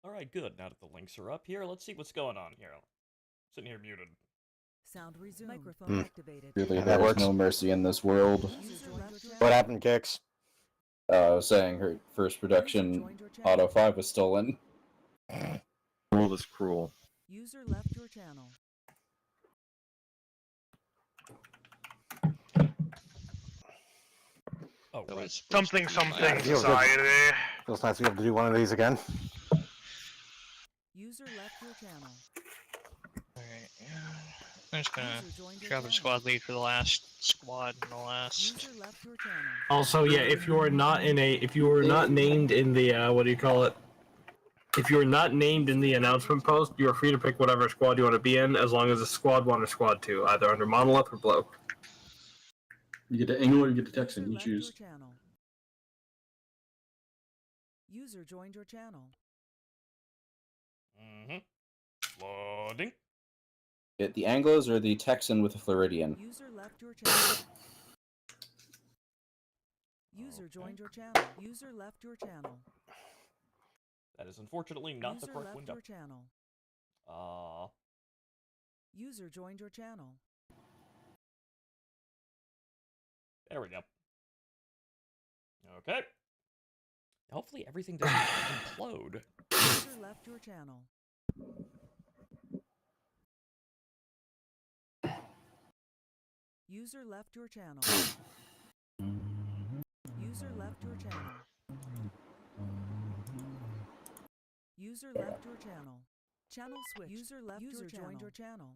Alright, good. Now that the links are up here, let's see what's going on here. Sitting here muted. Sound resumed. Microphone activated. Really, Yeah, there that was works. no mercy in this world. What happened, Kix? I was saying her first production, Auto 5, was stolen. World is cruel. User left your channel. Oh, It right. was something feels good. society. Feels nice to be able to do one of these again. User left your channel. Alright, yeah. I'm just gonna User joined your grab a channel. squad lead for the last squad and the last. User left your channel. Also, yeah, if you are not named in the what do you call it? If you are not named in the announcement post, you are free to pick whatever squad you want to be in, as long as it's Squad 1 or Squad 2, either under Monolith or Bloke. You get to Angle or you get to Texan, User you left choose. your channel. User joined your channel. Loading. Get the Anglos or the Texan with the Floridian? User left your channel. User joined your channel. User left your channel. That is unfortunately not User the correct left window. your channel. User joined your channel. There we go. Okay. Hopefully everything doesn't implode. User left your channel. User left your channel. User left your channel. User left your channel. Channel switch. User left your channel. Joined your channel.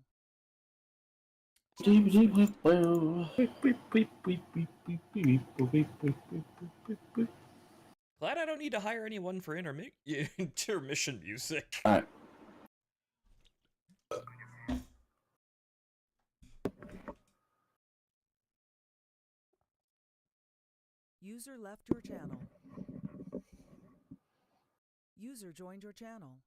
Glad I don't need to hire anyone for intermission music. Alright. User left your channel. User joined your channel.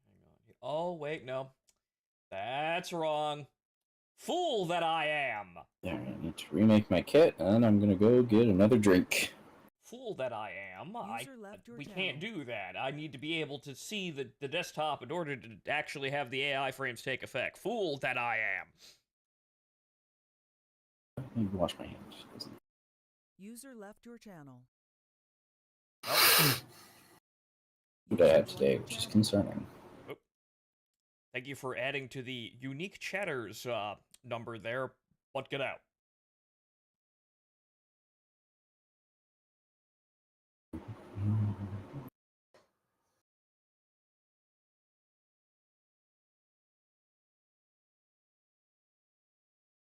Hang on here. Oh, wait, no. That's wrong. Fool that I am! There, I need to remake my kit, and I'm gonna go get another drink. Fool that I am. User left your We channel. can't do that. I need to be able to see the desktop in order to actually have the AI frames take effect. Fool that I am. I need to wash my hands. User left your channel. What I had today, which is concerning. Thank you for adding to the unique chatters number there, but get out.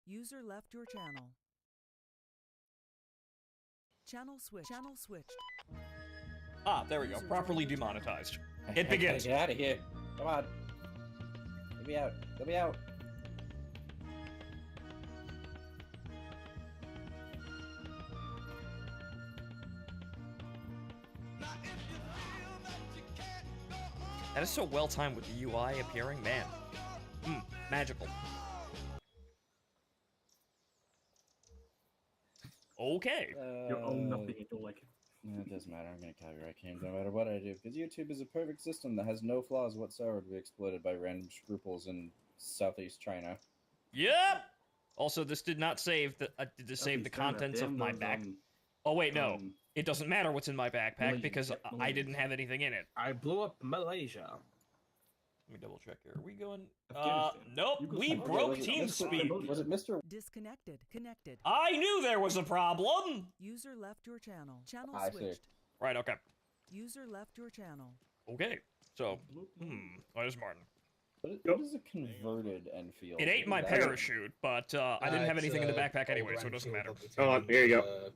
User left your channel. Channel switch. Channel switched. Ah, there we go. User Properly joined your channel. demonetized. It begins. Get out of here. Come on. Get me out. Get me out. That is so well timed with the UI appearing, man. Magical. Okay. You own nothing you don't like it. No, it doesn't matter. I'm gonna copyright claims no matter what I do, because YouTube is a perfect system that has no flaws whatsoever to be exploited by random scruples in Southeast China. Yep. Also, this did not save the save the contents of my back. Oh wait, no. It doesn't matter what's in my backpack Malaysia, because yep, I Malaysia. didn't have anything in it. I blew up Malaysia. Let me double check here. Are we going? Afghanistan. Nope. You go We somewhere. broke was it team Mr. speed. Was it Mr. Disconnected. Connected. I knew there was a problem. User left your channel. Channel I see. switched. Right. Okay. User left your channel. Okay. So, where's Martin? What is a converted Enfield? It ate my What is that? parachute, but I didn't have anything in the backpack anyway, so it doesn't matter. Oh, here you go.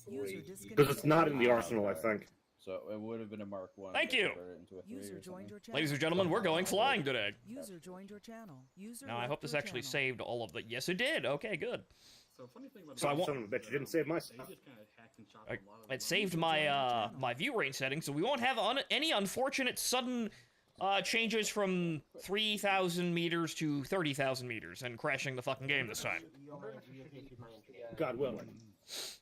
User disconnected. Because it's not in the arsenal, I think. So it would have been a Mark 1. Thank but you. converted it into a 3 User or joined something. your channel. Ladies and gentlemen, we're going flying today. User joined your channel. User Now, I left hope this your actually channel. saved all of the... Yes, it did. Okay, good. So funny thing about So I won't- Son of a bitch, you didn't save my They stuff. just kind of hacked and chopped a lot of It the saved User my joined your channel. my view range settings, so we won't have any unfortunate sudden changes from 3,000 meters to 30,000 meters and crashing the fucking game this time. God willing.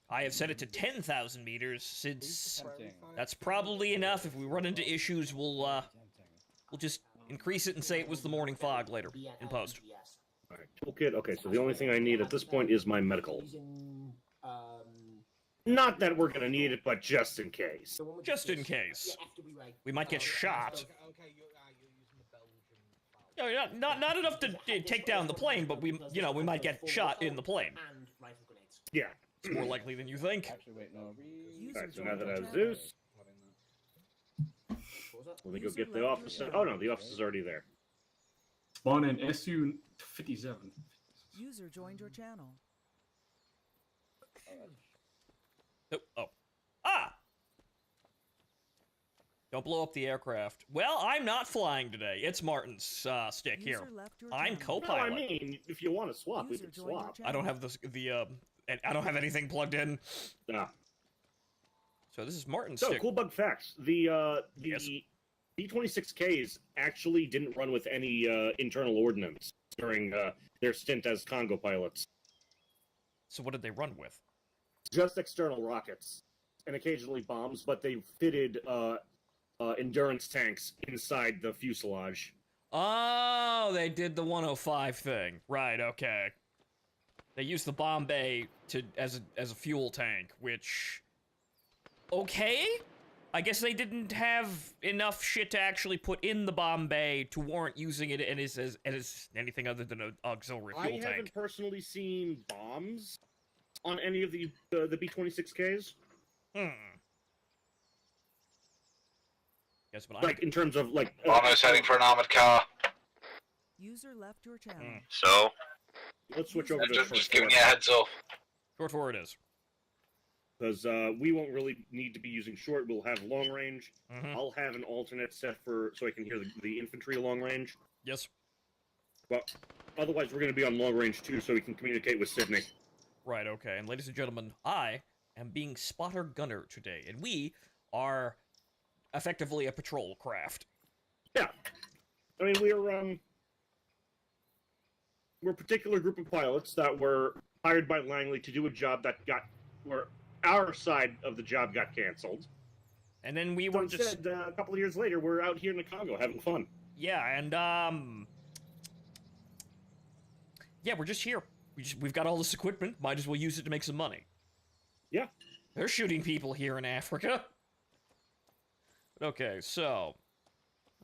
I have set it to 10,000 meters since Tempting. that's probably enough. If we run into issues, we'll just increase it and say it was the morning fog later in post. Alright, toolkit. Okay, so the only thing I need at this point is my medical. Not that we're gonna need it, but just in case. Just in case. We might get shot. Yeah, not enough to take down the plane, but we might get shot in the plane. Yeah. It's more likely than you think. Actually, wait, no. Alright, so now that I have Zeus, let me go get the officer. Oh no, the officer's already there. Spawn in SU-57. User joined your channel. Oh. Ah! Don't blow up the aircraft. Well, I'm not flying today. It's Martin's stick here. User left your I'm channel. No, co-pilot. I mean, if you want to swap, we User can joined your swap. channel. I don't have I don't have anything plugged in. Ah. So this is Martin's So, stick. cool bug facts. The Yes. B-26Ks actually didn't run with any internal ordnance during their stint as Congo pilots. So what did they run with? Just external rockets and occasionally bombs, but they fitted endurance tanks inside the fuselage. Oh, they did the 105 thing. Right, okay. They used the bomb bay as a fuel tank, which... Okay? I guess they didn't have enough shit to actually put in the bomb bay to warrant using it as anything other than an auxiliary fuel I tank. haven't personally seen bombs on any of the B-26Ks. Yes, but Like, in terms of, like... Almost heading for an armored car. User left your channel. So, Let's switch over to just giving you a heads up. short for it is. Because we won't really need to be using short. We'll have long range. Mhm. I'll have an alternate set for so I can hear the infantry long range. Yes. But otherwise, we're going to be on long range too, so we can communicate with Sydney. Right, okay. And ladies and gentlemen, I am being spotter gunner today, and we are effectively a patrol craft. Yeah, I mean we're a particular group of pilots that were hired by Langley to do a job that where our side of the job got canceled. And then we So were just... instead, a couple of years later, we're out here in the Congo having fun. Yeah, and, yeah, we're just here. We've got all this equipment, might as well use it to make some money. Yeah. They're shooting people here in Africa. Okay, so...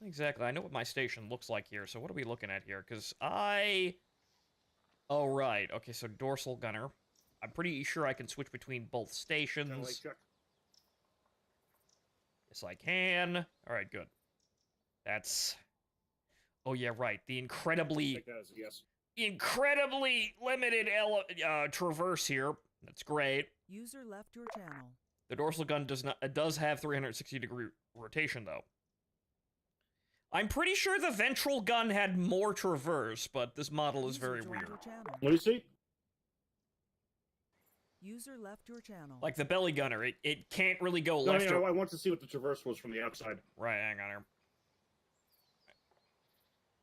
Exactly, I know what my station looks like here, so what are we looking at here? Because Oh, right, okay, so dorsal gunner. I'm pretty sure I can switch between both stations. Yes, I can. Alright, good. That's... Oh, yeah, right, the incredibly limited traverse here. That's great. User left your channel. The dorsal gun does have 360-degree rotation, though. I'm pretty sure the ventral gun had more traverse, but this model is User very joined weird. your channel. What do you see? User left your channel. Like the belly gunner, it can't really go No, left or... I want to see what the traverse was from the outside. Right, hang on here.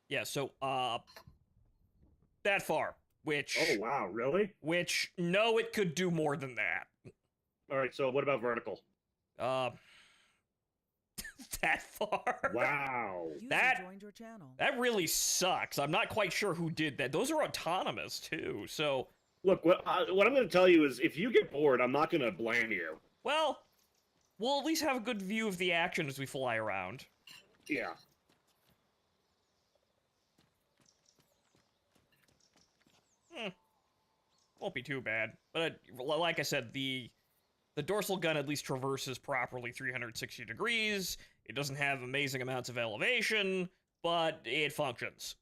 Yeah, so, that far, which... Oh, wow, really? Which, no, it could do more than that. Alright, so what about vertical? That far? Wow. User that- joined your channel. That really sucks. I'm not quite sure who did that. Those are autonomous, too, so... Look, what I'm going to tell you is, if you get bored, I'm not going to blame you. Well, we'll at least have a good view of the action as we fly around. Yeah. Won't be too bad. But like I said, the dorsal gun at least traverses properly 360 degrees. It doesn't have amazing amounts of elevation, but it functions.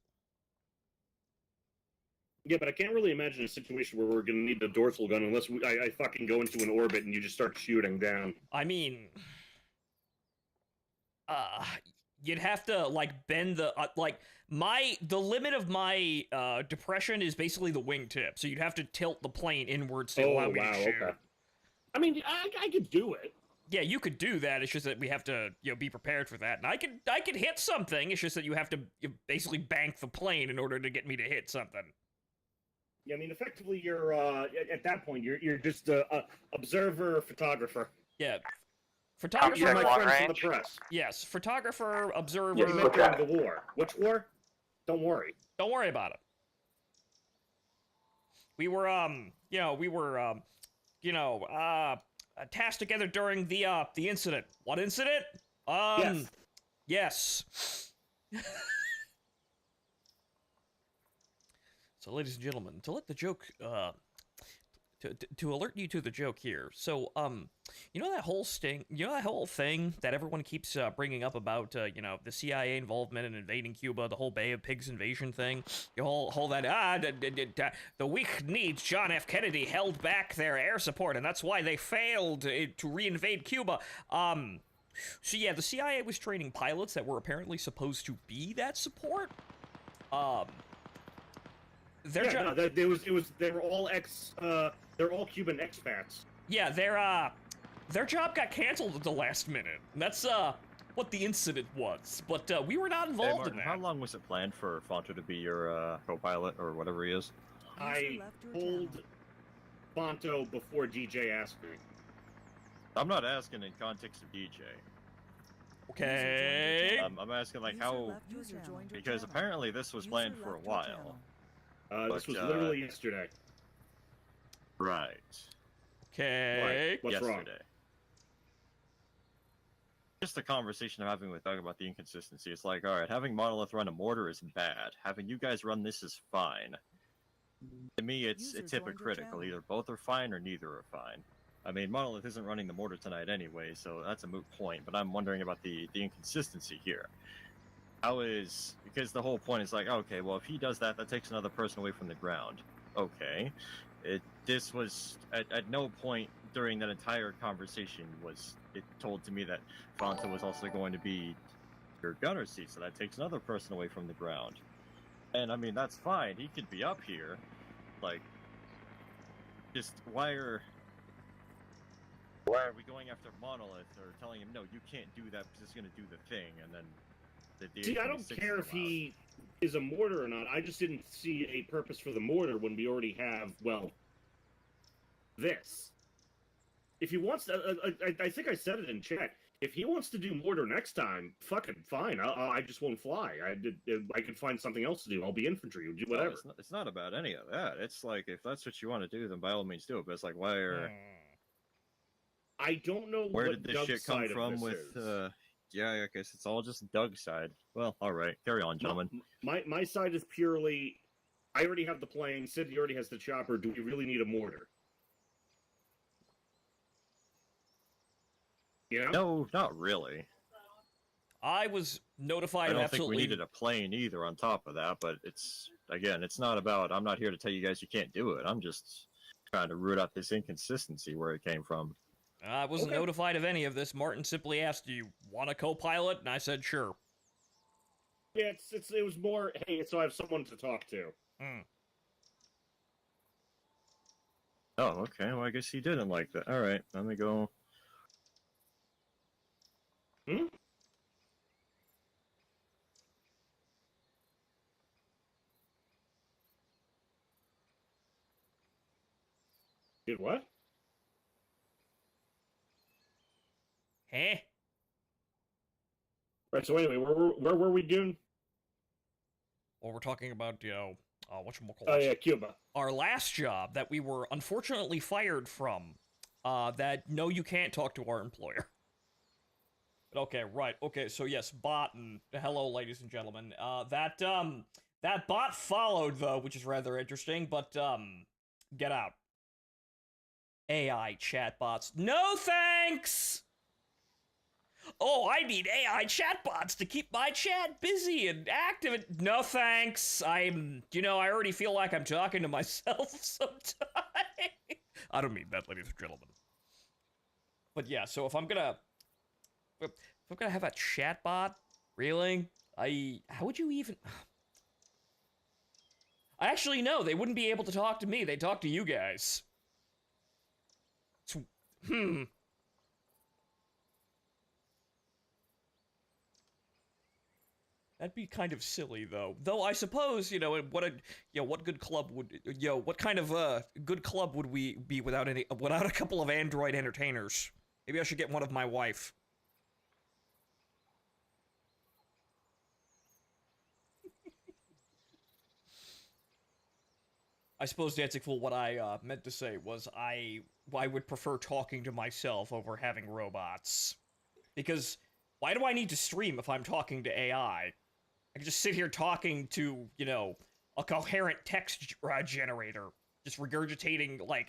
Yeah, but I can't really imagine a situation where we're going to need the dorsal gun unless I fucking go into an orbit and you just start shooting down. I mean... you'd have to, like, bend the... the limit of my, depression is basically the wingtip, so you'd have to tilt the plane inwards to allow me to shoot. Okay. I mean, I could do it. Yeah, you could do that, it's just that we have to, be prepared for that. And I could hit something, it's just that you have to basically bank the plane in order to get me to hit something. I mean, effectively, you're at that point, you're just a observer, photographer. Yeah. You're Photographer. my long friend from range? the press. Yes, photographer, observer. Yeah, you met during the war. Which war? Don't worry. Don't worry about it. We were, tasked together during the incident. What incident? Yes. So, ladies and gentlemen, to let the joke, to alert you to the joke here. So, you know that whole thing that everyone keeps bringing up about, the CIA involvement in invading Cuba, the whole Bay of Pigs invasion thing, the whole that the weak kneed John F. Kennedy held back their air support, and that's why they failed to reinvade Cuba. So yeah, the CIA was training pilots that were apparently supposed to be that support. They were all Cuban expats. Yeah, their job got canceled at the last minute. That's what the incident was. But we were not involved Martin, in that. how long was it planned for Fonto to be your co-pilot or whatever he is? I told Fonto before DJ asked me. I'm not asking in context of DJ. Okay. I'm asking like how, because apparently this was planned for a while. This was literally yesterday. Right. Okay. What's wrong? Yesterday. Just the conversation I'm having with Doug about the inconsistency. It's like, all right, having Monolith run a mortar is bad. Having you guys run this is fine. To me, it's hypocritical. Either both are fine or neither are fine. I mean, Monolith isn't running the mortar tonight anyway, so that's a moot point. But I'm wondering about the inconsistency here. How is, because the whole point is like, okay, well, if he does that, that takes another person away from the ground. Okay. This was, at no point during that entire conversation was it told to me that Fonto was also going to be your gunner seat, so that takes another person away from the ground. And I mean, that's fine. He could be up here. Like, just why are we going after Monolith or telling him, no, you can't do that because it's going to do the thing, and then See, I don't care if he is a mortar or not. I just didn't see a purpose for the mortar when we already have, well, this. If he wants to, I think I said it in chat. If he wants to do mortar next time, fucking fine. I just won't fly. I could find something else to do. I'll be infantry. Do whatever. No, it's not about any of that. It's like, if that's what you want to do, then by all means do it. But it's like, why are... I don't know where what did this shit come from with... Yeah, I guess it's all just Doug's side. Well, alright. Carry on, gentlemen. My side is purely... I already have the plane. City already has the chopper. Do we really need a mortar? You know? No, not really. I was notified I don't absolutely... think we needed a plane either on top of that, but it's... Again, it's not about... I'm not here to tell you guys you can't do it. I'm just trying to root out this inconsistency where it came from. I wasn't notified of any of this. Martin simply asked, do you want a co-pilot? And I said, sure. Yeah, it was more, hey, so I have someone to talk to. Oh, okay. Well, I guess he didn't like that. Alright, let me go... Did what? Huh? Right, so anyway, where were we doing? Well, we're talking about, whatchamacallit? Oh, yeah, Cuba. Our last job that we were unfortunately fired from, that, no, you can't talk to our employer. But okay, right, okay, so yes, bot, and hello, ladies and gentlemen. That bot followed, though, which is rather interesting, but, get out. AI chatbots. No thanks! Oh, I need AI chatbots to keep my chat busy and active. No thanks. I already feel like I'm talking to myself sometimes. I don't mean that, ladies and gentlemen. But yeah, so if I'm gonna have a chatbot, really? How would you even... Actually, no, they wouldn't be able to talk to me. They'd talk to you guys. That'd be kind of silly, though. Though I suppose, what good club would, what kind of good club would we be without a couple of android entertainers? Maybe I should get one of my wife. I suppose, Dancing Fool, what I meant to say was I would prefer talking to myself over having robots. Because why do I need to stream if I'm talking to AI? I can just sit here talking to, a coherent text generator, just regurgitating, like,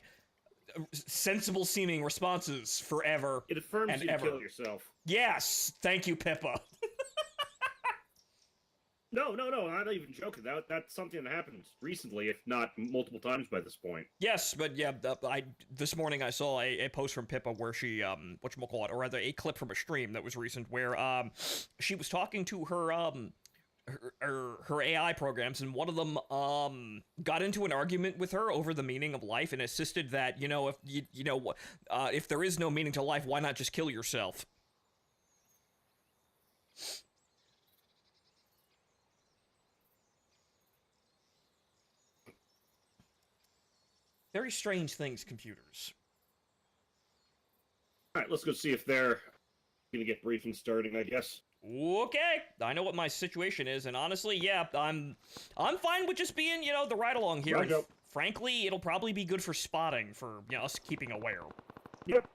sensible-seeming responses forever. It affirms and you ever. to kill yourself. Yes! Thank you, Pippa. No, I'm not even joking. That's something that happened recently, if not multiple times by this point. Yes, but yeah, this morning I saw a post from Pippa where she, whatchamacallit, or rather a clip from a stream that was recent where, she was talking to her AI programs, and one of them, got into an argument with her over the meaning of life and insisted that, if there is no meaning to life, why not just kill yourself? Very strange things, computers. Alright, let's go see if they're gonna get briefing starting, I guess. Okay, I know what my situation is, and honestly, yeah, I'm fine with just being, the ride-along here. Right, And frankly, it'll probably be good for spotting, for, us keeping aware. Yep.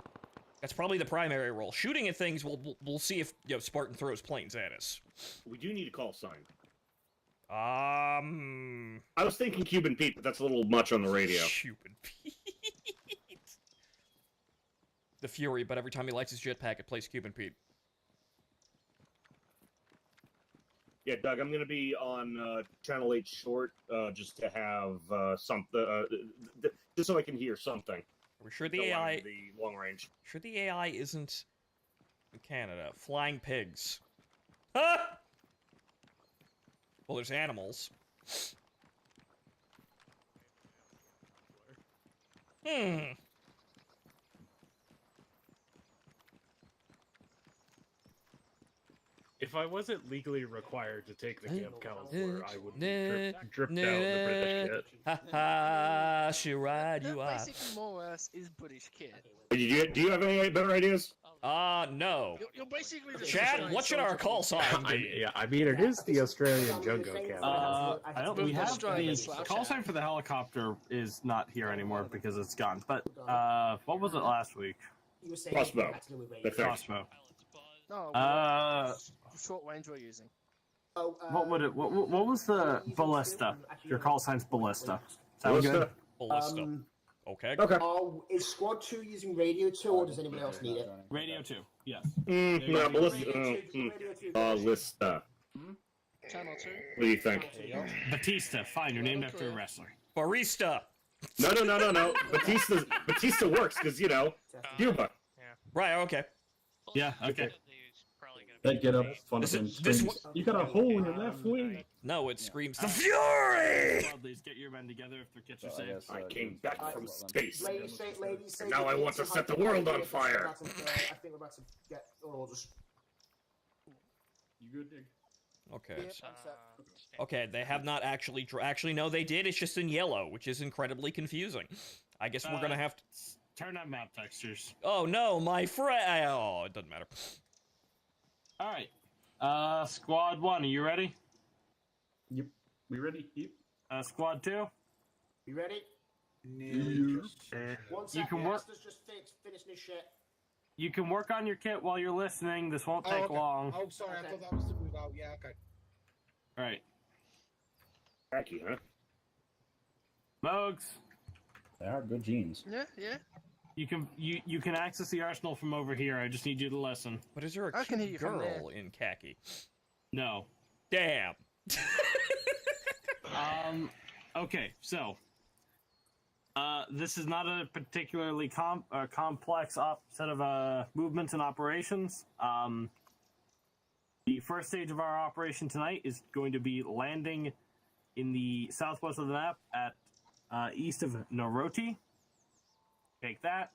That's probably the primary role. Shooting at things, we'll see if, Spartan throws planes at us. We do need a call sign. I was thinking Cuban Pete, but that's a little much on the radio. Cuban Pete. The Fury, but every time he lights his jetpack, it plays Cuban Pete. Yeah, Doug, I'm gonna be on Channel 8 short, just to have something, just so I can hear something. Are we sure the AI? The long range. Sure the AI isn't in Canada. Flying pigs. Ah! Well, there's animals. If I wasn't legally required to take the Camp Counselor, I would be dripped out in the British kit. Ha ha, she ride you out. Basically, more or less, is British kid. Do you have any better ideas? No. You're basically the Chad, what should our call sign be? I mean, it is the Australian Jungo Camp. I don't. We have Australian the call sign for the helicopter is not here anymore because it's gone. But what was it last week? Crossbow. Crossbow. No, short range we're using. What would it? What was the ballista? Your call sign's ballista. Sound good? Ballista. Okay. Is Squad 2 using Radio 2, or does anyone else need it? Radio 2. Yes. No, Ballista. Channel 2. What do you think? Batista. Fine. You're named after a wrestler. Barista. No. Batista works because Cuba. Right. Okay. Yeah. Okay. That get up. You got a hole in your left wing. No, it screams the Fury. Please get your men together if their kits are safe. I came back from space. Ladies, And now I want to set the world on fire. I think we're about to get orders. You good, Dick? Okay. Okay, they have not actually... Actually, no, they did. It's just in yellow, which is incredibly confusing. I guess we're gonna have to... Turn on map textures. Oh, no, my friend... Oh, it doesn't matter. Alright. Squad 1, are you ready? Yep. We ready? Yep. Squad 2? You ready? No. One You can work. Just finish this shit. You can work on your kit while you're listening. This won't take long. Oh, sorry, I thought that was the move out. Yeah, okay. Alright. Wacky, huh? Mogs. They are good genes. Yeah. You can access the arsenal from over here. I just need you to listen. But is there a I can hear cute you from there. girl in khaki? No. Damn. Okay, so this is not a particularly complex set of movements and operations. The first stage of our operation tonight is going to be landing in the southwest of the map at east of Noroti. Take that,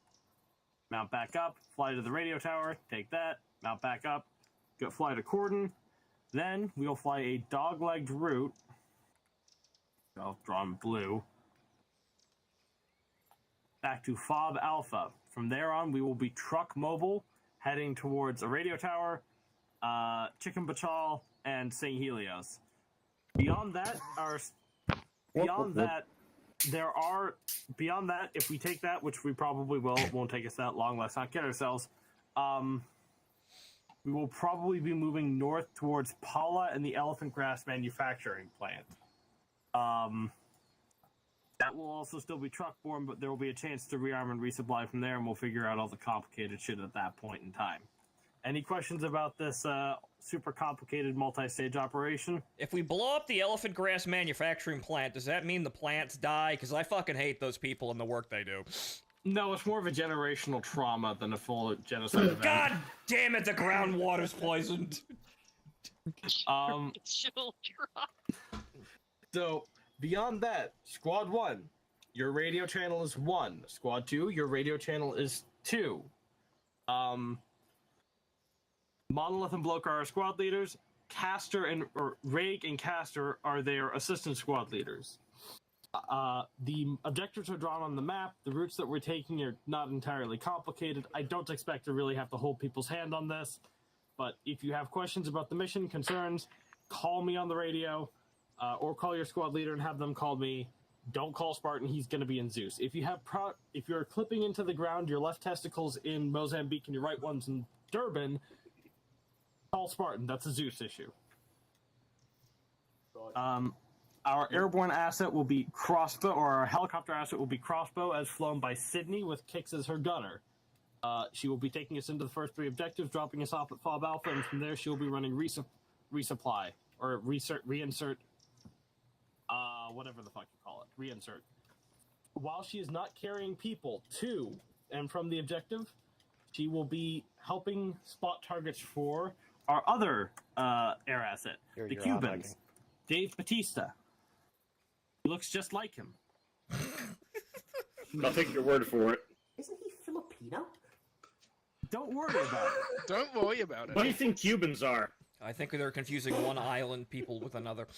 mount back up, fly to the radio tower, take that, mount back up, fly to Cordon, Then we will fly a dog-legged route. I'll draw in blue. Back to Fob Alpha. From there on, we will be truck mobile, heading towards a radio tower, Chicken Bachal, and St. Helios. Beyond that, if we take that, which we probably will, it won't take us that long, let's not get ourselves, we will probably be moving north towards Paula and the elephant grass manufacturing plant. That will also still be truck-borne, but there will be a chance to rearm and resupply from there, and we'll figure out all the complicated shit at that point in time. Any questions about this super complicated multi-stage operation? If we blow up the elephant grass manufacturing plant, does that mean the plants die? Because I fucking hate those people and the work they do. No, it's more of a generational trauma than a full genocide event. God damn it, the groundwater's poisoned. So, beyond that, Squad 1, your radio channel is 1. Squad 2, your radio channel is 2. Monolith and Bloke are our squad leaders. Rake and Castor are their assistant squad leaders. The objectives are drawn on the map. The routes that we're taking are not entirely complicated. I don't expect to really have to hold people's hand on this, but if you have questions about the mission, concerns, call me on the radio, or call your squad leader and have them call me. Don't call Spartan, he's going to be in Zeus. If you have if you're clipping into the ground your left testicles in Mozambique and your right ones in Durban, call Spartan, that's a Zeus issue. Our airborne asset will be Crossbow, or our helicopter asset will be Crossbow, as flown by Sydney with Kix as her gunner. She will be taking us into the first 3 objectives, dropping us off at Fob Alpha, and from there she'll be running resupply, or reinsert, whatever the fuck you call it, reinsert. While she is not carrying people to and from the objective, she will be helping spot targets for our other air asset, the Cubans. Dave Batista. He looks just like him. I'll take your word for it. Isn't he Filipino? Don't worry about it. Don't worry about it. What do you think Cubans are? I think they're confusing one island people with another.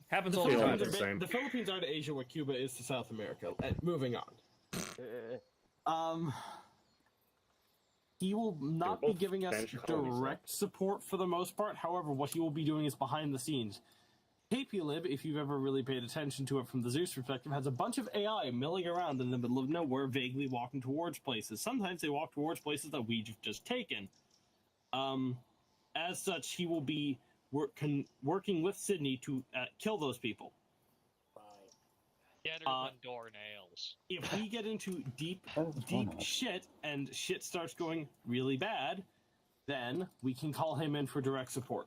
Happens all the time. The Philippines are to Asia what Cuba is to South America. Moving on. He will not be giving us direct support for the most part. However, what he will be doing is behind the scenes. KPLib, if you've ever really paid attention to it from the Zeus perspective, has a bunch of AI milling around in the middle of nowhere, vaguely walking towards places. Sometimes they walk towards places that we've just taken. As such, he will be working with Sydney to kill those people. Get her on doornails. If we get into deep shit and shit starts going really bad, then we can call him in for direct support.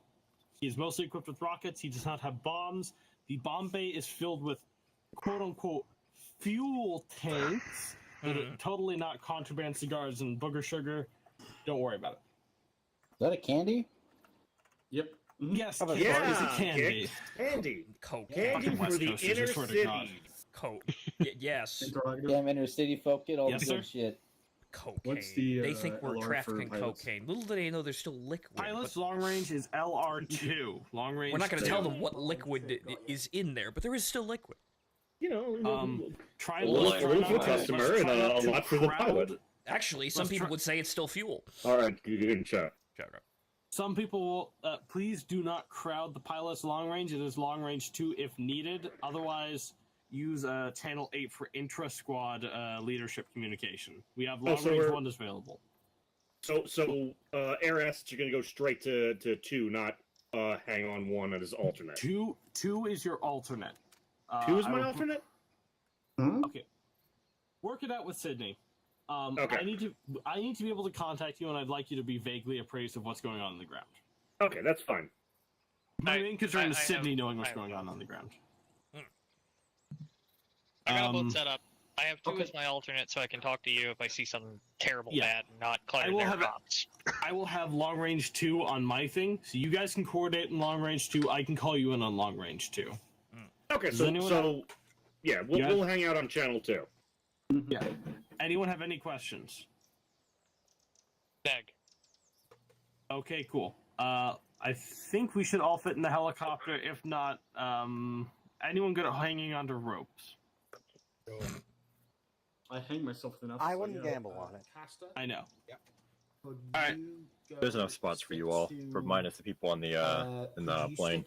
He's mostly equipped with rockets. He does not have bombs. The bomb bay is filled with quote-unquote fuel tanks that are totally not contraband cigars and booger sugar. Don't worry about it. Is that a candy? Yep. Yes, yeah, it's a candy. Candy. Coke. Candy for the inner city. Coke. Yes. Damn inner city folk, get all Yes, the good sir. shit. Cocaine. What's the, they think we're LR for trafficking pilots? cocaine. Little do they know there's still liquid. Pilots long range is LR2. Long range. We're not going to 2. tell them what liquid is in there, but there is still liquid. You know, try a little for the customer and a lot for the pilot. Actually, some people would say it's still fuel. All right, you can check. Some people will, please do not crowd the pilot's long range. It is long range 2 if needed. Otherwise, use channel 8 for intra-squad leadership communication. We have long range 1 is available. So air assets, you're going to go straight to 2, not hang on 1 as alternate. 2 is your alternate. 2 is my alternate? Okay. Work it out with Sydney. Okay. I need to be able to contact you, and I'd like you to be vaguely appraised of what's going on the ground. Okay, that's fine. My main concern is Sydney knowing what's going on the ground. I got both set up. I have 2 as my alternate, so I can talk to you if I see something terrible bad and not clutter their box. I will have long range 2 on my thing, so you guys can coordinate in long range 2. I can call you in on long range 2. Okay, we'll hang out on channel 2. Yeah. Anyone have any questions? Beg. Okay, cool. I think we should all fit in the helicopter. If not, anyone good at hanging onto ropes? I hang myself enough. I wouldn't gamble on it. Caster? I know. Yep. Alright. There's enough spots for you all, for minus the people on the in the plane.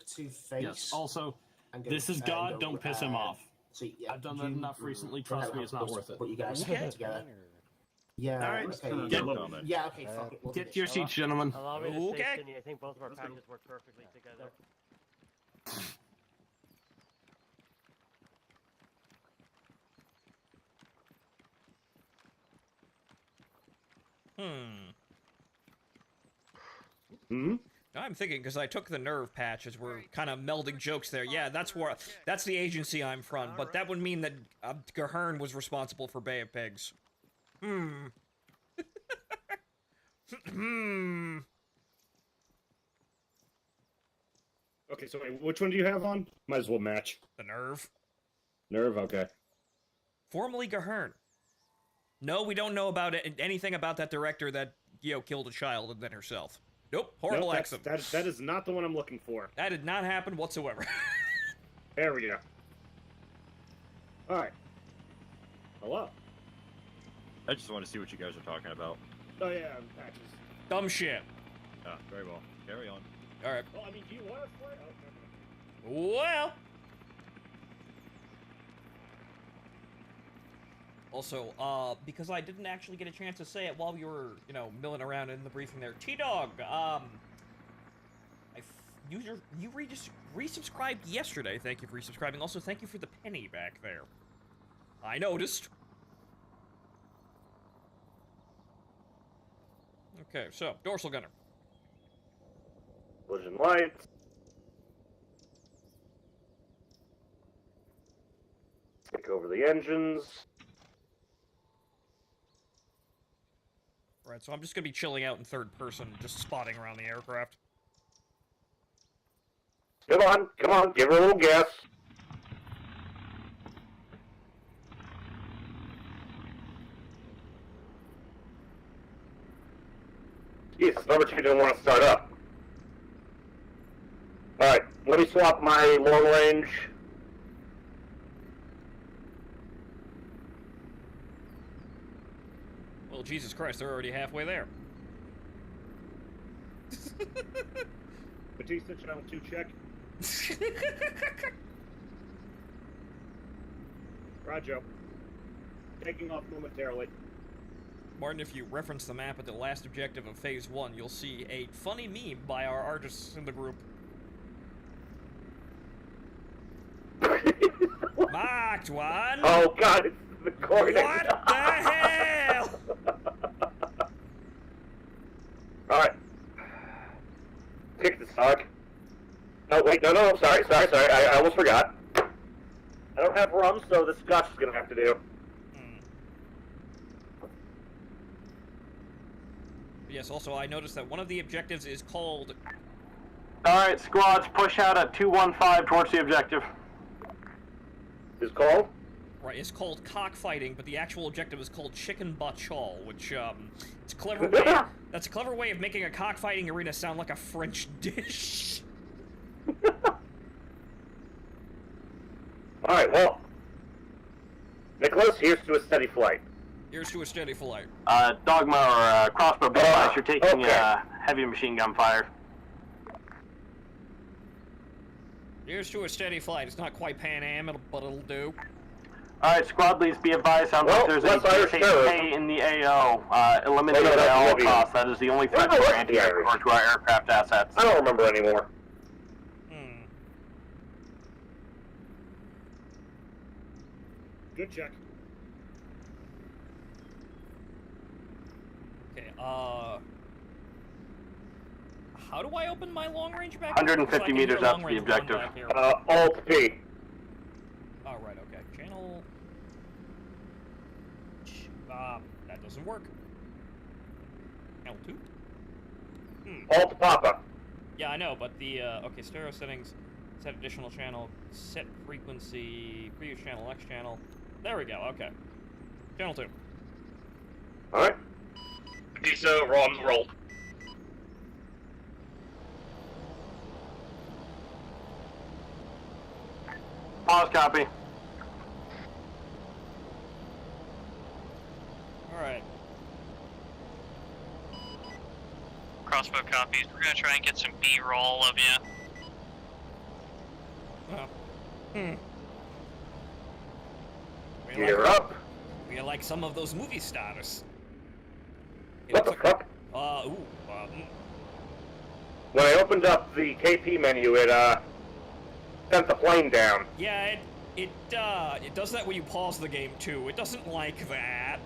Yes. Also, this is God. Don't piss him off. So, yeah, I've done that enough recently. Trust me, it's not worth it. Put you guys Okay. together. Yeah. All right. Okay. Get, Yeah. Okay. Fuck it. We'll do get this. your seats, gentlemen. Allow me to say, Okay. Sydney, I think both of our packages work perfectly together. I'm thinking because I took the nerve patches. We're kind of melding jokes there. Yeah, that's the agency I'm from. But that would mean that Gahern was responsible for Bay of Pigs. Okay, so wait, which one do you have on? Might as well match. The nerve. Nerve, okay. Formerly Gahern. No, we don't know about anything about that director that killed a child and then herself. Nope, horrible Nope, accent. that is not the one I'm looking for. That did not happen whatsoever. There we go. Alright. Hello. I just want to see what you guys are talking about. Oh yeah, patches. Dumb shit. Ah, very well. Carry on. All right. Well, I mean, do you want us for it? Well. Also, because I didn't actually get a chance to say it while we were, milling around in the briefing there. T-Dog, you resubscribed yesterday. Thank you for resubscribing. Also, thank you for the penny back there. I noticed. Okay, so, dorsal gunner. Collision lights. Take over the engines. Right, so I'm just gonna be chilling out in third person, just spotting around the aircraft. Come on, give her a little gas. Jesus, number 2 didn't want to start up. Alright, let me swap my long range. Well, Jesus Christ, they're already halfway there. Batista, channel 2 check. Roger. Taking off momentarily. Martin, if you reference the map at the last objective of Phase 1, you'll see a funny meme by our artists in the group. Marked one! Oh god, it's recording! What the hell? Alright. Kick the stock. No, wait, no, sorry, I almost forgot. I don't have rum, so the scotch is gonna have to do. Yes, also, I noticed that one of the objectives is called... Alright, squads, push out at 215 towards the objective. Is called? Right, it's called cockfighting, but the actual objective is called chicken bachol, which, it's a clever way... That's a clever way of making a cockfighting arena sound like a French dish. Alright, well... Nicholas, here's to a steady flight. Here's to a steady flight. Dogma or crossbow, be advised, you're taking heavy machine gun fire. Here's to a steady flight. It's not quite Pan Am, but it'll do. Alright, squad leads, be advised, sounds like there's a K in the AO. Eliminate it at all costs. That is the only threat to our anti-air or to our aircraft assets. I don't remember anymore. Good check. Okay, how do I open my long range back? 150 meters out to the objective. Alt-P. Oh, right, okay. Channel... that doesn't work. Channel 2? Alt-Papa. Yeah, I know, but the, okay, stereo settings, set additional channel, set frequency, previous channel, X channel. There we go, okay. Channel 2. Alright. Batista, roll. pause, copy. Alright. Crossbow copies. We're gonna try and get some B-roll of you. Gear up. We are like some of those movie stars. What the fuck? When I opened up the KP menu, it sent the plane down. Yeah, it does that when you pause the game too. It doesn't like that.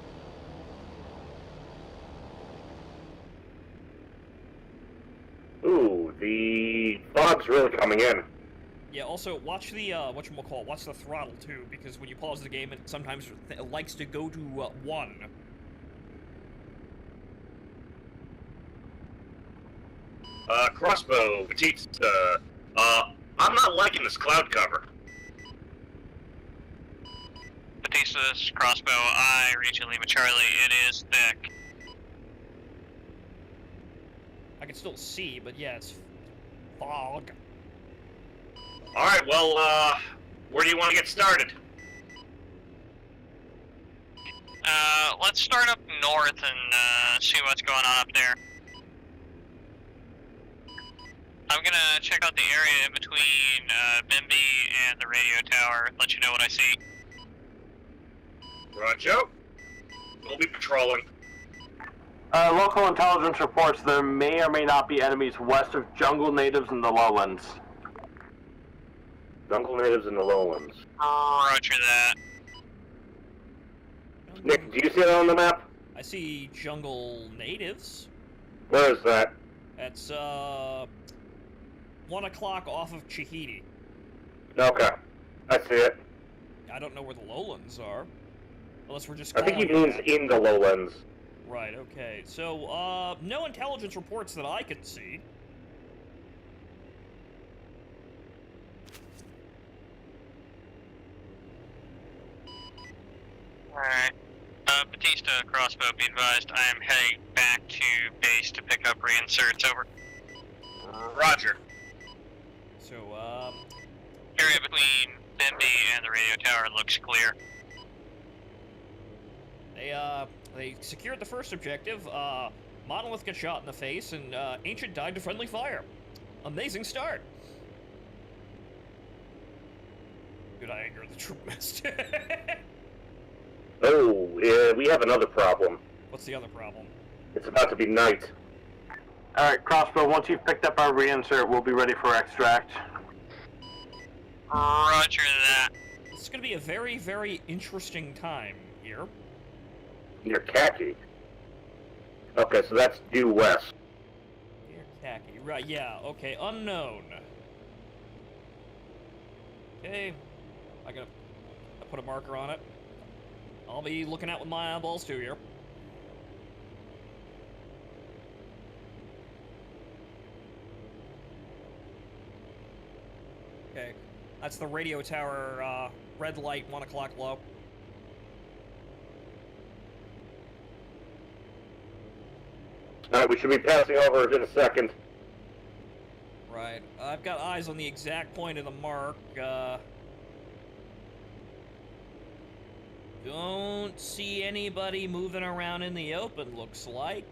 Ooh, the fog's really coming in. Yeah, also, watch the, whatchamacallit, watch the throttle, too, because when you pause the game, it sometimes likes to go to, 1. Crossbow, Batista, I'm not liking this cloud cover. Batista, this is Crossbow. I reach Lima Charlie. It is thick. I can still see, but yeah, it's fog. Alright, well, where do you want to get started? Let's start up north and, see what's going on up there. I'm gonna check out the area in between, Bimby and the radio tower, let you know what I see. Roger. We'll be patrolling. Local intelligence reports there may or may not be enemies west of jungle natives in the lowlands. Jungle natives in the lowlands. Roger that. Nick, do you see that on the map? I see jungle natives. Where is that? That's, 1 o'clock off of Chihidi. Okay. I see it. I don't know where the lowlands are. Unless we're just I think he calling means in the lowlands. Right, okay. So, no intelligence reports that I can see. Alright. Batista, Crossbow, be advised, I am heading back to base to pick up reinserts, over. Roger. So, area between Bimby and the radio tower looks clear. They secured the first objective, Monolith got shot in the face, and, Ancient died to friendly fire. Amazing start. Good anger the troop master. Oh, we have another problem. What's the other problem? It's about to be night. Alright, Crossbow, once you've picked up our reinsert, we'll be ready for extract. Roger that. It's gonna be a very, very interesting time here. Near khaki. Okay, so that's due west. Near khaki. Right, yeah, okay, unknown. Okay. I put a marker on it. I'll be looking out with my eyeballs too here. Okay. That's the radio tower, red light, 1 o'clock low. Alright, we should be passing over in a second. Right. I've got eyes on the exact point of the mark, Don't see anybody moving around in the open, looks like.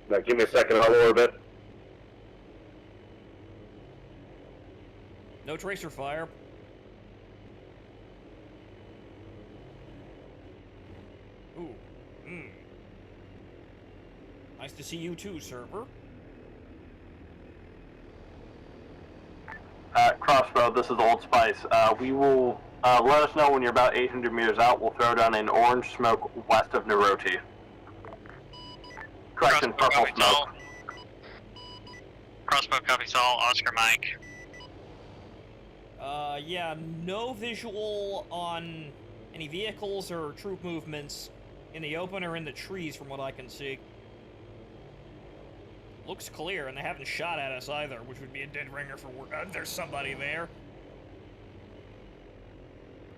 Now, give me a second, I'll orbit. No tracer fire. Ooh. Nice to see you too, server. Crossbow, this is Old Spice. We will, let us know when you're about 800 meters out. We'll throw down an orange smoke west of Neroti. Correction, purple smoke. Crossbow copies all, Oscar Mike. Yeah, no visual on any vehicles or troop movements in the open or in the trees from what I can see. Looks clear, and they haven't shot at us either, which would be a dead ringer for there's somebody there.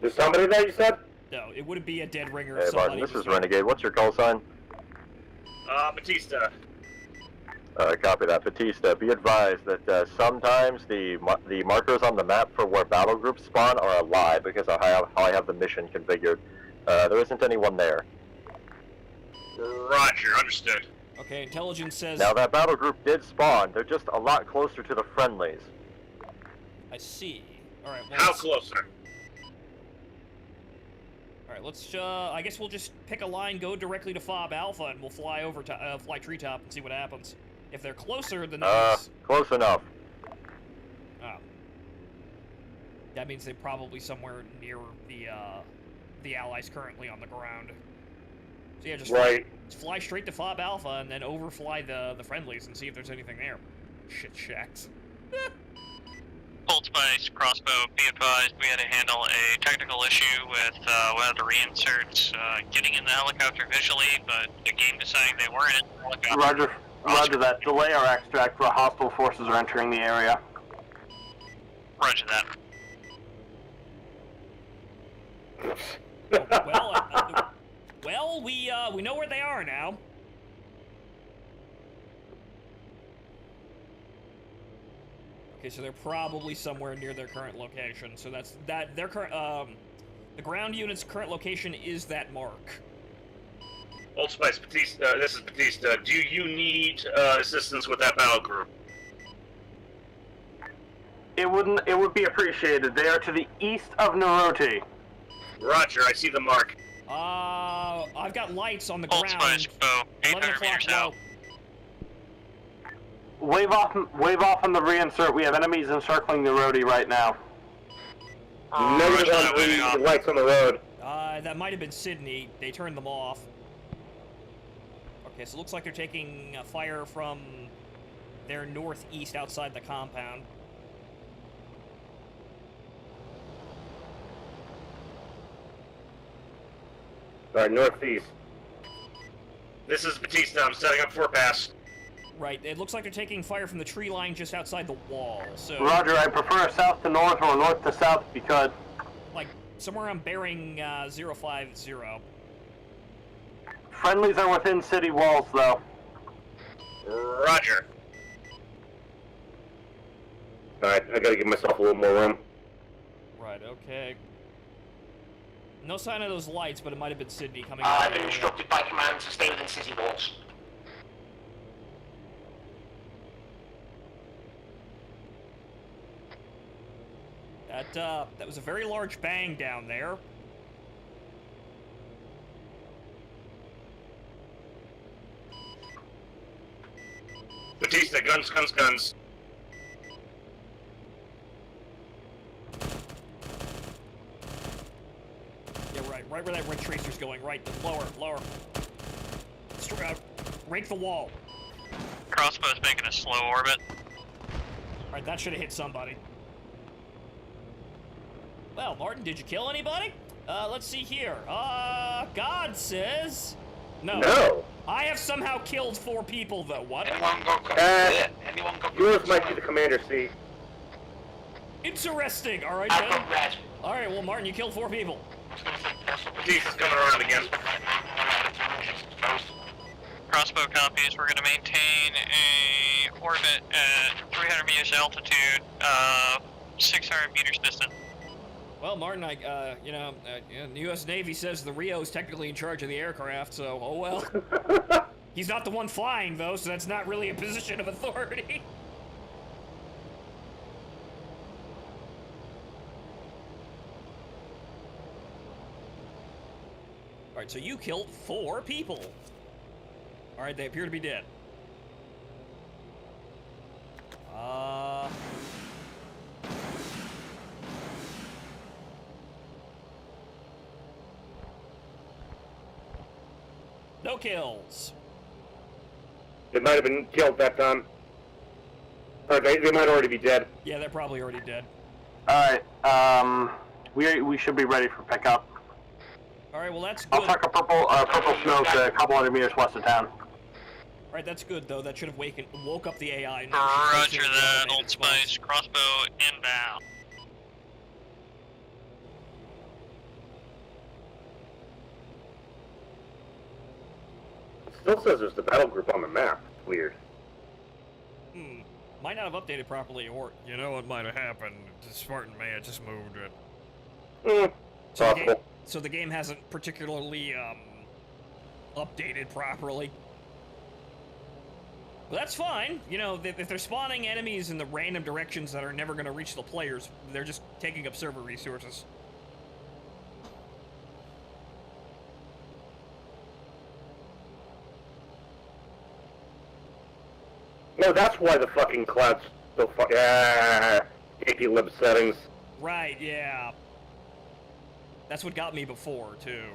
There's somebody there, you said? No, it wouldn't be a dead ringer Hey, if somebody Martin, this was is there. Renegade. What's your call sign? Batista. Copy that. Batista, be advised that sometimes the markers on the map for where battle groups spawn are a lie because of how I have the mission configured. There isn't anyone there. Roger, understood. Okay, intelligence says... Now that battle group did spawn, they're just a lot closer to the friendlies. I see. Alright, well, How closer? Alright, let's, I guess we'll just pick a line, go directly to Fob Alpha, and we'll fly over to, fly treetop and see what happens. If they're closer, then that's... Close enough. Oh. That means they're probably somewhere near the allies currently on the ground. So yeah, just fly straight to Fob Alpha and then overfly the friendlies and see if there's anything there. Shit shacks. Old Spice, Crossbow, be advised we had to handle a technical issue with one of the reinserts getting in the helicopter visually, but the game deciding they weren't in the helicopter. Roger that. Delay our extract where hostile forces are entering the area. Roger that. Well, we know where they are now. Okay, so they're probably somewhere near their current location. So that's their current the ground unit's current location is that mark. Old Spice, Batista, this is Batista. Do you need assistance with that battle group? It would be appreciated. They are to the east of Naroti. Roger, I see the mark. I've got lights on the Old ground. Spice, Bo, 800 meters out. Wave off on the reinsert. We have enemies encircling Naroti right now. Negative on the lights on the road. That might have been Sydney. They turned them off. Okay, so it looks like they're taking fire from their northeast outside the compound. Alright, northeast. This is Batista. I'm setting up for a pass. Right, it looks like they're taking fire from the tree line just outside the wall, so... Roger, I prefer south to north or north to south if you could. Like, somewhere on bearing 050. Friendlies are within city walls, though. Roger. Alright, I gotta give myself a little more room. Right, okay. No sign of those lights, but it might have been Sydney coming out. I've been instructed by command to stay within city walls. That was a very large bang down there. Batista, guns, guns, guns. Yeah, right where that red tracer's going, right, the lower. Rake the wall. Crossbow's making a slow orbit. Alright, that should have hit somebody. Well, Martin, did you kill anybody? Let's see here. God says... No. I have somehow killed 4 people, though. What? Yours might be the commander seat. Interesting. Alright, then. Alright, well, Martin, you killed 4 people. Jesus coming around again. Crossbow copies. We're going to maintain a orbit at 300 meters altitude, 600 meters distant. Well, Martin, the U.S. Navy says the Rio's technically in charge of the aircraft, so, oh well. He's not the one flying, though, so that's not really a position of authority. Alright, so you killed 4 people. Alright, they appear to be dead. No kills. They might have been killed that time. Or they might already be dead. Yeah, they're probably already dead. Alright, we should be ready for pickup. Alright, well that's good. I'll tuck a purple smoke a couple hundred meters west of town. Alright, that's good though. That should have woke up the AI. Roger that, Old Spice. Crossbow inbound. It still says there's the battle group on the map. Weird. might not have updated properly, or you know what might have happened. The Spartan may have just moved it. So the game hasn't particularly updated properly. Well, that's fine. You know, if they're spawning enemies in the random directions that are never going to reach the players, they're just taking up server resources. No, that's why the fucking cloud's so AP lib settings. Right, yeah. That's what got me before, too.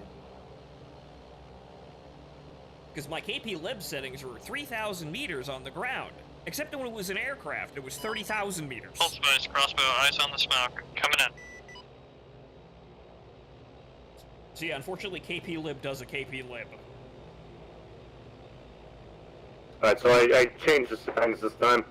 Because my KP lib settings were 3,000 meters on the ground. Except when it was an aircraft, it was 30,000 meters. Pulse device, crossbow, eyes on the smoke. Coming in. So yeah, unfortunately KP lib does a KP lib. Alright, so I changed the settings this time.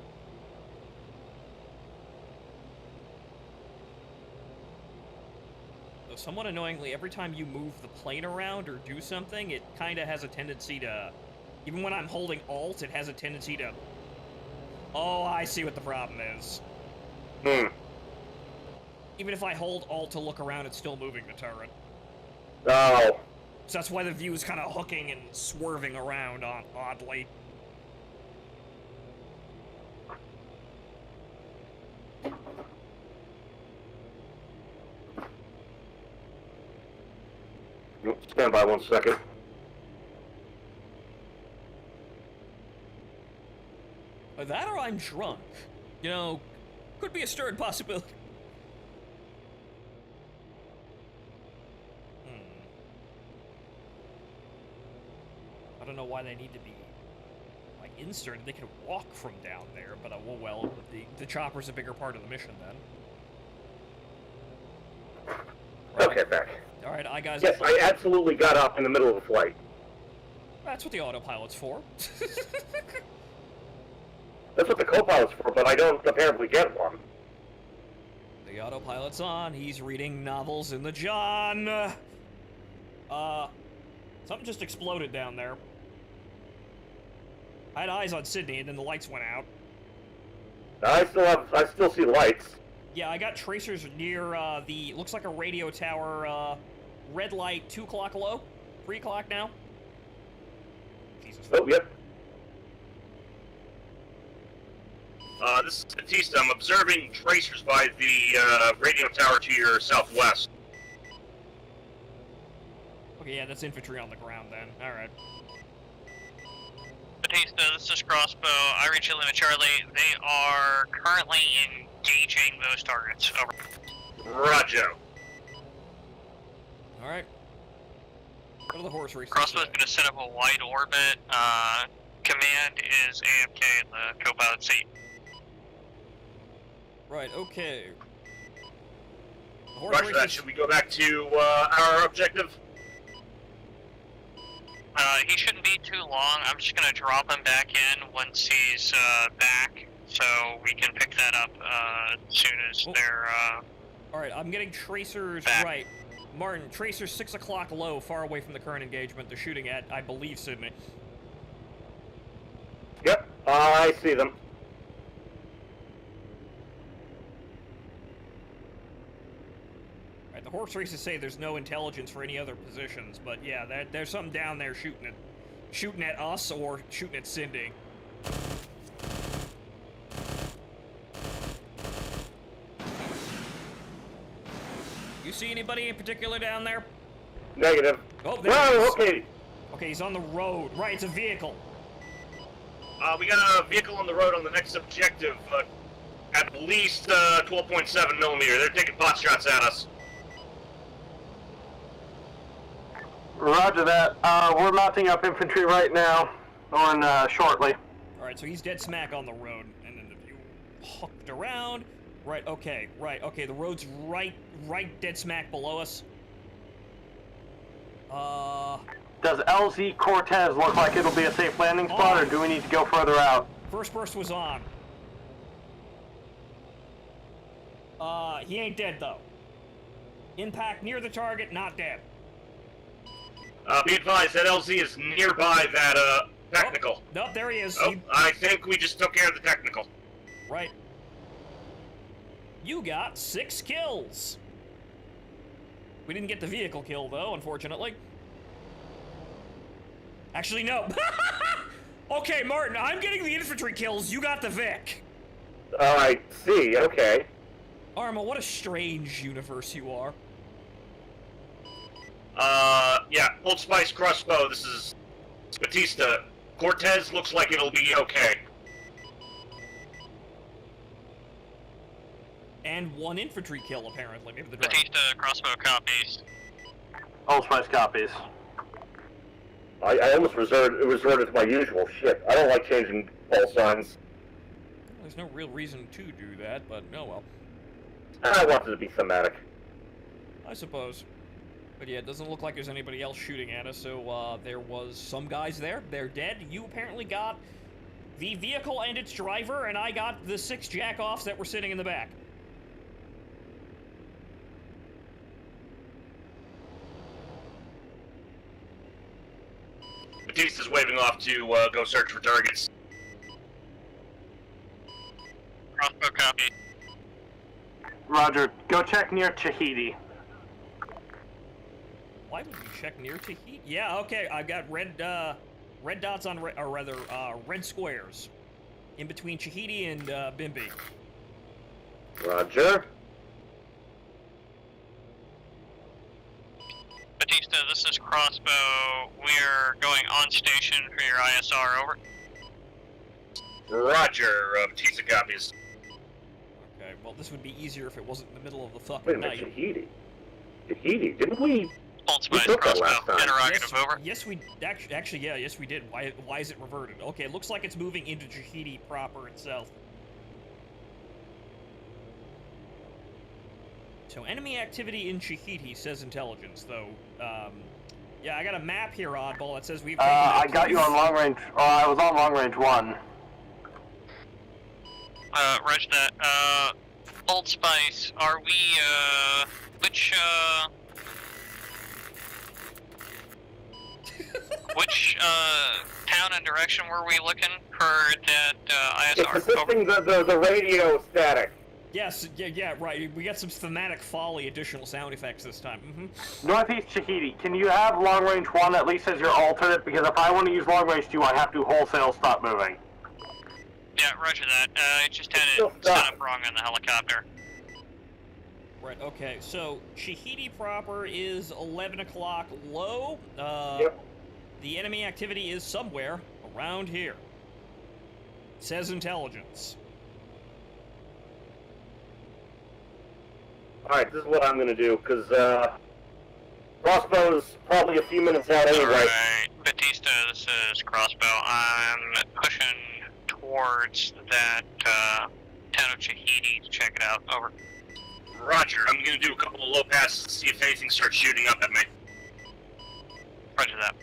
Though somewhat annoyingly, every time you move the plane around or do something, it kind of has a tendency to... Even when I'm holding Alt, it has a tendency to... Oh, I see what the problem is. Even if I hold Alt to look around, it's still moving the turret. Oh. So that's why the view is kind of hooking and swerving around oddly. Stand by 1 second. That or I'm drunk. You know, could be a stirred possibility. I don't know why they need to be, like, inserted. They can walk from down there, but, well, the chopper's a bigger part of the mission, then. Right. Okay, back. Alright, guys... Yes, I absolutely got up in the middle of the flight. That's what the autopilot's for. That's what the co-pilot's for, but I don't apparently get one. The autopilot's on. He's reading novels in the John. Something just exploded down there. I had eyes on Sydney, and then the lights went out. I still see lights. Yeah, I got tracers near, looks like a radio tower, red light, 2 o'clock low, 3 o'clock now. Jesus. Oh, yep. This is Batista. I'm observing tracers by the radio tower to your southwest. Okay, yeah, that's infantry on the ground then. Alright. Batista, this is Crossbow. I reach you, Lima Charlie. They are currently engaging those targets. Over. Roger. Alright. What are the horse races? Crossbow's gonna set up a wide orbit. Command is AFK in the co-pilot seat. Right, okay. Roger that. Should we go back to our objective? He shouldn't be too long. I'm just gonna drop him back in once he's back, so we can pick that up as soon as they're Alright, I'm getting tracers back. right. Martin, tracers 6 o'clock low, far away from the current engagement. They're shooting at, I believe, Sydney. Yep, I see them. Right, the horse races say there's no intelligence for any other positions, but yeah, there's something down there shooting at us or shooting at Cindy. You see anybody in particular down there? Negative. Oh, there he is. Okay. Okay, he's on the road. Right, it's a vehicle. We got a vehicle on the road on the next objective, at least 12.7 millimeter. They're taking pot shots at us. Roger that. We're mounting up infantry right now, on shortly. Alright, so he's dead smack on the road, and then if you hooked around, right, okay, the road's right dead smack below us. Does LZ Cortez look like it'll be a safe landing spot, or do we need to go further out? First burst was on. He ain't dead, though. Impact near the target, not dead. Be advised that LZ is nearby that, technical. Nope, there he is. Oh, I think we just took care of the technical. right. You got 6 kills. We didn't get the vehicle kill, though, unfortunately. Actually, no. Okay, Martin, I'm getting the infantry kills. You got the Vic. I see, okay. Arma, what a strange universe you are. Yeah, Old Spice crossbow, this is Batista. Cortez looks like it'll be okay. And 1 infantry kill, apparently. Maybe the driver. Batista, crossbow copies. Old Spice copies. I almost resorted to my usual shit. I don't like changing call signs. There's no real reason to do that, but oh well. I want it to be thematic. I suppose. But yeah, it doesn't look like there's anybody else shooting at us, so there was some guys there. They're dead. You apparently got the vehicle and its driver, and I got the 6 jack-offs that were sitting in the back. Batista's waving off to go search for targets. Crossbow copy. Roger. Go check near Chahidi. Why would we check near Tahiti? Yeah, okay, I've got red dots on, red squares. In between Chahidi and, Bimby. Roger. Batista, this is crossbow. We're going on station for your ISR, over. Roger, Batista copies. Okay, well, this would be easier if it wasn't in the middle of the fucking Wait a night. minute, Tahiti. Tahiti? Didn't we? Old We Spice took that crossbow. last time. Interrogative, Yes, over. yes, we actually, yeah, yes, we did. Why is it reverted? Okay, it looks like it's moving into Tahiti proper itself. So enemy activity in Tahiti says intelligence, though. Yeah, I got a map here, Oddball, that says we've. I got you on long range. I was on long range 1. Roger that. Old Spice, are we, which town and direction were we looking for that, It's ISR? assisting the radio static. Yes, yeah, right. We got some thematic folly additional sound effects this time. Mm-hmm. Northeast Chahidi. Can you have long range 1 at least as your alternate? Because if I want to use long range 2, I have to wholesale stop moving. Yeah, roger that. I just had it set up wrong on the helicopter. Right, okay, so Chahidi proper is 11 o'clock low. Yep. The enemy activity is somewhere around here. Says intelligence. Alright, this is what I'm gonna do, because, crossbow's probably a few minutes out anyway. Alright, Batista, this is crossbow. I'm pushing towards that, town of Chahidi to check it out. Over. Roger, I'm gonna do a couple of low passes to see if anything starts shooting up at me. Roger that.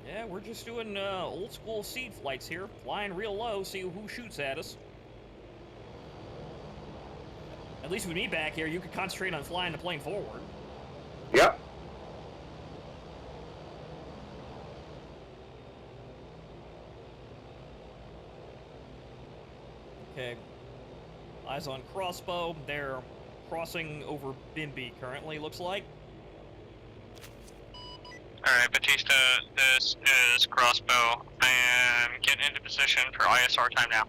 Yeah, we're just doing old school seed flights here, flying real low, see who shoots at us. At least with me back here, you could concentrate on flying the plane forward. Yep. Okay. Eyes on crossbow. They're crossing over Bimby currently, looks like. Alright, Batista, this is crossbow. I am getting into position for ISR time now.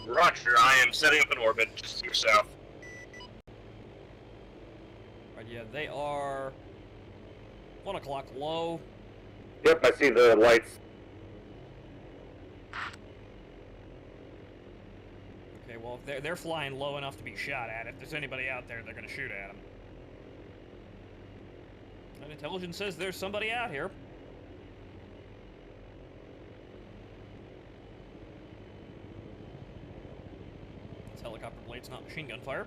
Roger, I am setting up an orbit just to your south. Right, yeah, they are 1 o'clock low. Yep, I see the lights. Okay, well, if they're flying low enough to be shot at. If there's anybody out there, they're gonna shoot at them. And intelligence says there's somebody out here. It's helicopter blades, not machine gun fire.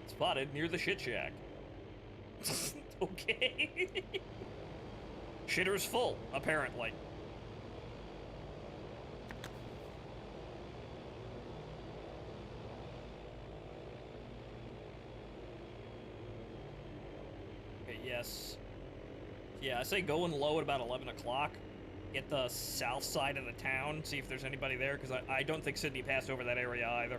Spotted near the shit shack. Okay. Shitter's full, apparently. Okay, yes. Yeah, I say going low at about 11 o'clock. Get the south side of the town, see if there's anybody there, because I don't think Sydney passed over that area either.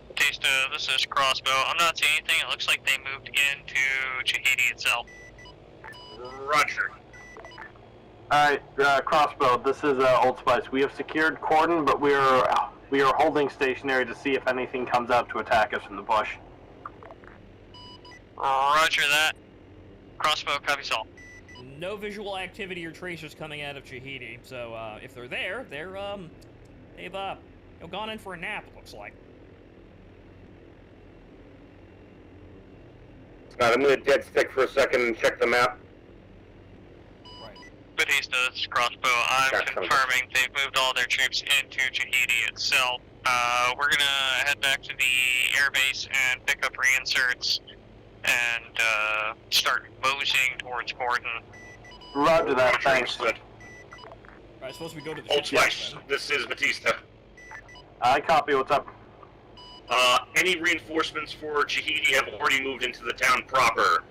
Batista, this is Crossbow. I'm not seeing anything. It looks like they moved into Chahidi itself. Roger. Alright, Crossbow, this is Old Spice. We have secured cordon, but we are holding stationary to see if anything comes out to attack us from the bush. Roger that. Crossbow, copies all. No visual activity or tracers coming out of Chahidi, so if they're there, they've gone in for a nap, it looks like. Alright, I'm gonna dead stick for a second and check the map. Batista, this is Crossbow. I'm confirming they've moved all their troops into Chahidi itself. We're gonna head back to the airbase and pick up reinserts and start moseying towards Gordon. Roger that, thanks. Alright, I suppose we go to the Old ship Spice, this is Batista. I copy, what's up? Any reinforcements for Chahidi have already moved into the town proper.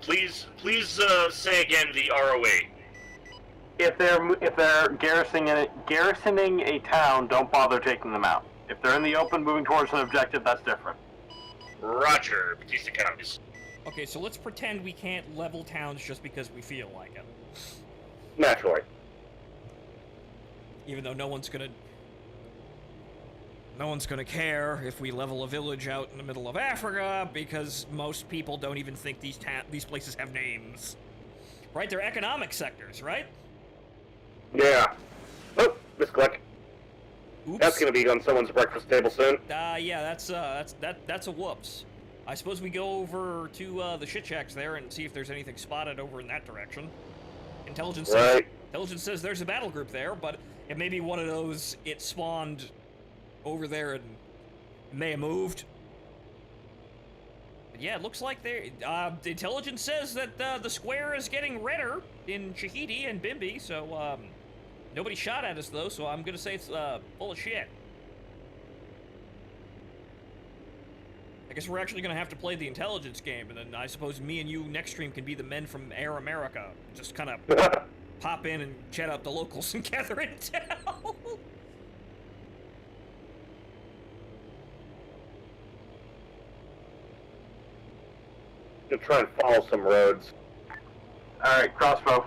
Please say again the ROA. If they're garrisoning a town, don't bother taking them out. If they're in the open moving towards an objective, that's different. Roger, Batista counties. Okay, so let's pretend we can't level towns just because we feel like it. Naturally. Even though no one's gonna care if we level a village out in the middle of Africa, because most people don't even think these places have names. Right? They're economic sectors, right? Yeah. Oh, misclick. Oops. That's gonna be on someone's breakfast table soon. Yeah, that's a whoops. I suppose we go over to the shit shacks there and see if there's anything spotted over in that direction. Intelligence says there's a battle group there, but it may be one of those it spawned over there and may have moved. But yeah, it looks like the intelligence says that the square is getting redder in Chahidi and Bimbi, so nobody shot at us though, so I'm gonna say it's full of shit. I guess we're actually gonna have to play the intelligence game, and then I suppose me and you next stream can be the men from Air America. Just kind of pop in and chat up the locals and gather intel. Gonna try and follow some roads. All right, Crossbow.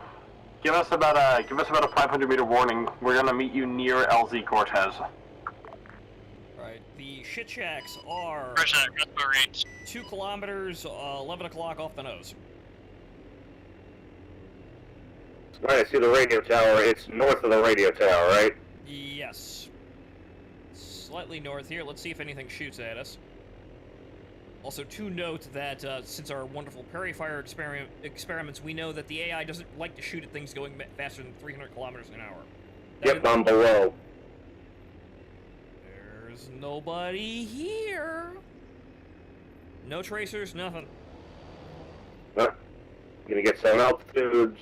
Give us about a 500-meter warning. We're gonna meet you near LZ Cortez. Right. The shit shacks are 2 kilometers, 11 o'clock off the nose. Right, I see the radio tower. It's north of the radio tower, right? Yes. Slightly north here. Let's see if anything shoots at us. Also, to note that since our wonderful Prairie Fire experiments, we know that the AI doesn't like to shoot at things going faster than 300 kilometers an hour. Yep, I'm below. There's nobody here. No tracers, nothing. Gonna get some altitude.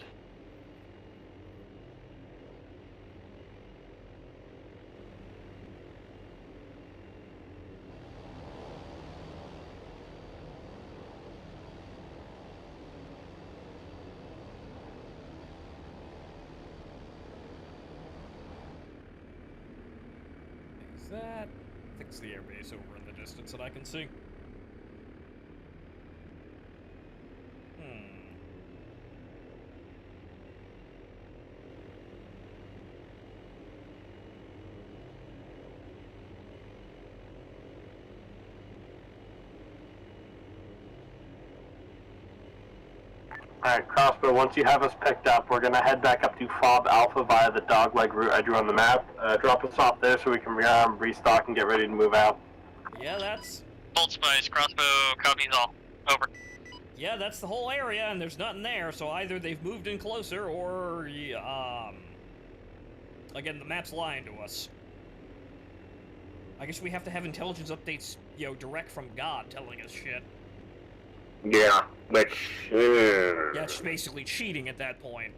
That? I think it's the airbase over in the distance that I can see. Alright, Crossbow, once you have us picked up, we're gonna head back up to FOB Alpha via the dogleg route I drew on the map. Drop us off there so we can restock and get ready to move out. Yeah, that's... Old Spice, Crossbow, copies all. Over. Yeah, that's the whole area, and there's nothing there, so either they've moved in closer, or, again, the map's lying to us. I guess we have to have intelligence updates, direct from God telling us shit. Yeah, which... Yeah, it's basically cheating at that point.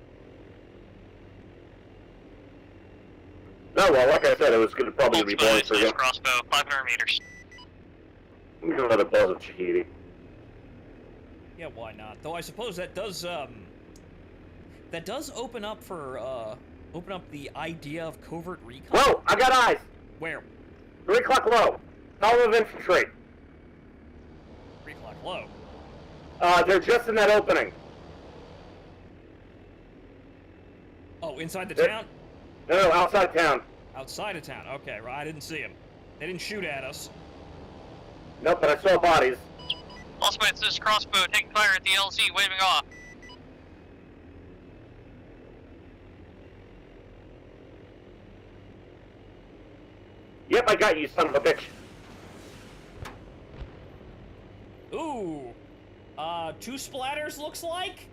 No, well, like I said, it was gonna probably be boring for him. Crossbow, 500 meters. I'm gonna let it buzz of Tahiti. Yeah, why not? Though I suppose that does open up for, open up the idea of covert recon. Whoa! I got eyes! Where? 3 o'clock low. Column of infantry. 3 o'clock low. They're just in that opening. Oh, inside the town? No, outside town. Outside of town. Okay, right. I didn't see them. They didn't shoot at us. Nope, but I saw bodies. Allspice, this crossbow taking fire at the LZ, waving off. Yep, I got you, son of a bitch. Ooh. 2 splatters looks like?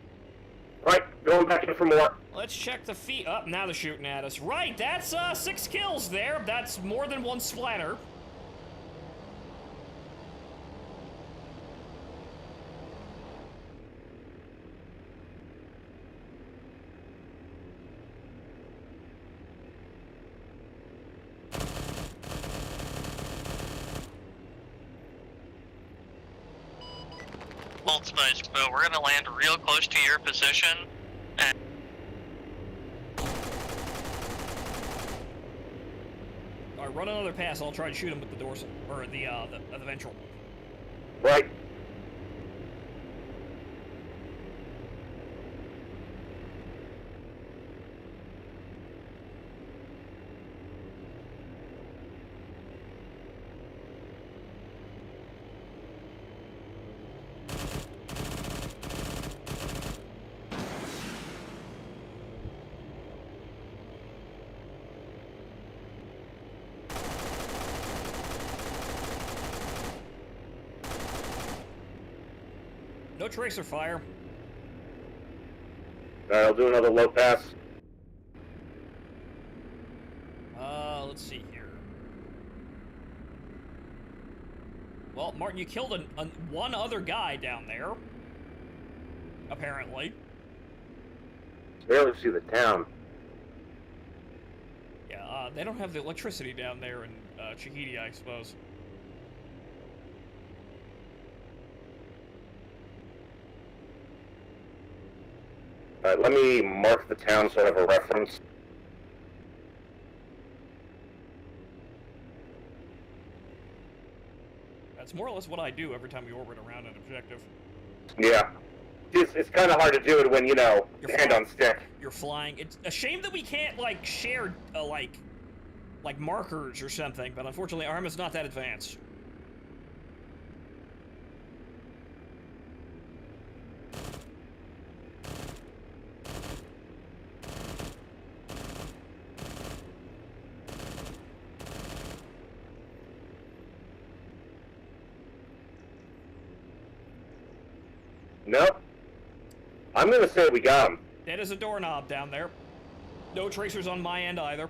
Right, going back in for more. Let's check the feet. Up, now they're shooting at us. Right, that's 6 kills there. That's more than 1 splatter. Allspice, but we're gonna land real close to your position. And Alright, run another pass. I'll try to shoot him with the dorsal, or the ventral. Right. No tracer fire. Alright, I'll do another low pass. Let's see here. Well, Martin, you killed one other guy down there. Apparently. Barely see the town. Yeah, they don't have the electricity down there in Tahiti, I suppose. Alright, let me mark the town so I have a reference. That's more or less what I do every time we orbit around an objective. Yeah. It's kind of hard to do it when, you know, hand on stick. You're flying. It's a shame that we can't, like, share, like markers or something, but unfortunately Arma's not that advanced. Nope. I'm gonna say we got him. Dead as a doorknob down there. No tracers on my end either.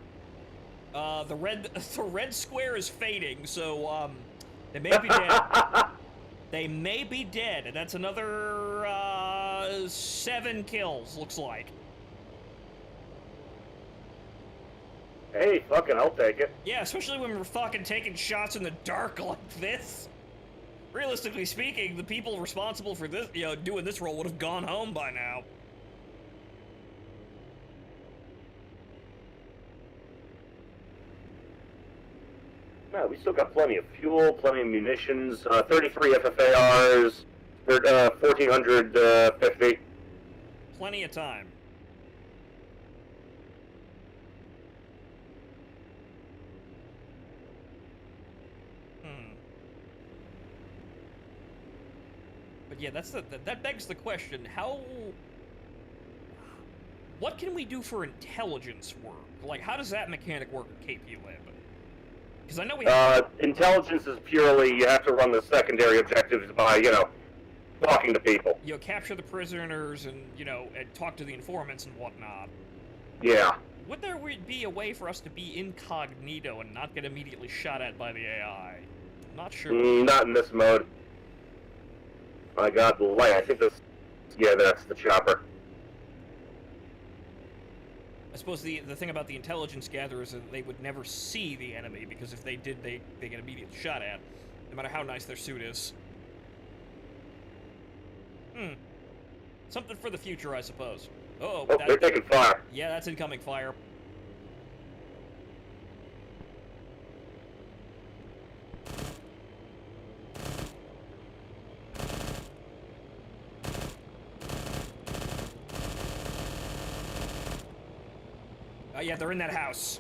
The red square is fading, so they may be dead. They may be dead, and that's another 7 kills, looks like. Hey, fucking, I'll take it. Yeah, especially when we're fucking taking shots in the dark like this. Realistically speaking, the people responsible for this, doing this role would have gone home by now. No, we still got plenty of fuel, plenty of munitions, 33 FFARs, 1,450. Plenty of time. But yeah, that begs the question, what can we do for intelligence work? Like, how does that mechanic work at KP Lab? Because I know we have... intelligence is purely, you have to run the secondary objectives by, talking to people. Capture the prisoners and, and talk to the informants and whatnot. Yeah. Would there be a way for us to be incognito and not get immediately shot at by the AI? I'm not sure. Not in this mode. My god, the light. I think this... Yeah, that's the chopper. I suppose the thing about the intelligence gatherers is that they would never see the enemy, because if they did, they get immediately shot at, no matter how nice their suit is. Something for the future, I suppose. Oh, they're taking fire. Yeah, that's incoming fire. Oh yeah, they're in that house.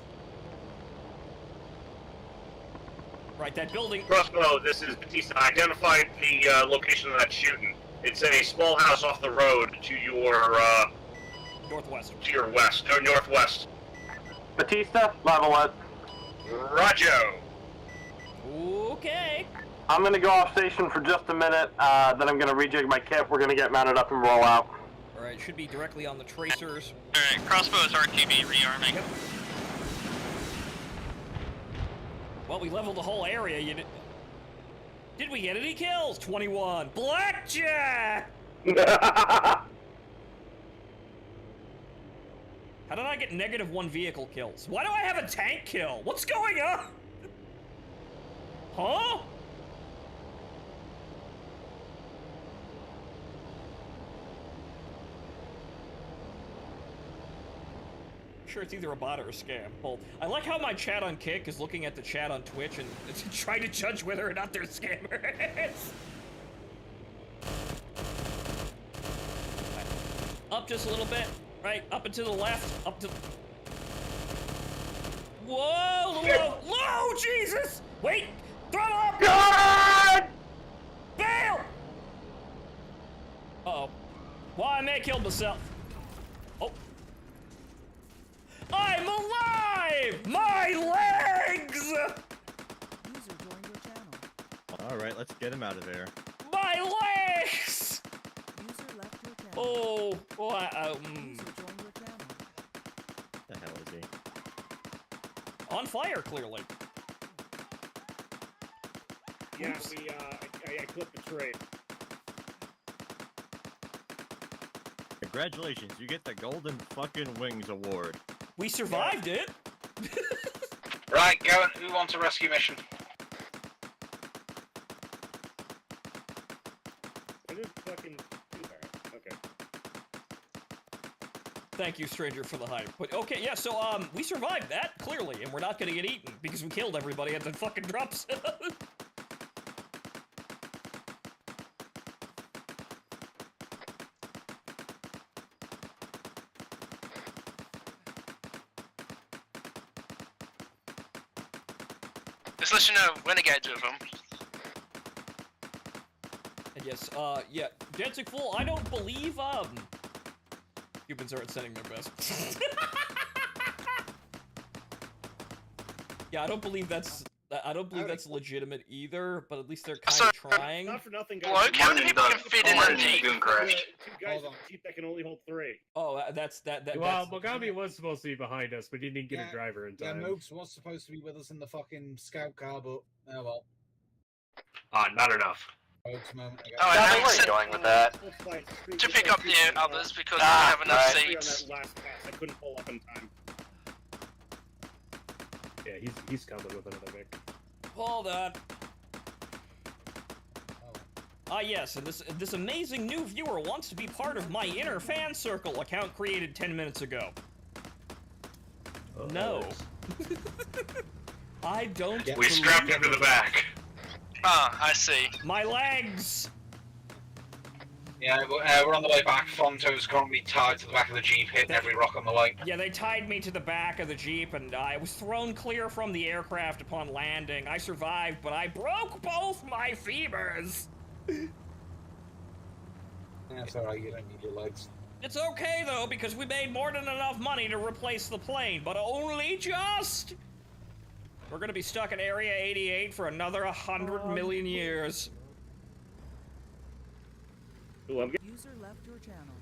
Right, that building. Crossbow, this is Batista. I identified the location of that shooting. It's a small house off the road to your northwest. To your west, or northwest. Batista, level it. Roger. Okay. I'm gonna go off station for just a minute. Then I'm gonna rejig my kit. We're gonna get mounted up and roll out. All right, should be directly on the tracers. All right, crossbows RTB rearming. Yep. Well, we leveled the whole area. Did we get any kills? 21. Blackjack! How did I get -1 vehicle kills? Why do I have a tank kill? What's going on? Huh? Sure, it's either a bot or a scam. Well, I like how my chat on Kick is looking at the chat on Twitch and trying to judge whether or not they're scammers. Up just a little bit, right? Up and to the left, up to... Whoa, low, Jesus! Wait, throw up! God! Bail! Uh-oh. Well, I may have killed myself. Oh. I'm alive! My legs! User joined your channel. Alright, let's get him out of there. My legs! User left your channel. Oh, User joined your channel. The hell is he? On fire, clearly. Yeah, Oops. I clipped the trade. Congratulations, you get the Golden Fucking Wings Award. We survived it. Right, go. Who wants a rescue mission? I didn't fucking do that. Okay. Thank you, stranger, for the hype. But okay, yeah, so we survived that, clearly, and we're not gonna get eaten because we killed everybody at the fucking drop zone. Just let you know, Renegade's with them. And yes, yeah, Dancing Fool, I don't believe, Cubans aren't sending their best. Yeah, I don't believe that's legitimate either, but at least they're kind of trying. Not for nothing, guys. Bloke, how many people can fit in a Jeep? Two guys in a Jeep that can only hold 3. Oh, that's. Well, Mogami was supposed to be behind us, but he didn't get a driver in Yeah, time. Mooks was supposed to be with us in the fucking scout car, but oh well. Not enough. Mooks moment ago. Oh, and Where are you going with that? to pick up the others because we don't have enough seats. On that last pass, I couldn't pull up in time. Yeah, he's coming with another Vic. Hold on. Yes, and this amazing new viewer wants to be part of my inner fan circle account created 10 minutes ago. No. I don't. We strapped him to the back. Ah, I see. My legs! Yeah, we're on the way back. Fonto's currently tied to the back of the Jeep, hitting every rock on the way. Yeah, they tied me to the back of the Jeep, and I was thrown clear from the aircraft upon landing. I survived, but I broke both my femurs! That's alright, you don't need your legs. It's okay, though, because we made more than enough money to replace the plane, but only just! We're gonna be stuck in Area 88 for another 100 million years. Ooh, I'm User left your channel.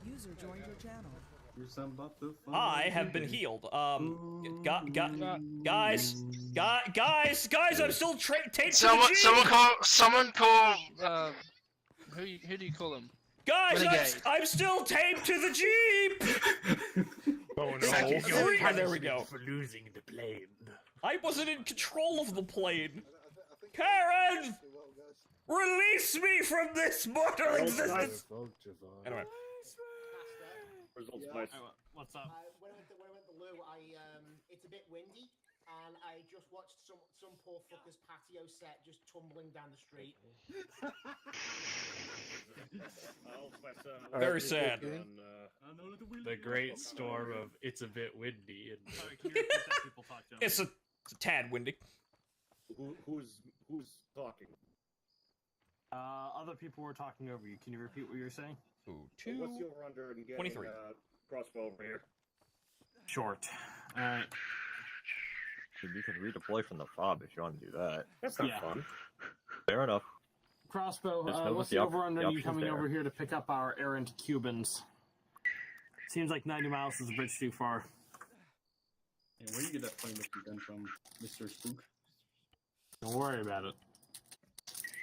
User joined your channel. I have been healed. Guys, I'm still taped to the Jeep! Someone call, who do you call them? Guys, I'm still taped to the Jeep! Oh no! Second degree. There we go. For losing the plane. I wasn't in control of the plane. Karen! Release me from this mortal existence! Anyway. Results nice. What's up? When I went to the loo, it's a bit windy, and I just watched some poor fucker's patio set just tumbling down the street. Very sad. The great storm of it's a bit windy and It's a tad windy. Who's talking? Other people were talking over you. Can you repeat what you were saying? Ooh, What's the over under in getting 23. Crossbow over here? Short. Alright. You can redeploy from the fob if you want to do that. That's not fun. Fair enough. Crossbow, Just know what's the the op- over under the you options coming there. over here to pick up our errant Cubans? Seems like 90 miles is a bridge too far. Yeah, where do you get that plane gun from, Mr. Spook? Don't worry about it.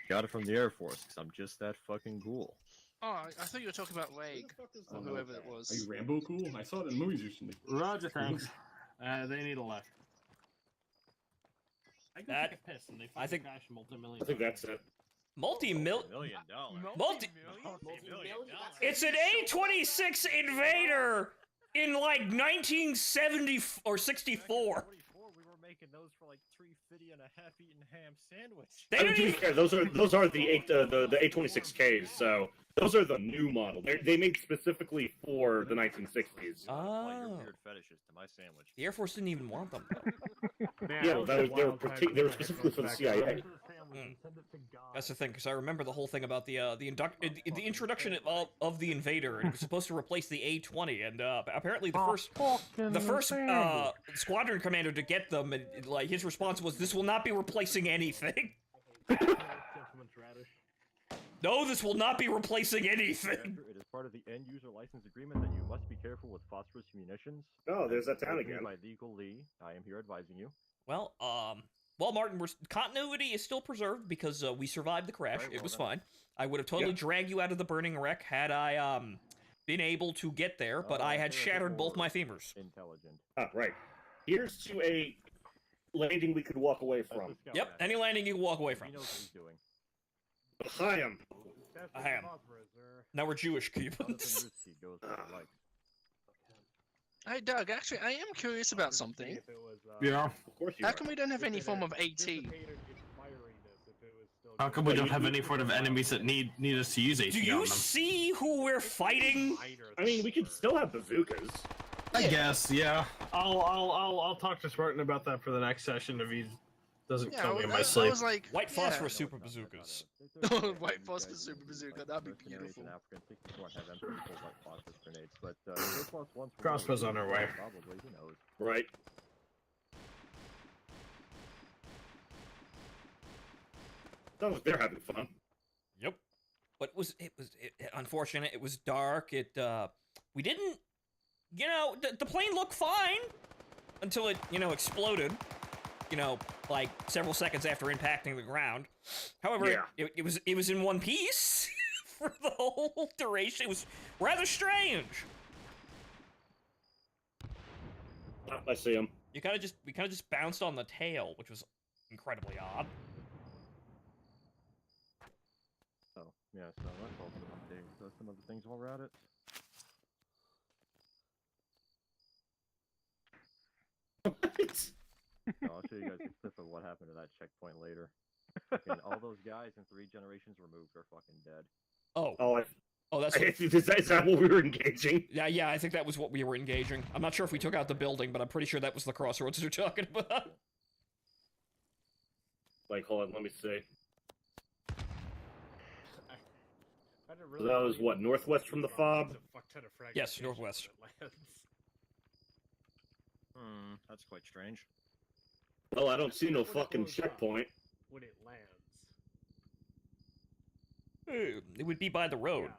Got it from the Air Force, because I'm just that fucking cool. Oh, I thought you were talking about Leg, or whoever it was. Are you Rambo cool? I saw it in movies recently. Roger, thanks. They need a left. I go take a piss and they I think- crash multi-million. I think that's it. Multi-million. $1 million. Multi. It's an A-26 Invader in like 1970 or 64. We were making those for like $3.50 and a half-eaten ham sandwich. They I mean, don't to be even. fair, those are the A26Ks, so those are the new model. They made specifically for the 1960s. Apply your Oh. weird fetishes to my sandwich. The Air Force didn't even want them. Yeah, well, they were specifically for the CIA. That's the thing, because I remember the whole thing about the introduction of the Invader. And it was supposed to replace the A-20, and apparently the first squadron commander to get them, and, like his response was, "This will not be replacing anything." No, this will not be replacing anything. It is part of the end-user license agreement that you must be careful with phosphorus munitions. Oh, there's that town again. By legal Lee, I am here advising you. Well, Martin, continuity is still preserved because we survived the crash. Very It well was done. fine. I would have totally dragged you out of the burning wreck had I been able to get there, but I had shattered both my femurs. Intelligent. Ah, right. Here's to a landing we could walk away from. Yep, any landing you can walk away from. He knows what he's doing. Chaim. Ahem. Now we're Jewish Cubans. Hey, Doug, actually, I am curious about something. Yeah. Of course you How are. come we don't have any form of AT? How come we don't have any sort of enemies that need us to use AT Do on you them? see who we're fighting? I mean, we could still have bazookas. I guess, yeah. I'll talk to Spartan about that for the next session if he doesn't kill me in my I sleep. was like, White yeah. phosphorus super bazookas. White phosphorus super bazooka, that'd be beautiful. Crossbow's on our way. Probably, who knows? Right. Sounds like they're having fun. Yep. But it was unfortunate. It was dark. We didn't, the plane looked fine until it, exploded. Like several seconds after impacting the ground. However, it was in one piece for the whole duration. It was rather strange. I see him. We kind of just bounced on the tail, which was incredibly odd. Oh, yeah, so that's also some of the things while we're at it. I'll show you guys a clip of what happened to that checkpoint later. And all those guys in 3 generations removed are fucking dead. That's is that what we were engaging? Yeah, I think that was what we were engaging. I'm not sure if we took out the building, but I'm pretty sure that was the crossroads they're talking about. Like, hold on, let me see. So that was what, northwest from the fob? Yes, northwest. That's quite strange. Well, I don't see no fucking checkpoint. When it lands. It would be by the road.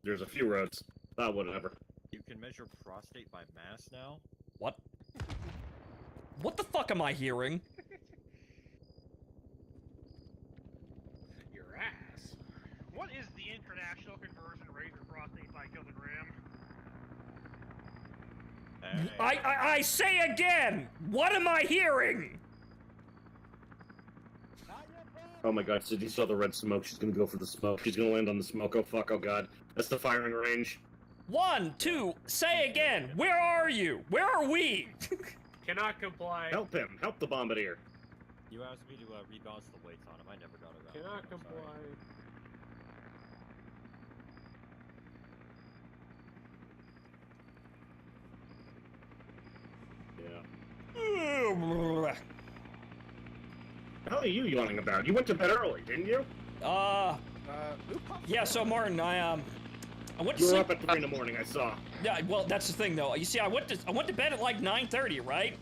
There's a few roads. Whatever. You can measure prostate by mass now? What? What the fuck am I hearing? Your ass. What is the international conversion rate for prostate by kilogram? I say again, what am I hearing? Oh my god, Sydney saw the red smoke. She's gonna go for the smoke. She's gonna land on the smoke. Oh fuck, oh god. That's the firing range. 1, 2, say again, where are you? Where are we? Cannot comply. Help him. Help the bombardier. You asked me to rebalance the weights on him. I never got around. Cannot to it, I'm comply. Yeah. How are you yawning about? You went to bed early, didn't you? Yeah, so Martin, I went to You were sleep. up at 3 in the morning, I saw. Yeah, well, that's the thing, though. You see, I went to bed at like 9:30, right?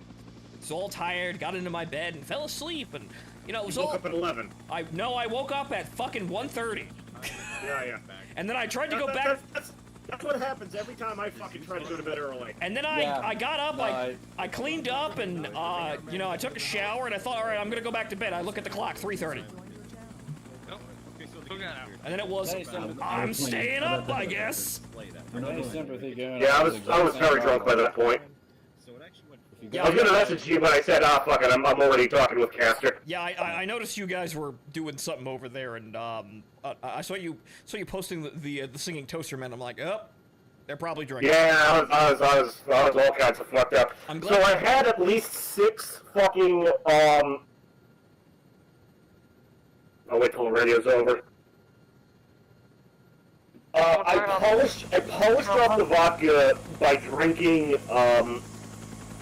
Was all tired, got into my bed, and fell asleep, and you know it was You all. woke up at 11. I woke up at fucking 1:30. Yeah. And then I tried to go back. That's what happens every time I fucking try to go to bed early. And then I got up, I cleaned up, and you know, I took a shower, and I thought, all right, I'm gonna go back to bed. I look at the clock, 3:30. And then it was, I'm staying up, I guess. No sympathy going Yeah, on. I was very drunk by that point. Yeah, I was gonna message you, but I said, ah, fuck it, I'm already talking with Caster. Yeah, I noticed you guys were doing something over there, and I saw you posting the singing toaster men. I'm like, oh, they're probably drinking. Yeah, I was all kinds of fucked up. I'm So glad. I had at least 6 fucking I'll wait till the radio's over. I polished off the vodka by drinking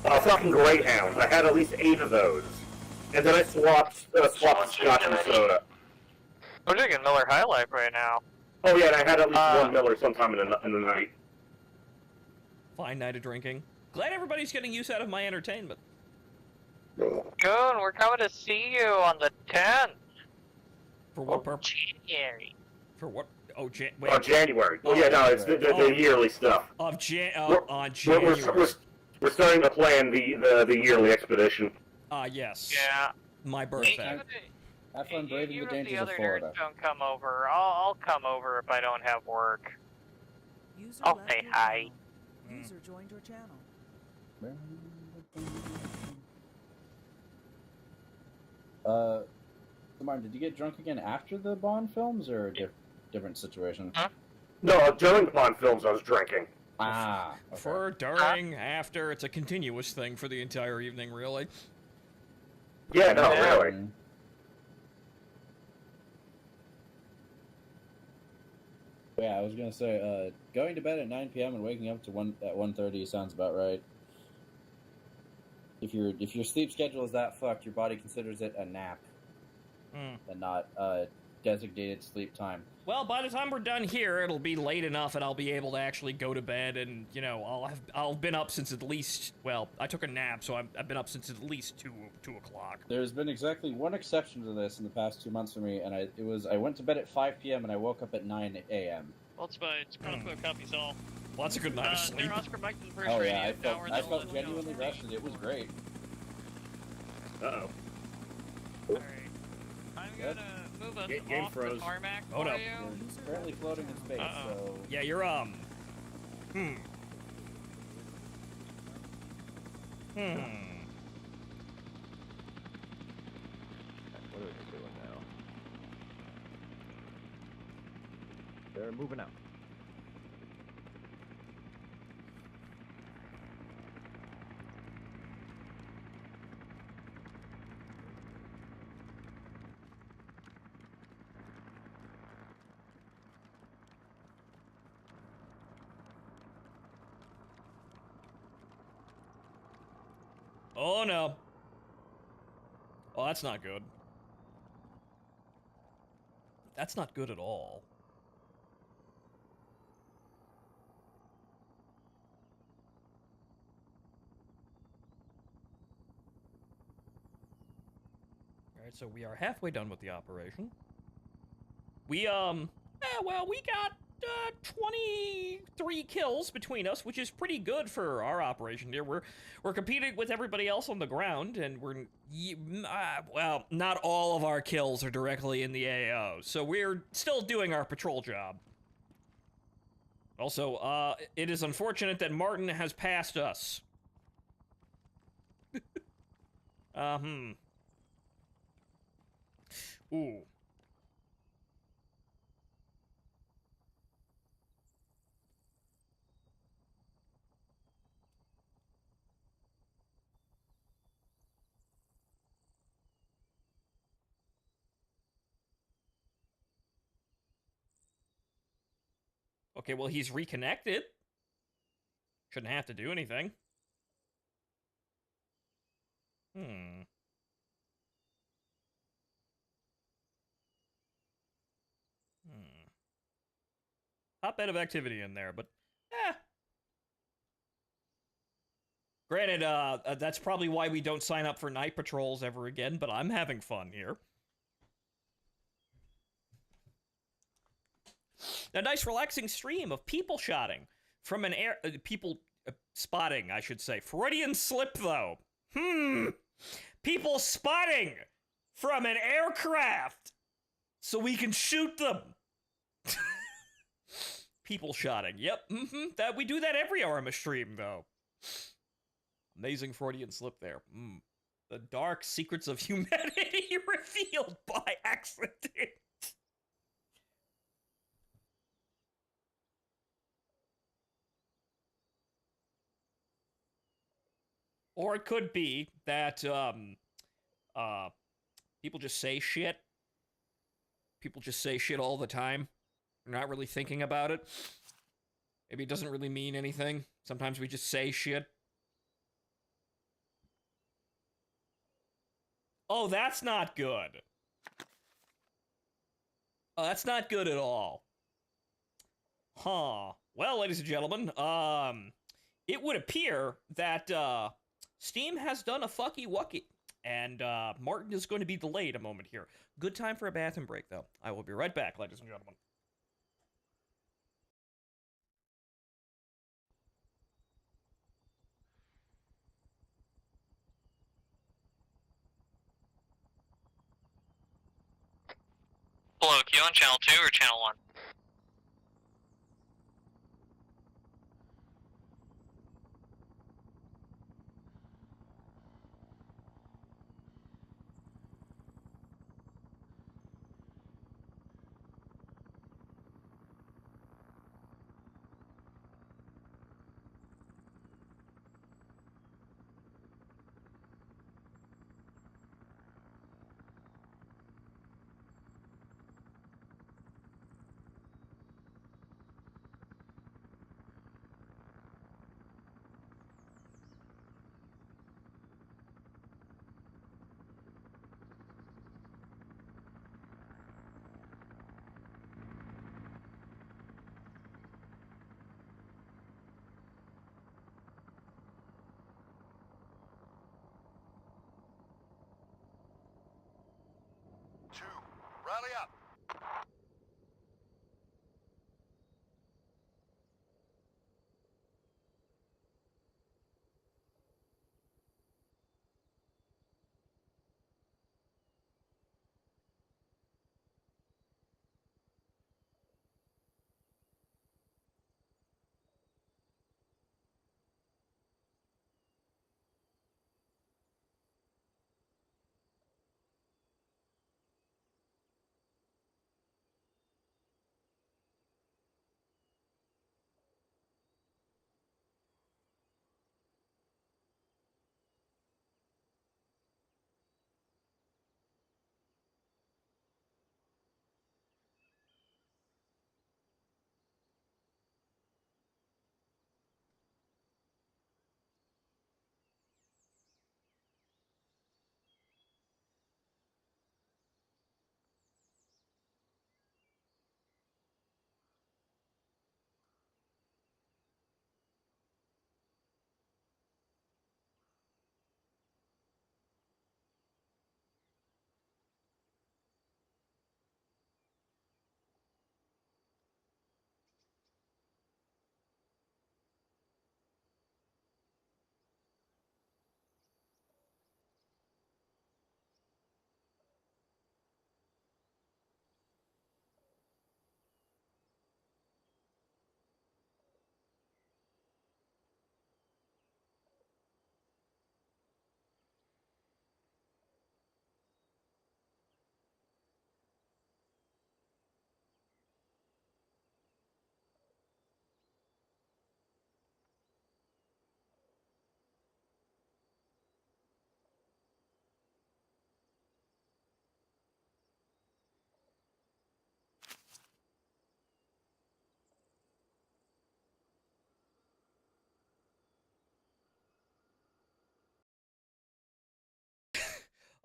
fucking Greyhounds. I had at least 8 of those, and then I swapped Scotch and soda. I'm drinking Miller High Life right now. Oh yeah, and I had at least 1 Miller sometime in the night. Fine night of drinking. Glad everybody's getting use out of my entertainment. Goon, we're coming to see you on the 10th. For what purpose? January. For what? Oh, wait. Oh, January. Oh yeah, no, it's the yearly stuff. On We're January. We're starting to plan the yearly expedition. Yes. Yeah. My birthday. Have fun braving the Even if the dangers of other Florida. nerds don't come over, I'll come over if I don't have work. User I'll left say your hi. channel. User joined your channel. Martin, did you get drunk again after the Bond films, or a different situation? No, during the Bond films, I was drinking. Ah. Okay. For, during, after, it's a continuous thing for the entire evening, really. Yeah, no, really. Yeah, I was gonna say, going to bed at 9 p.m. and waking up to at 1:30 sounds about right. If your sleep schedule is that fucked, your body considers it a nap, and not designated sleep time. Well, by the time we're done here, it'll be late enough, and I'll be able to actually go to bed, and you know, I'll been up since at least, well, I took a nap, so I've been up since at least 2 o'clock. There's been exactly one exception to this in the past 2 months for me, and I went to bed at 5 p.m. and I woke up at 9 a.m. Well, it's Crossbow copies all. Well, that's a good night of sleep. Oscar Mike to the first Oh radio. yeah, I Now felt genuinely rested. It was great. Uh-oh. Alright. I'm gonna move us Game off froze. the tarmac Oh, no. for you. You're currently floating in space, so... Yeah, you're, Hmm. What are we doing now? They're moving out. Oh no. Oh, that's not good. That's not good at all. Alright, so we are halfway done with the operation. We, well, we got 23 kills between us, which is pretty good for our operation here. We're competing with everybody else on the ground, and well, not all of our kills are directly in the AO, so we're still doing our patrol job. Also, it is unfortunate that Martin has passed us. Ooh. Okay, well, he's reconnected. Shouldn't have to do anything. Hmm. Hotbed of activity in there, but Granted, that's probably why we don't sign up for night patrols ever again, but I'm having fun here. A nice relaxing stream of people shotting from an air... people spotting, I should say. Freudian slip, though. People spotting from an aircraft so we can shoot them. People shotting. Yep, that we do that every Arma stream, though. Amazing Freudian slip there. The dark secrets of humanity revealed by accident. Or it could be that people just say shit. People just say shit all the time. They're not really thinking about it. Maybe it doesn't really mean anything. Sometimes we just say shit. Oh, that's not good. Oh, that's not good at all. Huh. Well, ladies and gentlemen, it would appear that, Steam has done a fucky wucky, and, Martin is going to be delayed a moment here. Good time for a bathroom break, though. I will be right back, ladies and gentlemen. Hello, you on channel 2 or channel 1? Rally up.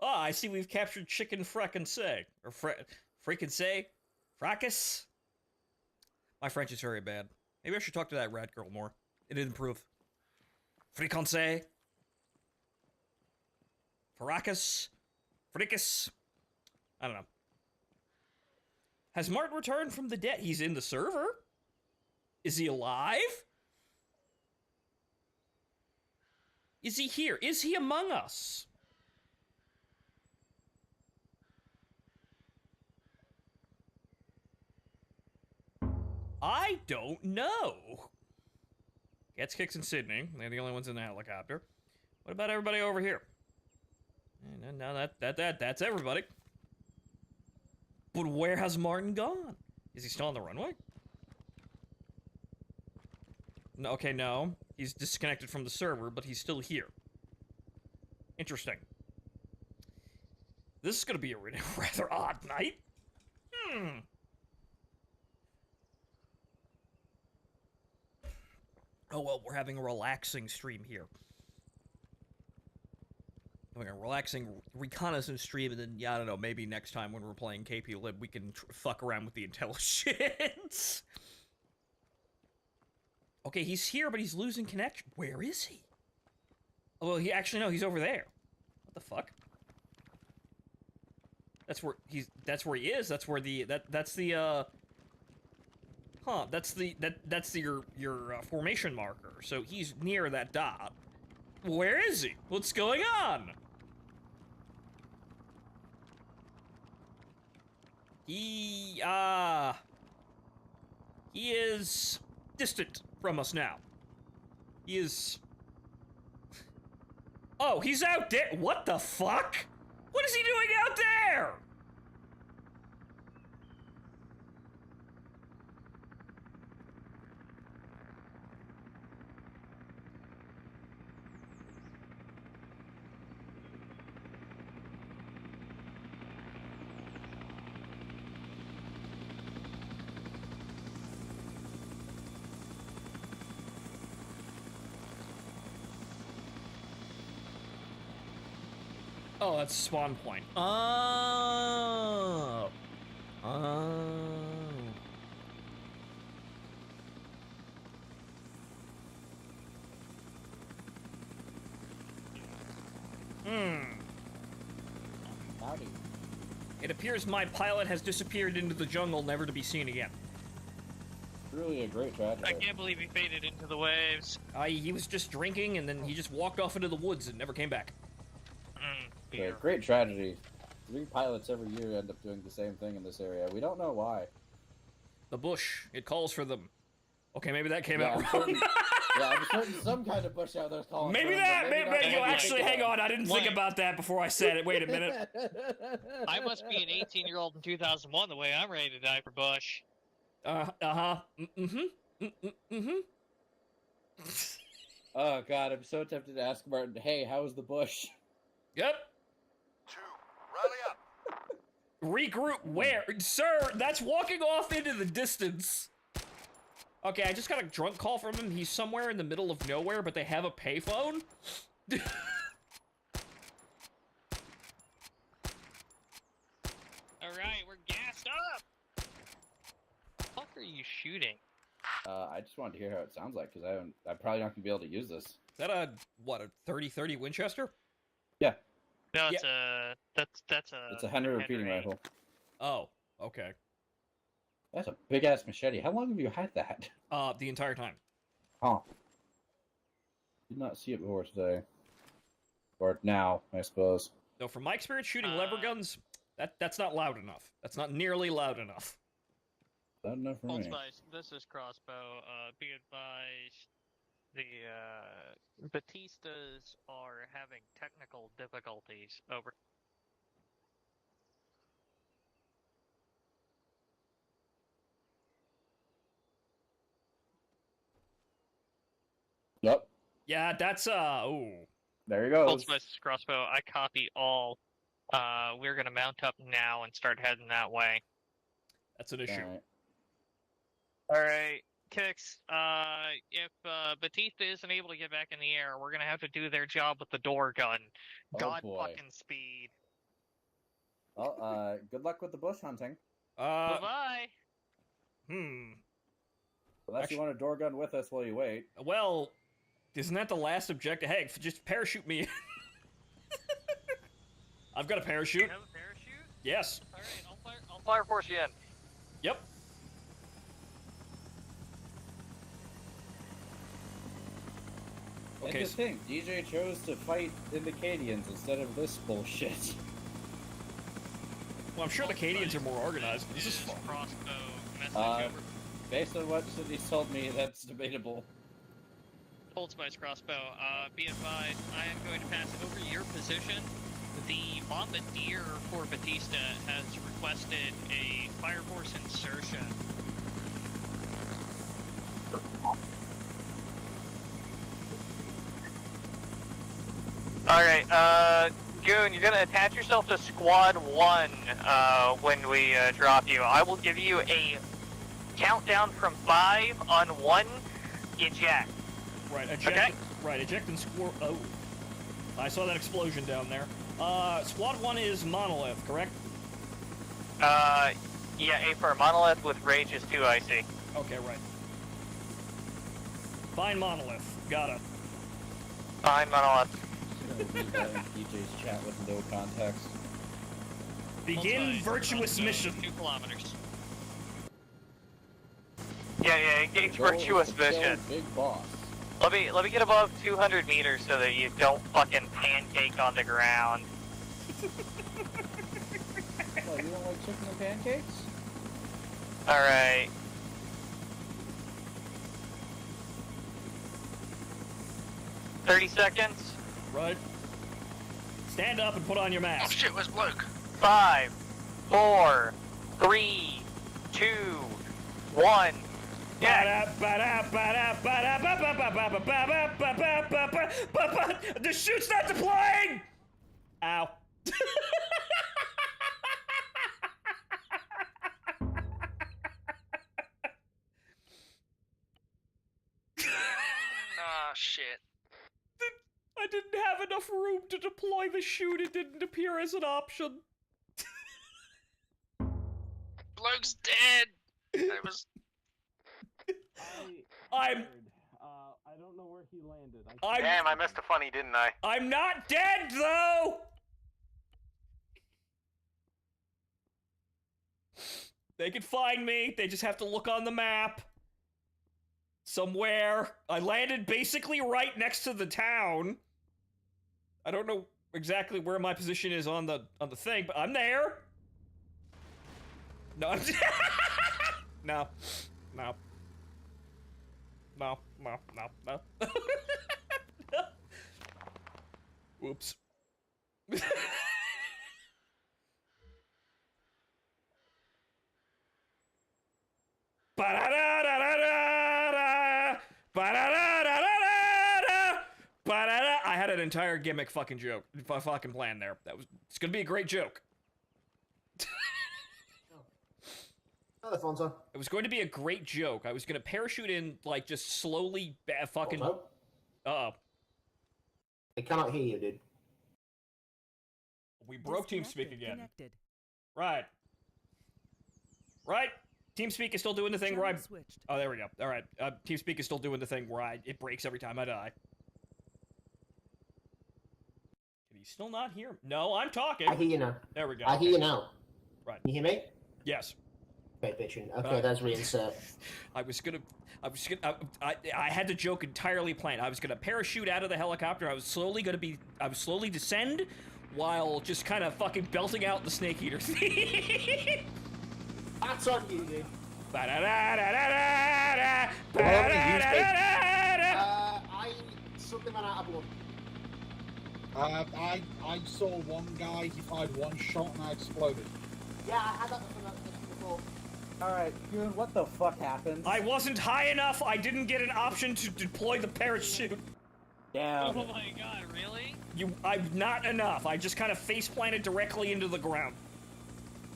Ah, I see we've captured chicken frickin' or freaking say, fracas. My French is very bad. Maybe I should talk to that rat girl more. It'd improve. Fricassé. Fracas. Fricas. I don't know. Has Martin returned from the dead? He's in the server? Is he alive? Is he here? Is he among us? I don't know. Gets Kicks and Sydney. They're the only ones in the helicopter. What about everybody over here? No, that's everybody. But where has Martin gone? Is he still on the runway? No, okay, no. He's disconnected from the server, but he's still here. Interesting. This is gonna be a rather odd night. Oh well, we're having a relaxing stream here. Having a relaxing reconnaissance stream, and then, yeah, I don't know, maybe next time when we're playing KP Lib, we can fuck around with the intelligence. Okay, he's here, but he's losing connection. Where is he? Oh, well, no, he's over there. What the fuck? That's where he is. That's where that's your formation marker. So he's near that dot. Where is he? What's going on? He is distant from us now. He is... Oh, he's out there! What the fuck? What is he doing out there? Oh, that's spawn point. Oh. Oh. Howdy. It appears my pilot has disappeared into the jungle, never to be seen again. Really a great tragedy. I can't believe he faded into the waves. He was just drinking, and then he just walked off into the woods and never came back. Yeah, great tragedy. 3 pilots every year end up doing the same thing in this area. We don't know why. The bush. It calls for them. Okay, maybe that came out wrong. I'm certain some kind of bush out there's calling Maybe for that. them, but Maybe actually, hang on. I didn't think about that before I said it. Wait a minute. I must be an 18-year-old in 2001 the way I'm ready to die for Bush. Oh god, I'm so tempted to ask Martin, hey, how was the bush? Yep. 2, rally up. Regroup where? Sir, that's walking off into the distance. Okay, I just got a drunk call from him. He's somewhere in the middle of nowhere, but they have a payphone. Alright, we're gassed up! The fuck are you shooting? I just wanted to hear how it sounds like, because I'm probably not going to be able to use this. Is that a 30-30 Winchester? Yeah. No, it's that's a... It's a Henry repeating rifle. Oh, okay. That's a big-ass machete. How long have you had that? The entire time. Huh. Did not see it before today. Or now, I suppose. So from my experience shooting lever guns, that's not loud enough. That's not nearly loud enough. Not enough for Old me. Spice, this is Crossbow. Be advised, the Batistas are having technical difficulties. Over. Yep. Yeah, that's ooh. There you go. Old Spice Crossbow, I copy all. We're gonna mount up now and start heading that way. That's an issue. Alright, Kix, if Batista isn't able to get back in the air, we're gonna have to do their job with the door gun. Oh, God boy. fucking speed. Well, good luck with the bush hunting. Bye-bye. Unless you want a door gun with us while you wait. Well, isn't that the last objective? Hey, just parachute me in. I've got a parachute. You have a parachute? Yes. Alright, I'll fire force you in. Yep. And Okay. to think, DJ chose to fight in the Cadians instead of this bullshit. Well, I'm sure the Cadians are more organized, but this is fun. Based on what Sydney told me, that's debatable. Old Spice crossbow, be advised, I am going to pass over your position. The Bombardier for Batista has requested a Fire Force insertion. Alright, Goon, you're gonna attach yourself to Squad 1, when we, drop you. I will give you a countdown from 5 on 1, eject. Right, eject. Okay. Right, eject and score. Oh, I saw that explosion down there. Squad 1 is Monolith, correct? Yeah, A for Monolith with Rage is 2 IC. Okay, right. Fine Monolith. Got it. Fine Monolith. Read that in DJ's chat with no context. Begin virtuous mission. 2 kilometers. Yeah, engage Go virtuous kill mission. Big boss. Let me get above 200 meters so that you don't fucking pancake on the ground. What, you don't like chicken and pancakes? Alright. $30 seconds. Right. Stand up and put on your mask. Oh shit, where's bloke? 5, 4, 3, 2, 1. The chute's not deploying! Ow. Ah, shit. I didn't have enough room to deploy the chute. It didn't appear as an option. Bloke's dead! I was... I don't know where he landed. Damn, I missed a funny, didn't I? I'm not dead, though! They can find me. They just have to look on the map. Somewhere. I landed basically right next to the town. I don't know exactly where my position is on the thing, but I'm there. No, I'm no. No. No, no, no, no. Whoops. I had an entire gimmick fucking joke, fucking plan there. It's gonna be a great joke. Alfonso. It was going to be a great joke. I was gonna parachute in, like, just slowly fucking... Uh-oh. I cannot hear you, dude. We broke TeamSpeak again. Connected. Right. Right? TeamSpeak is still doing the thing where I... Switched. Oh, there we go. Alright. TeamSpeak is still doing the thing where it breaks every time I die. Can he still not hear me? No, I'm talking. I hear you now. There we go. I hear you now. Right. Can you hear me? Yes. Okay, bitchin'. Okay, that's reinsert. I had the joke entirely planned. I was gonna parachute out of the helicopter. I was slowly descend while just kind of fucking belting out the snake eater theme. That's on you, dude. Something ran out of blood. I saw one guy, he fired one shot and I exploded. Yeah, I had that before. Alright, Goon, what the fuck happened? I wasn't high enough. I didn't get an option to deploy the parachute. Damn. Oh my god, really? I'm not enough. I just kind of face planted directly into the ground.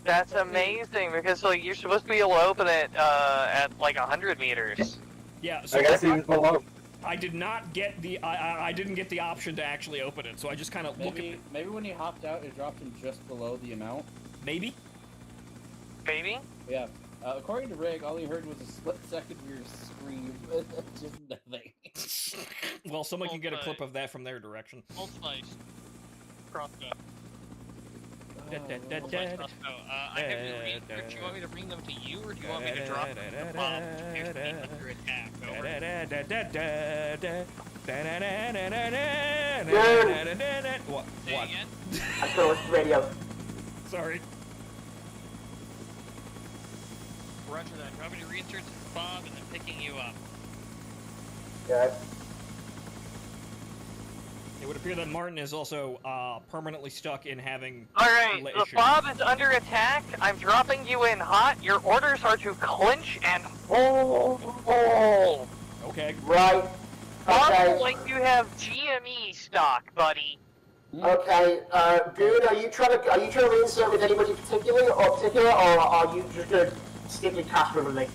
That's amazing, because like you're supposed to be able to open it at like 100 meters. Yeah, so I guess he was below. I did not get the I didn't get the option to actually open it, so I just kind of look at Maybe when he hopped out, it dropped him just below the amount. Maybe. Maybe? Yeah. According to Rick, all he heard was a split-second weird scream. Just nothing. Well, someone can get a clip of that from their direction. Old Spice. Crossbow. Da, da, da, Old da, Spice crossbow. I have new research. Do you want me to bring them to you, or do you want me to drop them the bomb under attack? Over. What? Say again? I throw it to radio. Sorry. Roger that. Do you want me to reinsert the bomb and then picking you up? Good. It would appear that Martin is also permanently stuck in having Alright, lit the issues. bomb is under attack. I'm dropping you in hot. Your orders are to clinch and hold. Okay. Right. Okay. Sounds like you have GME stock, buddy. Okay. Goon, are you trying to reinsert with anybody particular, or are you just gonna stick with Casper with me?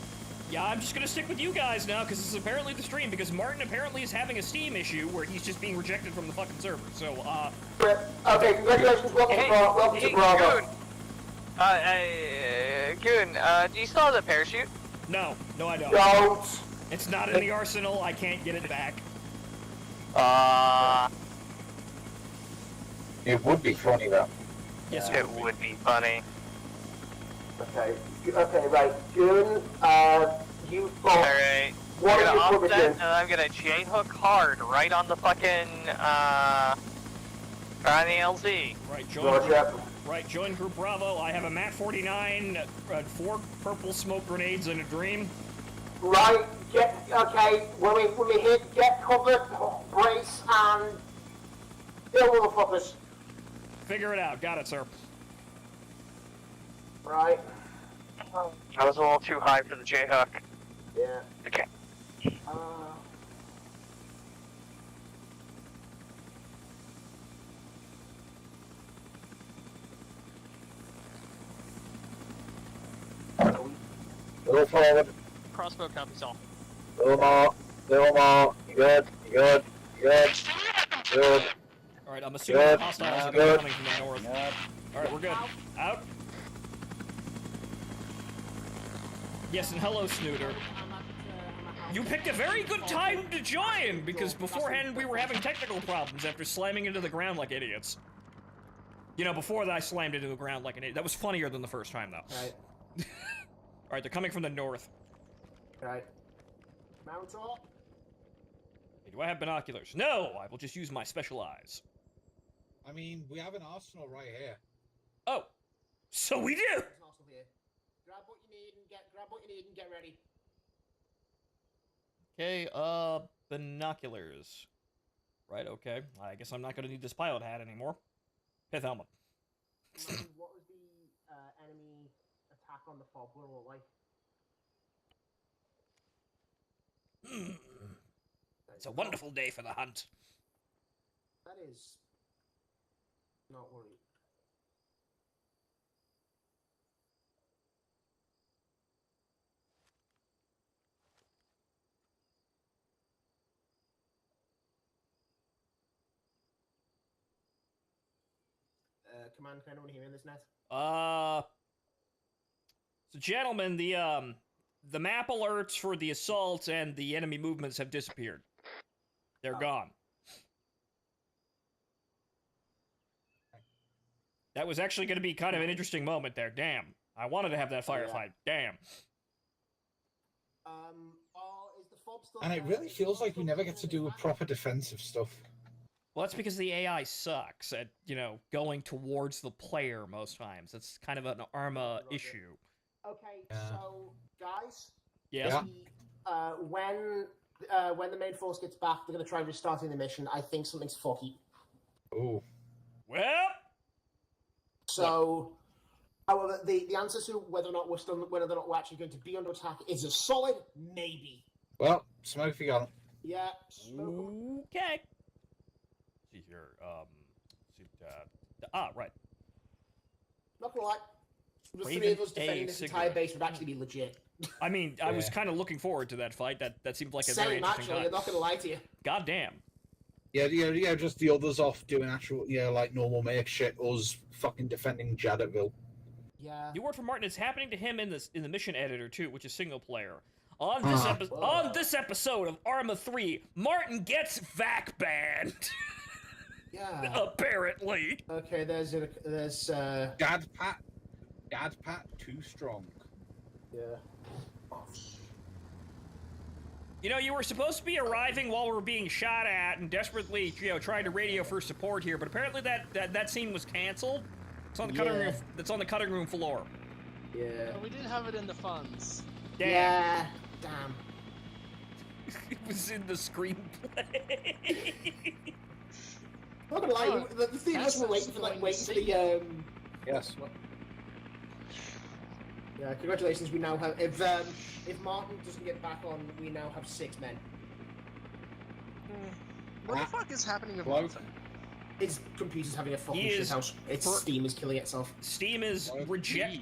Yeah, I'm just gonna stick with you guys now, because this is apparently the stream, because Martin apparently is having a Steam issue where he's just being rejected from the fucking server, so, Okay, congratulations, welcome to Bravo. Goon, do you still have the parachute? No, I don't. Don't. It's not in the arsenal, I can't get it back. It would be funny though. Yes, it would be funny. Okay, right. Goon, you've got... Alright. What I'm are gonna you offset, and I'm gonna J-hook hard right on the fucking, on the LZ. Right, join Group Bravo. I have a MAT 49, 4 purple smoke grenades, and a dream. Right, okay, when we hit, get covered, brace, and... Kill motherfuckers. Figure it out. Got it, sir. Right. I was a little too high for the J-hook. Yeah. Okay. Go forward. Crossbow copies all. Little more. Good. Alright, I'm assuming the hostiles are gonna be coming from the north. Alright, we're good. Out. Yes, and hello, Snooter. You picked a very good time to join, because beforehand we were having technical problems after slamming into the ground like idiots. You know, before that I slammed into the ground like an idiot. That was funnier than the first time, though. Right. Alright, they're coming from the north. Right. Mount up. Hey, do I have binoculars? No! I will just use my special eyes. I mean, we have an arsenal right here. Oh! So we do! There's an arsenal here. Grab what you need and get ready. Okay, binoculars. Right, okay. I guess I'm not gonna need this pilot hat anymore. Pith helmet. What was the enemy attack on the Fobbler or like? It's a wonderful day for the hunt. That is. Not worried. Command, can anyone hear me in this net? So gentlemen, the map alerts for the assaults and the enemy movements have disappeared. They're gone. That was actually going to be kind of an interesting moment there. Damn. I wanted to have that firefight. Damn. Is the fob still And it really feels like we never get to do a proper defensive stuff. Well, that's because the AI sucks at, you know, going towards the player most times. It's kind of an Arma issue. Okay, so guys. Yes. When the main force gets back, they're gonna try restarting the mission. I think something's fucky. Ooh. Well. So, however, the answer to whether or not we're actually going to be under attack is a solid maybe. Well, smoke if you got him. Yeah. Smoke. Okay. See here. Right. Not gonna lie. The Raven three of us A defending this cigarette. entire base would actually be legit. I mean, I was kind of looking forward to that fight. That seemed like a very Same, interesting actually. time. I'm not gonna lie to you. God damn. Yeah, just the others off doing actual, like normal make shit, us fucking defending Jadetville. Yeah. You worked for Martin. It's happening to him in the mission editor too, which is single player. On this episode of Arma 3, Martin gets vac banned. Yeah. Apparently. Okay, there's Dad Pat too strong. Yeah. You know, you were supposed to be arriving while we were being shot at and desperately, trying to radio for support here, but apparently that scene was canceled. It's on the cutting room. It's on the cutting room floor. Yeah. But we did have it in the funds. Damn. Yeah. Damn. It was in the screenplay. I'm not gonna lie, the three of us were waiting for the Yes. Yeah, congratulations. We now have if Martin doesn't get back on, we now have 6 men. What the fuck is happening with Hello? Martin? His computer's having a fucking shit house. Steam is killing itself. Steam is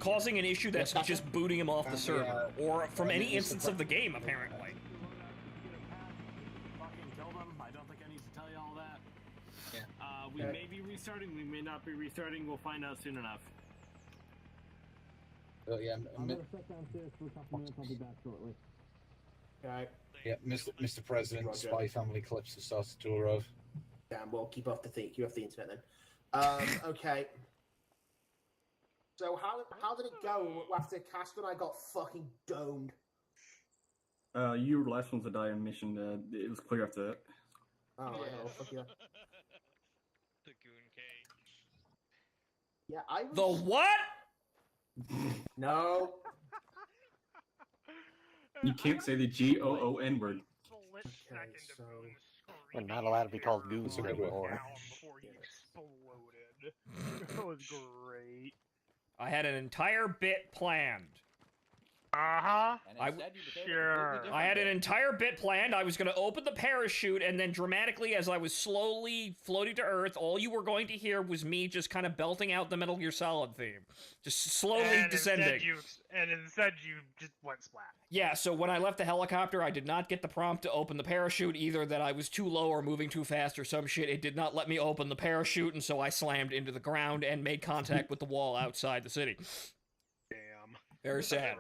causing an issue that's just booting him off the server, or from any instance of the game, apparently. Fucking kill them. I don't think I need to tell you all that. Yeah. We may be restarting. We may not be restarting. We'll find out soon enough. Yeah, I'm gonna sit downstairs for a couple minutes. I'll be back shortly. Right. yeah, Mr. President, Spy Family clips have started to arrive. Damn, well, keep off the internet then. Okay. So how did it go after Casper and I got fucking domed? You were the last one to die on mission. It was clear after that. Oh, yeah. Fuck yeah. The goon cage. Yeah, I was... The what? No. You can't say the GOON word. Okay, so... We're not allowed to be called goons anymore. That was great. I had an entire bit planned. Uh-huh. I had an entire bit planned. I was going to open the parachute, and then dramatically, as I was slowly floating to Earth, all you were going to hear was me just kind of belting out the Metal Gear Solid theme. Just slowly descending. Instead you just went splat. Yeah, so when I left the helicopter, I did not get the prompt to open the parachute, either that I was too low or moving too fast or some shit. It did not let me open the parachute, and so I slammed into the ground and made contact with the wall outside the city. Very sad.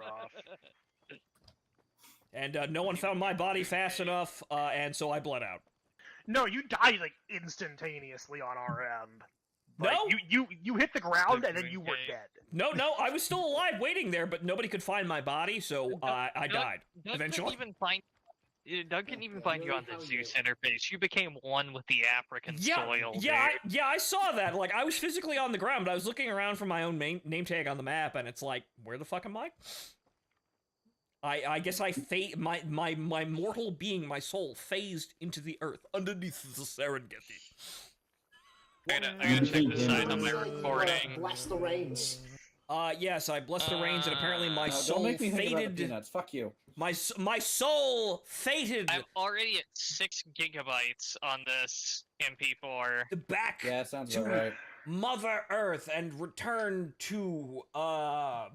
And no one found my body fast enough, and so I bled out. No, you died like instantaneously on our end. Like, No, you hit the ground and then you were dead. No, I was still alive, waiting there, but nobody could find my body, so I died eventually. Doug couldn't even find you on the Zeus interface. You became one with the African soil. Yeah, I saw that. Like, I was physically on the ground, but I was looking around for my own name tag on the map, and it's like, where the fuck am I? I guess my mortal being, my soul, phased into the earth underneath the Serengeti. I gotta check the size on my recording. Bless the rains. Yes, I blessed the rains, and apparently my soul don't make me think about the faded. peanuts. Fuck you. My soul fated. I'm already at 6 gigabytes on this MP4. Back Yeah, sounds to about right. Mother Earth and return to I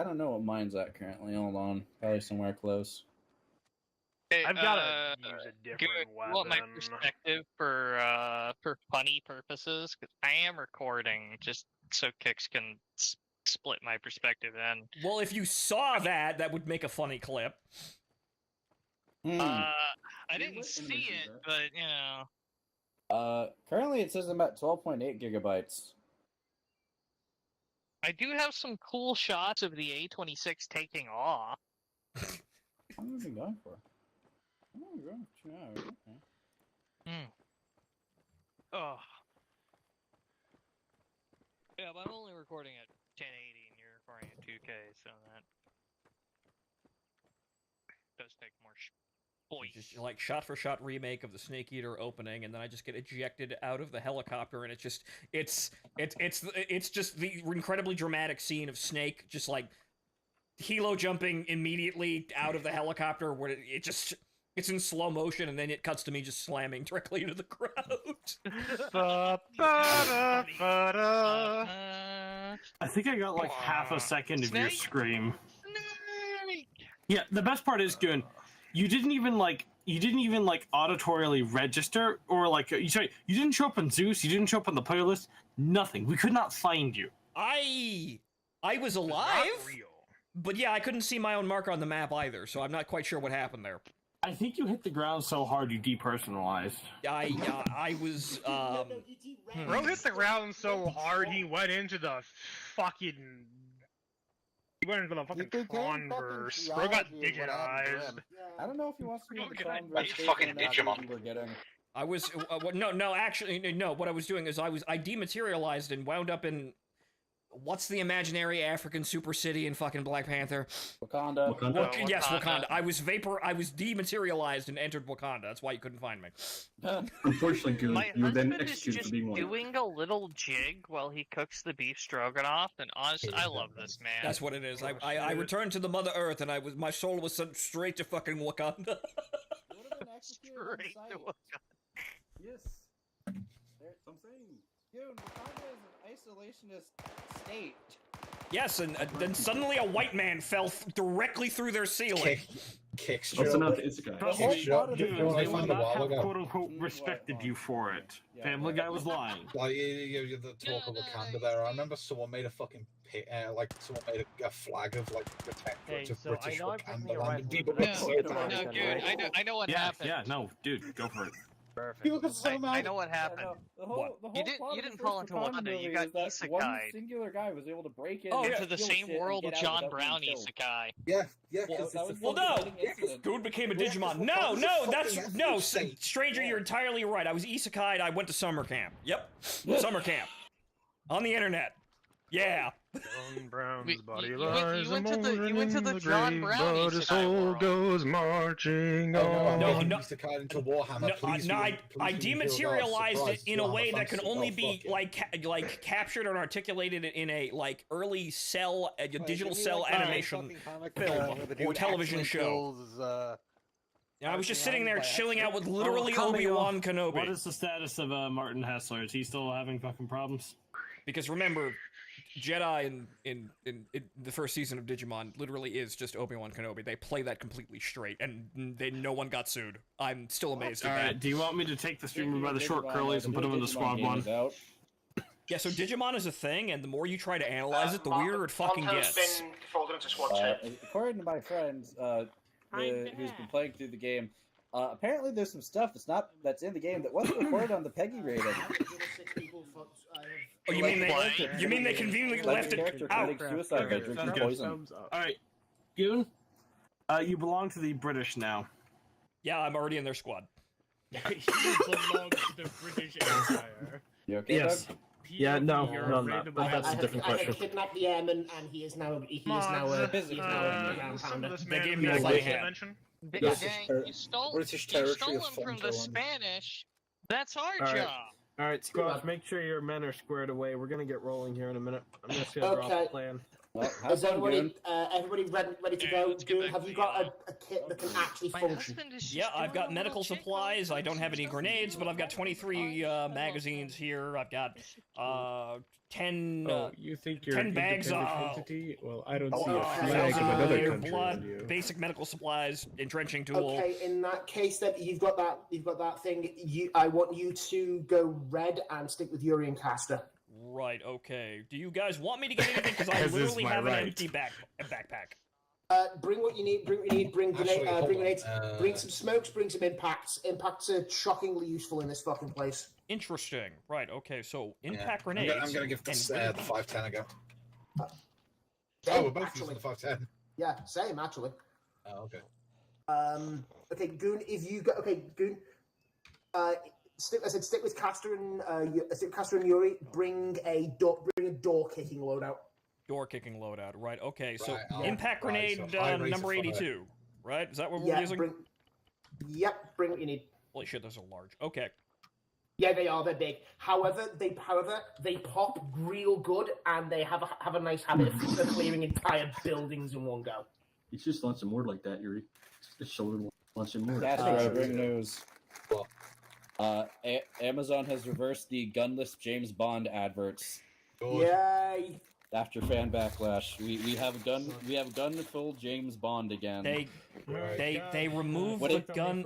don't know what mine's at currently. Hold on. Probably somewhere close. I've got to use a different weapon. Want my perspective for funny purposes? Because I am recording just so Kix can split my perspective in. Well, if you saw that, that would make a funny clip. I didn't see it, but you know. Currently it says I'm at 12.8 gigabytes. I do have some cool shots of the A26 taking off. How long have you been going for? Oh, you're going for 2 hours. Okay. Oh. Yeah, but I'm only recording at 1080 and you're recording at 2K, so that does take more Just like shot for shot remake of the Snake Eater opening, and then I just get ejected out of the helicopter, and it's just the incredibly dramatic scene of Snake just like helo jumping immediately out of the helicopter, where it's in slow motion, and then it cuts to me just slamming directly into the ground. I think I got like half a second of your scream. Yeah, the best part is, Goon, you didn't even auditorially register, or like you didn't show up on Zeus, you didn't show up on the playlist, nothing. We could not find you. I was alive, but yeah, I couldn't see my own marker on the map either, so I'm not quite sure what happened there. I think you hit the ground so hard you depersonalized. I was Bro hit the ground so hard he went into the fucking. He went into the fucking Converse. Bro got digitized. I don't know if he wants to be in the Converse. That's fucking Digimon. We're getting. I was no, actually no. What I was doing is I dematerialized and wound up in what's the imaginary African super city in fucking Black Panther? Wakanda. Yes, Wakanda. I was dematerialized and entered Wakanda. That's why you couldn't find me. Unfortunately, Goon, My you were then husband is executed just for being one. doing a little jig while he cooks the beef stroganoff, and honestly, I love this man. That's what it is. I returned to the Mother Earth, and my soul was sent straight to fucking Wakanda. Straight to Wakanda. Yes. That's what I'm saying. Dude, Wakanda is an isolationist state. Yes, and then suddenly a white man fell directly through their ceiling. Kicks Also not the Isekai. Dude, they would not have quote-unquote respected you for it. Family Guy was lying. Like, you the talk of Wakanda there. I remember someone made a fucking someone made a flag of like protectorate of British Wakanda land, and people got so No, dude, I know what happened. Yeah, no, dude, go for it. Perfect. People got so mad. I know what happened. The whole You didn't fall into Wakanda. You got isekai. One isekai'd singular guy was able to break in into the steal same shit, world and with get out John without being Brown killed. isekai. Yeah, Well, no, Goon became a Digimon. No, Stranger, you're entirely right. I was isekai'd. I went to summer camp. Yep, summer camp on the internet. Yeah. John Brown's body you lies went to the the John grave, Brown but his soul goes marching on. No, into Warhammer. Please, I dematerialized it in a way that can only be like captured and articulated in a like early cell, digital cell animation film or television show. I was just sitting there chilling out with literally Obi-Wan Kenobi. What is the status of Martin Hessler? Is he still having fucking problems? Because remember, Jedi in the first season of Digimon literally is just Obi-Wan Kenobi. They play that completely straight, and no one got sued. I'm still amazed at that. Alright, do you want me to take the streamer by the short curlies and put him in the squad one? Yeah, so Digimon is a thing, and the more you try to analyze it, the weirder it fucking gets. been folded into squad 2. According to my friends, who's been playing through the game, apparently there's some stuff that's in the game that wasn't recorded on the Peggy rating. Oh, you mean they conveniently left it out? Suicide by drinking poison. Alright, Goon, you belong to the British now. Yeah, I'm already in their squad. He belongs to the British Empire. You okay, Yes. Doug? Yeah, no, that's a different I question. have kidnapped the airman, and he is now a ground pounder. They gave me a light hand. Dang, you stole him from the Spanish. That's our job. Alright, squads, make sure your men are squared away. We're gonna get rolling here in a minute. I'm just gonna drop the plan. Well, Is everybody ready to go? Goon, have you got a kit that can actually function? Yeah, I've got medical supplies. I don't have any grenades, but I've got 23 magazines here. I've got 10. You think you're 10 an bags independent entity? Well, I don't see a of flag of another country blood, on you. basic medical supplies, entrenching tool. Okay, in that case, then you've got that thing. I want you to go red and stick with Yuri and Castor. Right. Okay. Do you guys want me to get anything? Because I As is literally my have an right. empty backpack. Bring what you need. Bring grenades. Bring some smokes. Bring some impacts. Impacts are shockingly useful in this fucking place. Interesting. Right. Okay. So impact I'm grenades. gonna give this the 510 a go. Same, we're both actually. using the 510. Yeah, same actually. Oh, okay. Okay, Goon. Goon. Stick with Castor and Yuri. Bring a door kicking loadout. Door kicking loadout. Right. Okay. So Right, impact grenade so high rate number of fire. 82. Right. Is that what we're Yeah, using? bring what you need. Holy shit, those are large. Okay. Yeah, they are. They're big. However, they pop real good, and they have a nice habit of clearing entire buildings in one go. You should just launch some more like that, Yuri. Just show them launching more. Castro, bring news. Amazon has reversed the gunless James Bond adverts. Yay! After fan backlash, we have gun full James Bond again. They removed What the it- gun.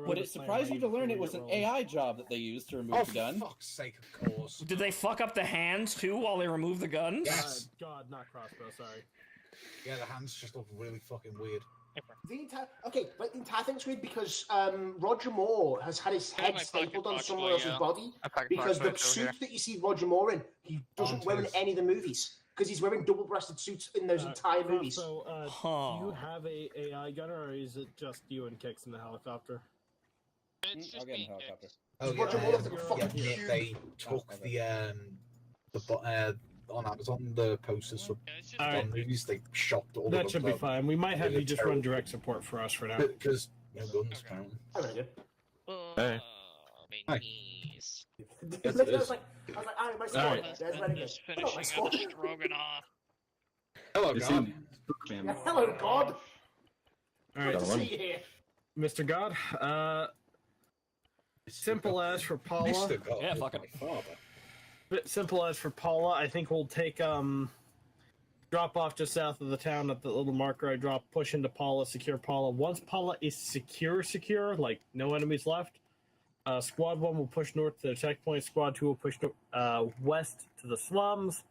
Would it surprise you to learn it was an AI job that they used to remove the gun? For fuck's sake, of course. Did they fuck up the hands too while they removed the guns? Yes. God, not crossbow. Sorry. Yeah, the hands just look really fucking weird. The entire thing's weird because Roger Moore has had his head stapled on someone else's body because the suit that you see Roger Moore in, he doesn't wear in any of the movies because he's wearing double-breasted suits in those entire movies. So, do you have a AI gunner, or is it just you and Kix in the helicopter? I'll get in the helicopter. Oh yeah, they took the on Amazon the posters for Bond movies. They shopped all of them. That should be fine. We might have you just run direct support for us for now. Because no guns, apparently. Hey. Hi. I was like, oh, my sword. Alright. There's ready to Just finishing up Stroganoff. Hello, God. Yeah, hello, God. All right, Good to see you here. Mr. God. Simple as for Paula. Mr. God. Yeah, fuck it. My father. Bit simple as for Paula. I think we'll take drop off just south of the town at the little marker I dropped. Push into Paula. Secure Paula. Once Paula is secure, like no enemies left. Squad 1 will push north to the checkpoint. Squad 2 will push west to the slums.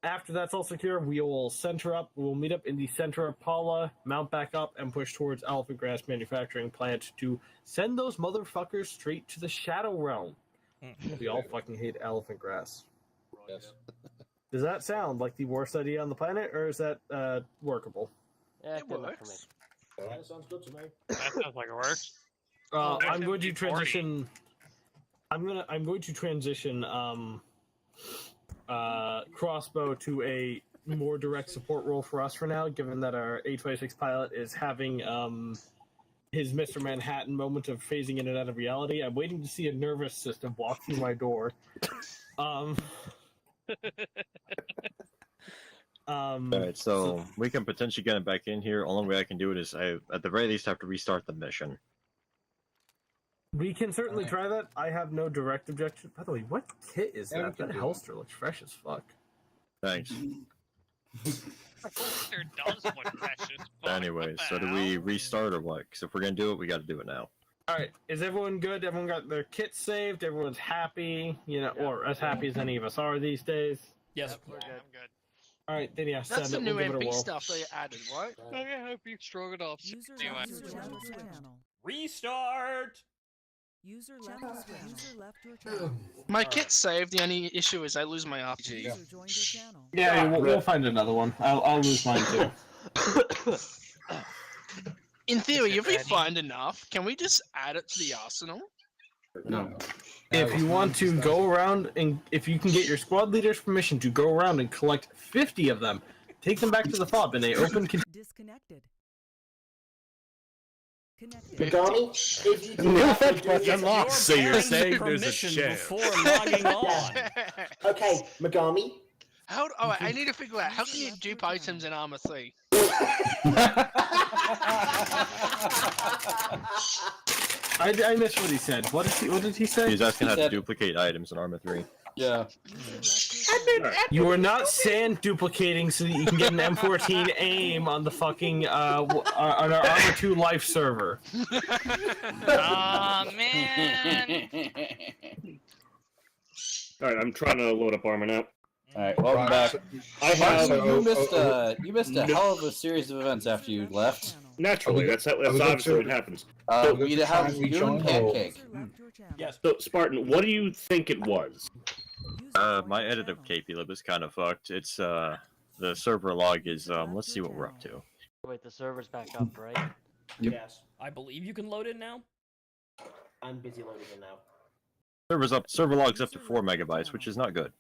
After that's all secure, we will center up. We'll meet up in the center of Paula, mount back up, and push towards Elephant Grass Manufacturing Plant to send those motherfuckers straight to the Shadow Realm. We all fucking hate Elephant Grass. Yes. Does that sound like the worst idea on the planet, or is that workable? Yeah, It works. That sounds good to me. That sounds like it works. I'm going to transition. I'm going to transition crossbow to a more direct support role for us for now, given that our A26 pilot is having his Mr. Manhattan moment of phasing in and out of reality. I'm waiting to see a nervous system walk through my door. Alright, so we can potentially get him back in here. Only way I can do it is I, at the very least, have to restart the mission. We can certainly try that. I have no direct objection. By the way, what kit is that? That holster looks fresh as fuck. Thanks. Holster does look precious. Anyway, so do we restart or what? Because if we're gonna do it, we got to do it now. Alright, is everyone good? Everyone got their kits saved? Everyone's happy? Or as happy as any of us are these days? Yes. We're good. I'm good. Alright, then yeah, That's send the it. new We'll give it a MP whirl. stuff they added, right? Okay, I hope you Stroganoff. Restart. User left your channel. My kit's saved. The only issue is I lose my RPG. User joined your channel. Yeah, we'll find another one. I'll lose mine too. In theory, if we find enough, can we just add it to the arsenal? No. If you want to go around and if you can get your squad leader's permission to go around and collect 50 of them, take them back to the fob in a open. Disconnected. Megami, if you do No have to offense, do but it- unlocked. So you're saying there's a Permission chance. before logging on. Okay, Megami. How? Oh, I need to figure out how can you dupe items in Arma 3? I missed what he said. What did he say? He's asking how to duplicate items in Arma 3. Yeah. You are not sand duplicating so that you can get an M14 aim on the fucking on our Arma 2 life server. Aw, man. Alright, I'm trying to load up Arma now. Alright, welcome back. You missed a hell of a series of events after you left. Naturally, that's obviously what happens. We have you and Pancake. Yes. So, Spartan, what do you think it was? My edit of KP-lib is kind of fucked. It's, the server log is, let's see what we're up to. Wait, the server's back up, right? Yep. Yes. I believe you can load in now. I'm busy loading in now. Server log's up to 4 megabytes, which is not good.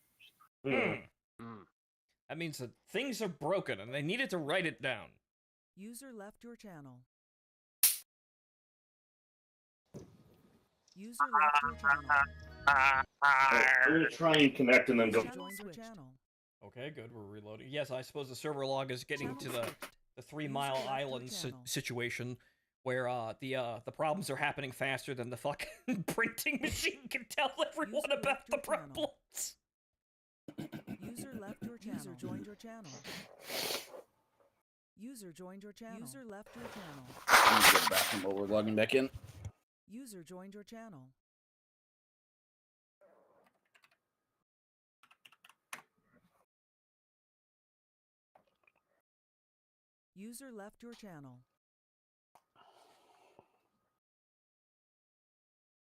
That means that things are broken and they needed to write it down. User left your channel. User left your channel. I'm gonna try and connect and then go. Joined your channel. Okay, good. We're reloading. Yes, I suppose the server log is getting to the 3 Mile Island situation where the problems are happening faster than the fucking printing machine can tell everyone about the problems. User left your channel. User joined your channel. User joined your channel. User left your channel. Let me get back while we're logging back in. User joined your channel. User left your channel.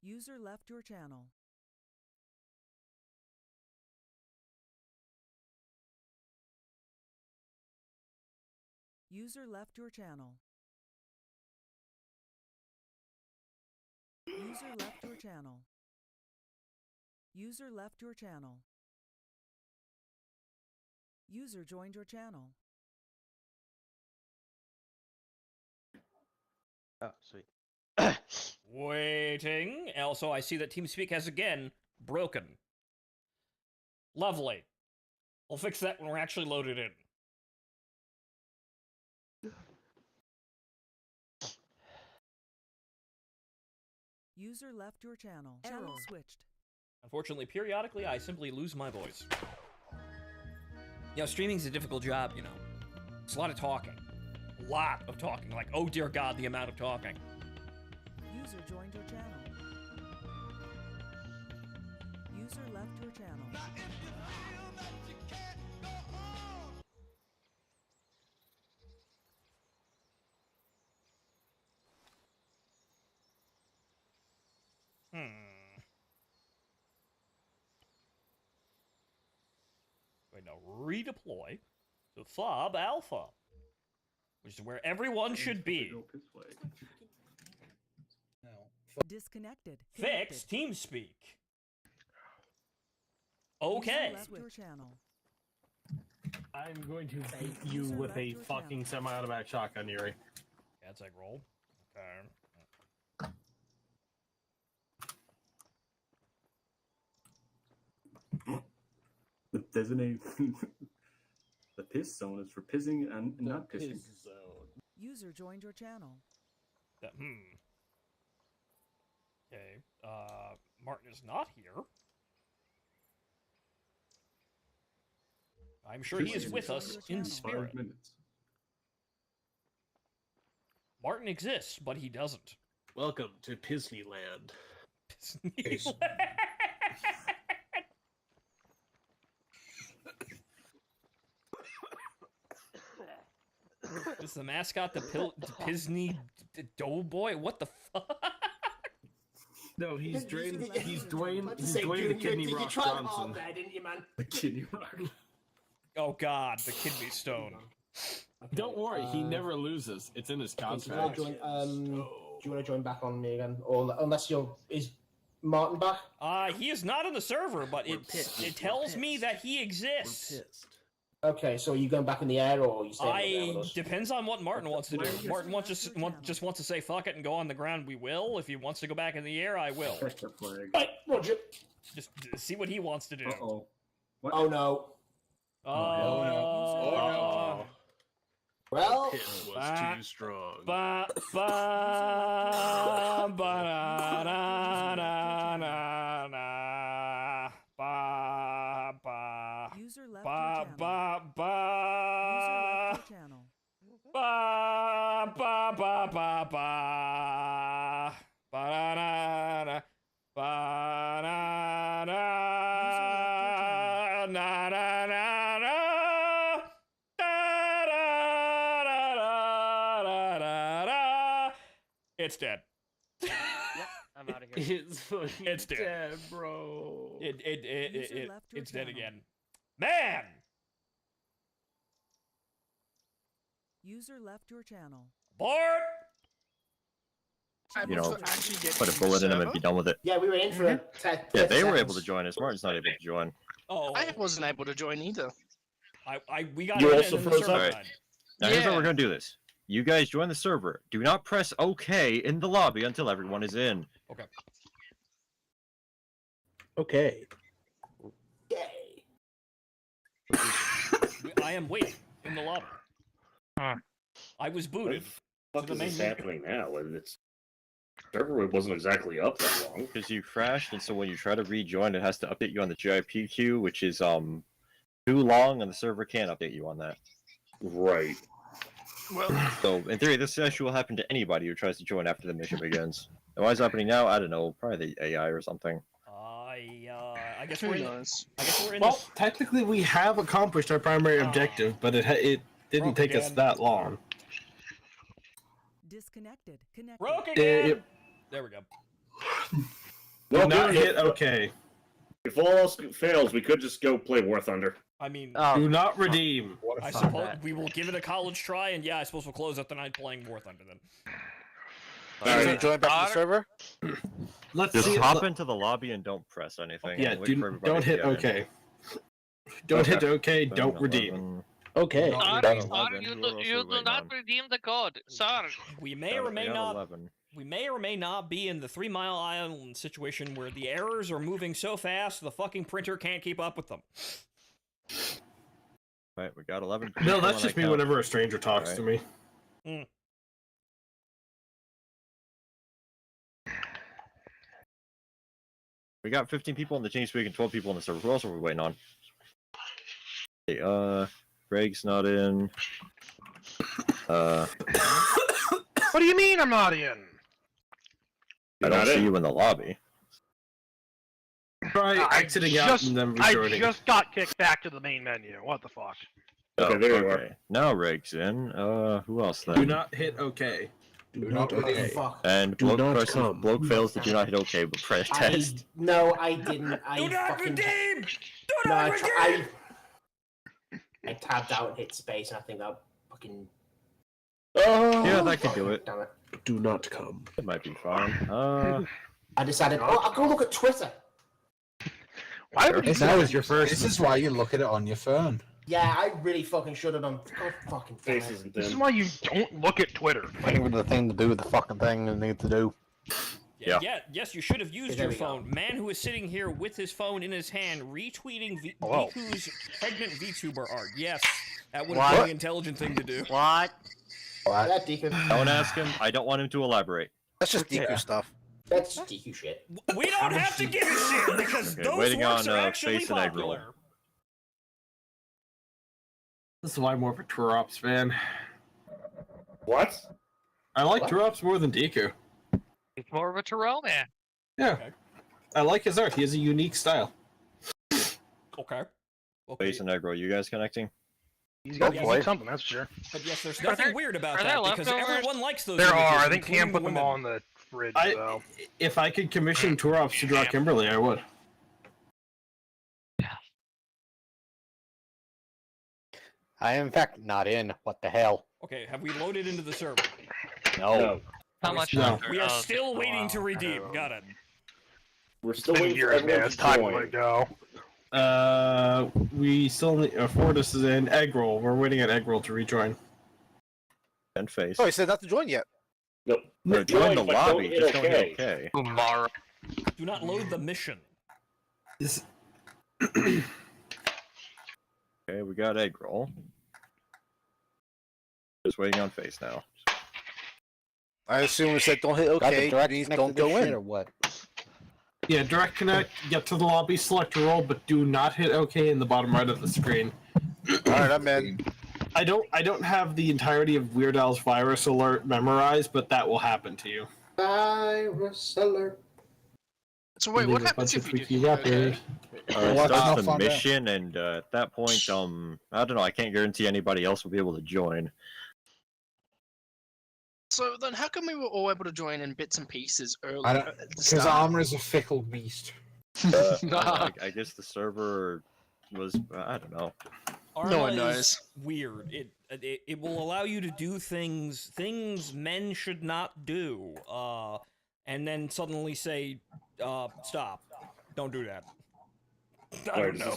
User left your channel. User left your channel. User left your channel. User left your channel. User joined your channel. Oh, sweet. Waiting. Also, I see that TeamSpeak has again broken. Lovely. We'll fix that when we're actually loaded in. User left your channel. Channel switched. Unfortunately, periodically, I simply lose my voice. You know, streaming's a difficult job, you know. It's a lot of talking. A lot of talking. Like, oh dear God, the amount of talking. User joined your channel. User left your channel. Wait, now redeploy to Fob Alpha, which is where everyone should be. Disconnected. Fix TeamSpeak. Okay. User left your channel. I'm going to beat you with a fucking semi-automatic shotgun, Yuri. That's egg roll. Okay. The designated the piss zone is for pissing and not pissing. User joined your channel. Okay. Martin is not here. I'm sure he is with us in spirit. 5 minutes. Martin exists, but he doesn't. Welcome to Disneyland. Disneyland. Is the mascot the Pisney Doughboy? What the fuck? No, he's Dwayne. He's Dwayne the Kidney Rock Johnson. There, didn't you, man? The kidney rock. Oh God, the kidney stone. Don't worry, he never loses. It's in his Do you want contract. to join back on me again, or unless is Martin back? He is not in the server, but it tells me that he exists. Okay, so are you going back in the air, or are you staying with us? Depends on what Martin wants to do. If Martin just wants to say fuck it and go on the ground, we will. If he wants to go back in the air, I will. Right, Roger. Just see what he wants to do. Uh-oh. What? Oh no. Oh no. Well, Piss was too strong. Ba ba ba da da da da da ba ba User left ba your ba channel. ba User left your channel. ba ba ba ba ba ba da da da ba da da na na na na da da da da da da. It's dead. Yep, I'm out of here. It's fucking It's dead. dead, bro. It's dead again. Man! User left your channel. Bart! You know, actually get put a in bullet the in them and server? be done with it. yeah, we were in for a Yeah, they were able to join us. Martin's not able to join. Oh, I wasn't able to join either. we got You it also in the froze server up? side. Now here's how Yeah. we're gonna do this. You guys join the server. Do not press OK in the lobby until everyone is in. Okay. Okay. Yay. I am waiting in the lobby. I was booted. What to the the fuck is main happening now? And it's server wasn't exactly up that long. Because you crashed, and so when you try to rejoin, it has to update you on the GIP queue, which is too long, and the server can't update you on that. Right. Well, So, in theory, this issue will happen to anybody who tries to join after the mission begins. And why is it happening now? I don't know. Probably the AI or something. I guess we're in. I guess we're in. Well, this... technically, we have accomplished our primary objective, but it didn't take us that long. Disconnected. Connected. Broke again. There we go. Do not hit OK. If all else fails, we could just go play War Thunder. I mean, do not redeem. I suppose we will give it a college try, and yeah, I suppose we'll close out the night playing War Thunder then. So join back to the server. Let's just see hop into the lobby and don't press anything. Yeah, and wait for everybody don't to hit get in. OK. Don't hit OK. Don't redeem. Okay. You do not redeem the code, sir. We may or may not. We may or may not be in the 3 Mile Island situation where the errors are moving so fast the fucking printer can't keep up with them. Right, we got 11. No, that's just me whenever a stranger talks to me. We got 15 people in the TeamSpeak and 12 people in the server. Who else are we waiting on? Hey, Greg's not in. What do you mean I'm not in? I don't see you in the lobby. Try exiting out and then rejoining. I just got kicked back to the main menu. What the fuck? Okay, there you are. Now Reg's in. Who else then? Do not hit OK. Do not OK. And bloke fails to do not hit OK, but press test. No, I didn't. I Do not fucking... redeem! Do No, not redeem! I tabbed out and hit space, and I think that fucking... Yeah, that could do it. Damn it. Do not come. It might be fine. I decided, I'll go look at Twitter. Why would you This is why you look at it on your phone. Yeah, I really fucking should have done. God fucking damn it. This is why you don't look at Twitter. Waiting for the thing to do the fucking thing it needs to do. Yeah. Yes, you should have used There your we go. phone. Man who is sitting here with his phone in his hand, retweeting Hello. Viku's pregnant VTuber art. Yes, that would What? be the intelligent thing to do. What? That Deku. Don't ask him. I don't want him to elaborate. That's just DQ stuff. That's just DQ shit. We don't have to give a shit because Okay, those waiting works on are actually Face and Egg Roll. popular. This is why I'm more of a Tour Ops fan. What? I like Tour Ops more than Deku. He's more of a Terrell man. Yeah. I like his art. He has a unique style. Okay. Face and Egg Roll, you guys connecting? He's got to do something, that's sure. But yes, there's nothing weird about are that there because leftovers? everyone likes those. There images, are. I think including Cam put them women. all in the fridge, though. If I could commission Tour Ops to draw Kimberly, I would. I am in fact not in. What the hell? Okay, have we loaded into the server? No. How much? No. We are still waiting to redeem. Got it. We're still Been waiting for years, man. everyone It's to time to join. go. We still need. Fortis is in. Egg Roll. We're waiting on Egg Roll to rejoin. And Face. Oh, he said not to join yet. Nope. No, join the but lobby. don't Just hit don't hit OK. Umar. Do not load the mission. This... Okay, we got Egg Roll. Just waiting on Face now. I assume it said don't hit OK. Means don't go in. Or what? Yeah, direct connect. Get to the lobby. Select a role, but do not hit OK in the bottom right of the screen. All right, I'm in. I don't have the entirety of Weird Al's virus alert memorized, but that will happen to you. Virus alert. So wait, what happens if you do rapid. It starts the mission, and at that point, I don't know. I can't guarantee anybody else will be able to join. So then, how come we were all able to join in bits and pieces earlier? Because Arma is a fickle beast. I guess the server was. I don't know. Arma No one is knows. Weird. It will allow you to do things men should not do. And then suddenly say, stop. Don't do that. I don't know.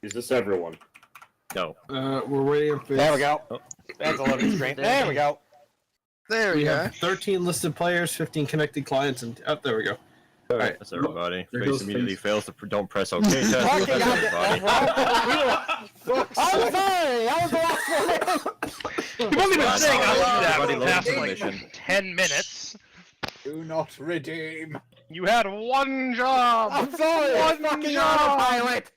Is this everyone? No. We're waiting for. There we go. That's a loading screen. There we go. There We we go. have 13 listed players, 15 connected clients, and there we go. All right, that's everybody. There Face goes immediately Face. fails to don't press OK. Test. That's everybody. I'm sorry. I was the last one. You've only been saying I love that Everybody for the loads past, the like, mission. 10 minutes. Do not redeem. You had one job! I'm sorry. One Fucking job! autopilot.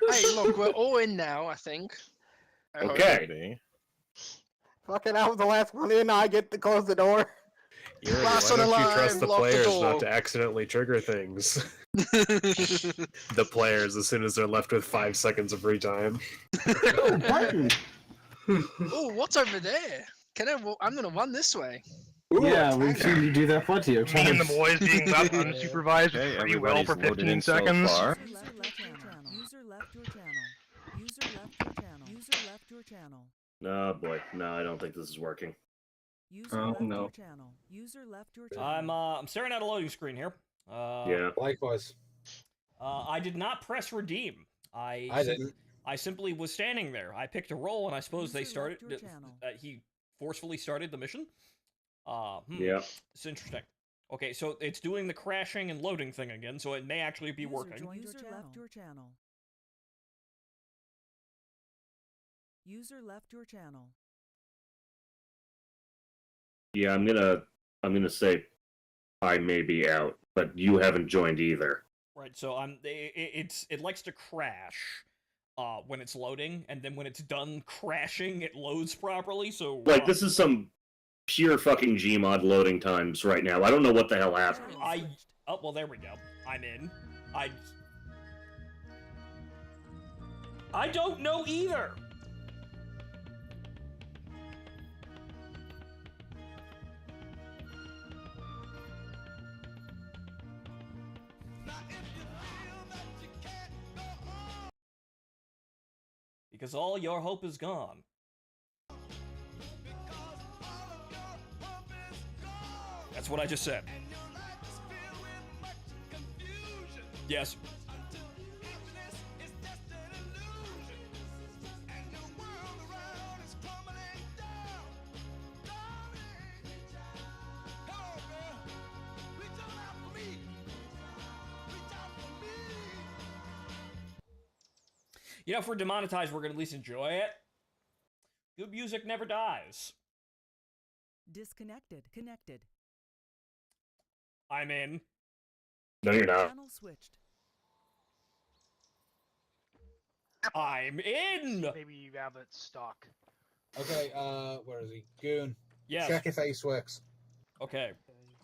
Hey, look, we're all in now, I think. I hope. Okay. Fucking I was the last one in. I get to close the door. Yuri, Last why one don't you alive, trust the lock the players door. not to accidentally trigger things? The players, as soon as they're left with 5 seconds of free time. Oh, what's over there? I'm gonna run this way. Yeah, we've seen you do that plenty of Me times. and the boys being left unsupervised Okay, with free will for everybody's loaded 15 in so seconds. far. User left your channel. User left your channel. User left your channel. Oh boy, no, I don't think this is working. User left your channel. User left your channel. I'm staring at a loading screen here. Yeah. Likewise. I did not press redeem. I didn't. I simply was standing there. I picked a role, and I suppose they User started. left your channel. He forcefully started the mission. Yeah. It's interesting. Okay, so it's doing the crashing and loading thing again, so it may actually be working. User left your channel. User left your channel. Yeah, I'm gonna say I may be out, but you haven't joined either. Right, so it likes to crash when it's loading, and then when it's done crashing, it loads properly. So Like, this is some pure fucking Gmod loading times right now. I don't know what the hell happened. Oh, well, there we go. I'm in. I don't know either. Because all your hope is gone. That's what I just said. Yes. You know, if we're demonetized, we're gonna at least enjoy it. Good music never dies. Disconnected. Connected. I'm in. No, you're not. Channel switched. I'm in! Maybe you have it stuck. Okay, where is he? Goon. Yes. Check if Ace works. Okay.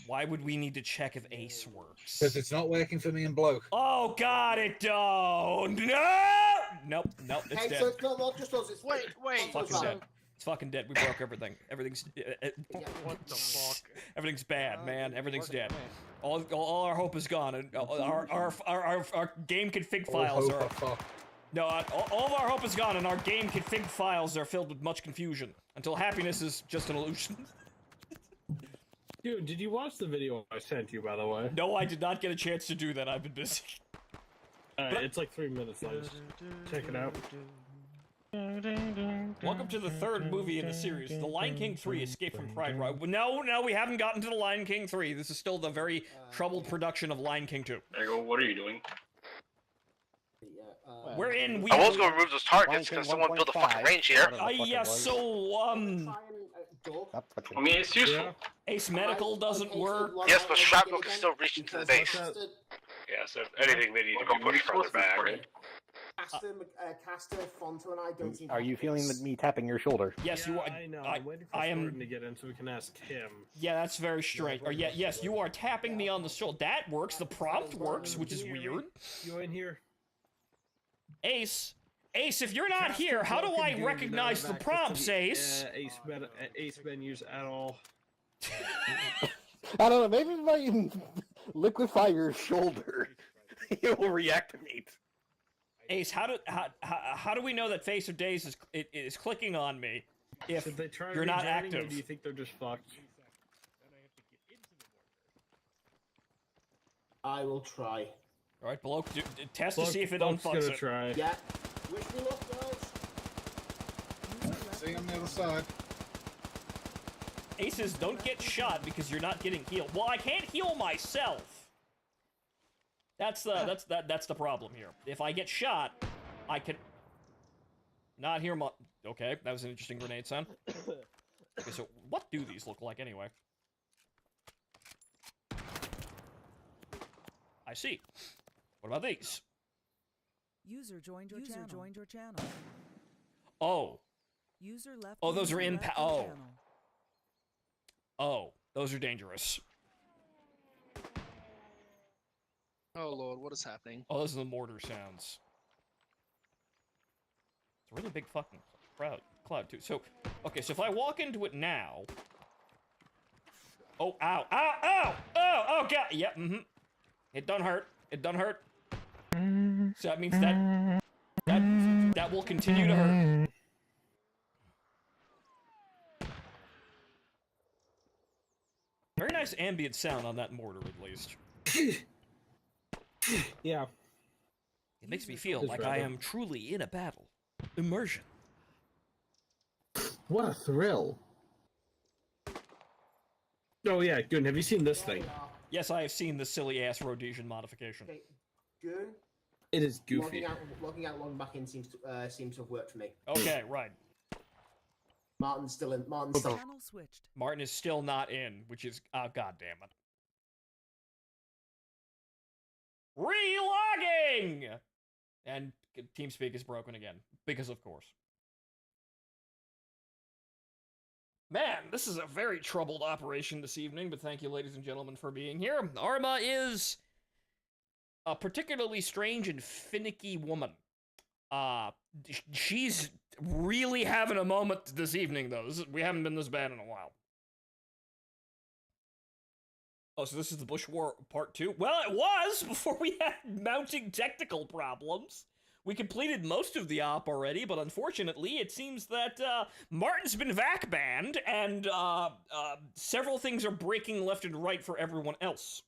Why would we need to check if Ace works? Because it's not working for me and Bloke. Oh god, it don't! No! Nope, it's Hey, dead. so it's not just us. It's Wait. It's fucking dead. It's fucking dead. We broke everything. Everything's... What the fuck? Everything's bad, man. Everything's dead. All our hope is gone. And our game config files are... No, all of our hope is gone, and our game config files are filled with much confusion. Until happiness is just an illusion. Dude, did you watch the video I sent you, by the way? No, I did not get a chance to do that. I've been busy. It's like 3 minutes long. Check it out. Welcome to the third movie in the series, The Lion King 3: Escape from Pride Rock. No, we haven't gotten to The Lion King 3. This is still the very troubled production of Lion King 2. Ego, what are you doing? We're in. I was going to remove those targets because someone built a fucking range here. Yeah, so, I mean, it's useful. Ace Medical doesn't work. Yes, but shrapnel can still reach into the base. Yeah, so if anything, they need to go push further back. Caster, Fonto, and I don't seem. Are you feeling me tapping your shoulder? Yes, you are. I know. I'm waiting for Thornton to get in so we can ask him. Yeah, that's very strange. Or yes, you are tapping me on the shoulder. That works. The prompt works, which is weird. You in here? Ace, if you're not here, how do I recognize the prompts, Ace? Ace menus at all. I don't know. Maybe if I liquefy your shoulder, it will reactivate. Ace, how do we know that Face of Days is clicking on me if you're not active? Or do you think they're just fucked? I will try. All right, below, test to see if it unfucks it. Try. Yeah. Wish me luck, guys. See you on the other side. Aces, don't get shot because you're not getting healed. Well, I can't heal myself. That's the problem here. If I get shot, I can not hear my. Okay, that was an interesting grenade sound. Okay, so what do these look like anyway? I see. What about these? User joined your channel. Oh. User left. Oh, those are user in. left your Oh. channel. Oh, those are dangerous. Oh lord, what is happening? Oh, those are the mortar sounds. It's a really big fucking cloud too. So, okay, so if I walk into it now. Oh, ow, ow, ow, oh, god, yep, It done hurt. It done hurt. So that means that will continue to hurt. Very nice ambient sound on that mortar, at least. Yeah. It makes me feel like I am truly in a battle. Immersion. What a thrill. Oh yeah, Goon, have you seen this thing? Yes, I have seen the silly-ass Rhodesian modification. Okay, Goon. It is goofy. Logging out, logging back in seems to have worked for me. Okay, right. Martin's still in. Martin's still. Channel switched. Martin is still not in, which is god damn it. Relogging! And TeamSpeak is broken again, because of course. Man, this is a very troubled operation this evening, but thank you, ladies and gentlemen, for being here. Arma is a particularly strange and finicky woman. She's really having a moment this evening, though. We haven't been this bad in a while. Oh, so this is the Bush War Part 2? Well, it was before we had mounting technical problems. We completed most of the op already, but unfortunately, it seems that Martin's been vac banned, and several things are breaking left and right for everyone else.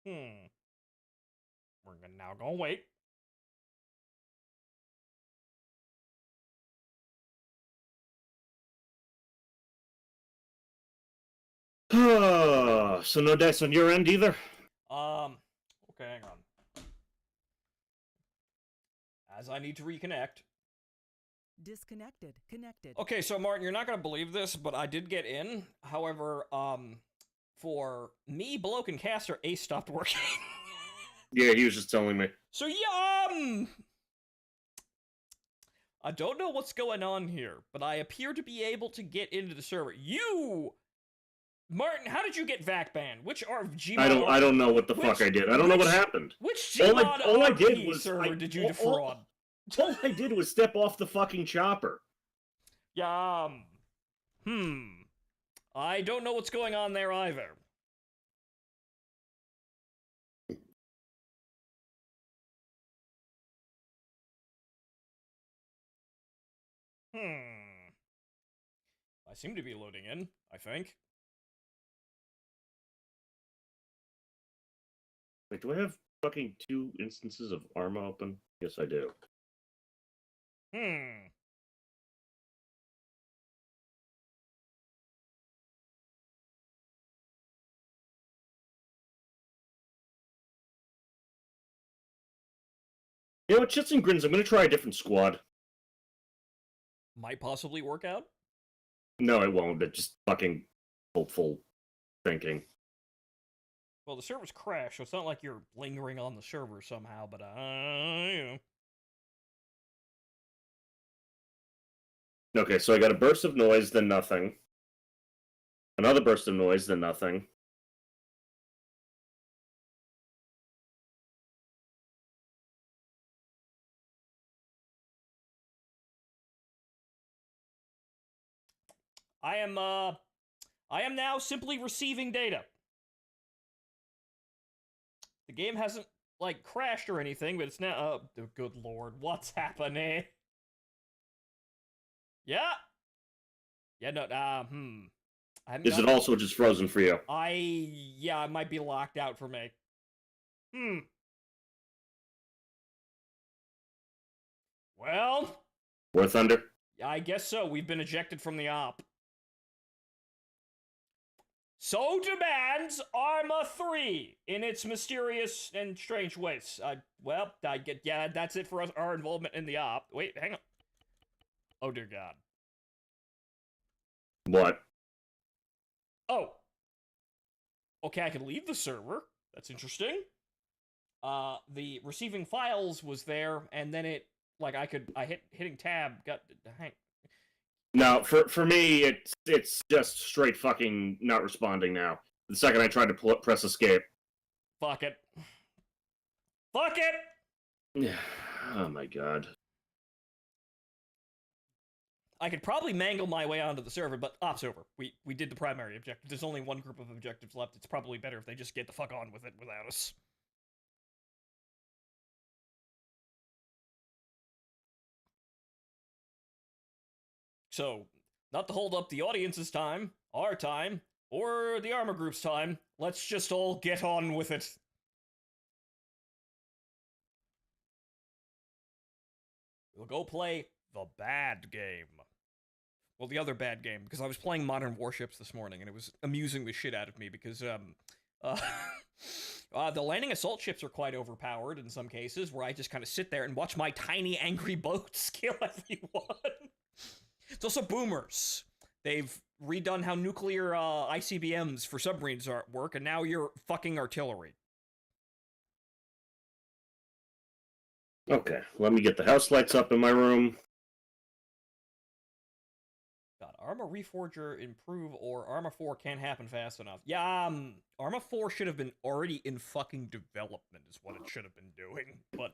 We're now gonna wait. So no dice on your end either? Okay, hang on. As I need to reconnect. Disconnected. Connected. Okay, so Martin, you're not gonna believe this, but I did get in. However, for me, Bloke, and Caster, Ace stopped working. Yeah, he was just telling me. So, yeah, I don't know what's going on here, but I appear to be able to get into the server. Martin, how did you get vac banned? Which Gmod I don't know what the fuck I did. I don't know what happened. Which Gmod all I did RP was server did you defraud? All I did was step off the fucking chopper. Yeah, I don't know what's going on there either. I seem to be loading in, I think. Wait, do I have fucking 2 instances of Arma open? Yes, I do. You know what, shits and grins, I'm gonna try a different squad. Might possibly work out? No, it won't, but just fucking hopeful thinking. Well, the server's crashed, so it's not like you're lingering on the server somehow, but, you know. Okay, so I got a burst of noise, then nothing. Another burst of noise, then nothing. I am now simply receiving data. The game hasn't, like, crashed or anything, but it's now, oh, good lord, what's happening? Yeah. Yeah, no, Is it also just frozen for you? Yeah, it might be locked out for me. Well. War Thunder? I guess so. We've been ejected from the op. So demands Arma 3 in its mysterious and strange ways. Yeah, that's it for us, our involvement in the op. Wait, hang on. Oh, dear God. What? Oh. Okay, I can leave the server. That's interesting. The receiving files was there, and then it, like, hitting tab, hang. No, for me, it's just straight fucking not responding now. The second I tried to press escape. Fuck it. Fuck it! Oh my god. I could probably mangle my way onto the server, but op's over. We did the primary objective. There's only one group of objectives left. It's probably better if they just get the fuck on with it without us. So, not to hold up the audience's time, our time, or the Arma group's time, let's just all get on with it. We'll go play the bad game. Well, the other bad game, because I was playing Modern Warships this morning, and it was amusing the shit out of me, because, the landing assault ships are quite overpowered in some cases, where I just kind of sit there and watch my tiny angry boats kill everyone. It's also boomers. They've redone how nuclear ICBMs for submarines work, and now you're fucking artillery. Okay, let me get the house lights up in my room. God, Arma Reforger improve or Arma 4 can't happen fast enough. Yeah, Arma 4 should have been already in fucking development is what it should have been doing, but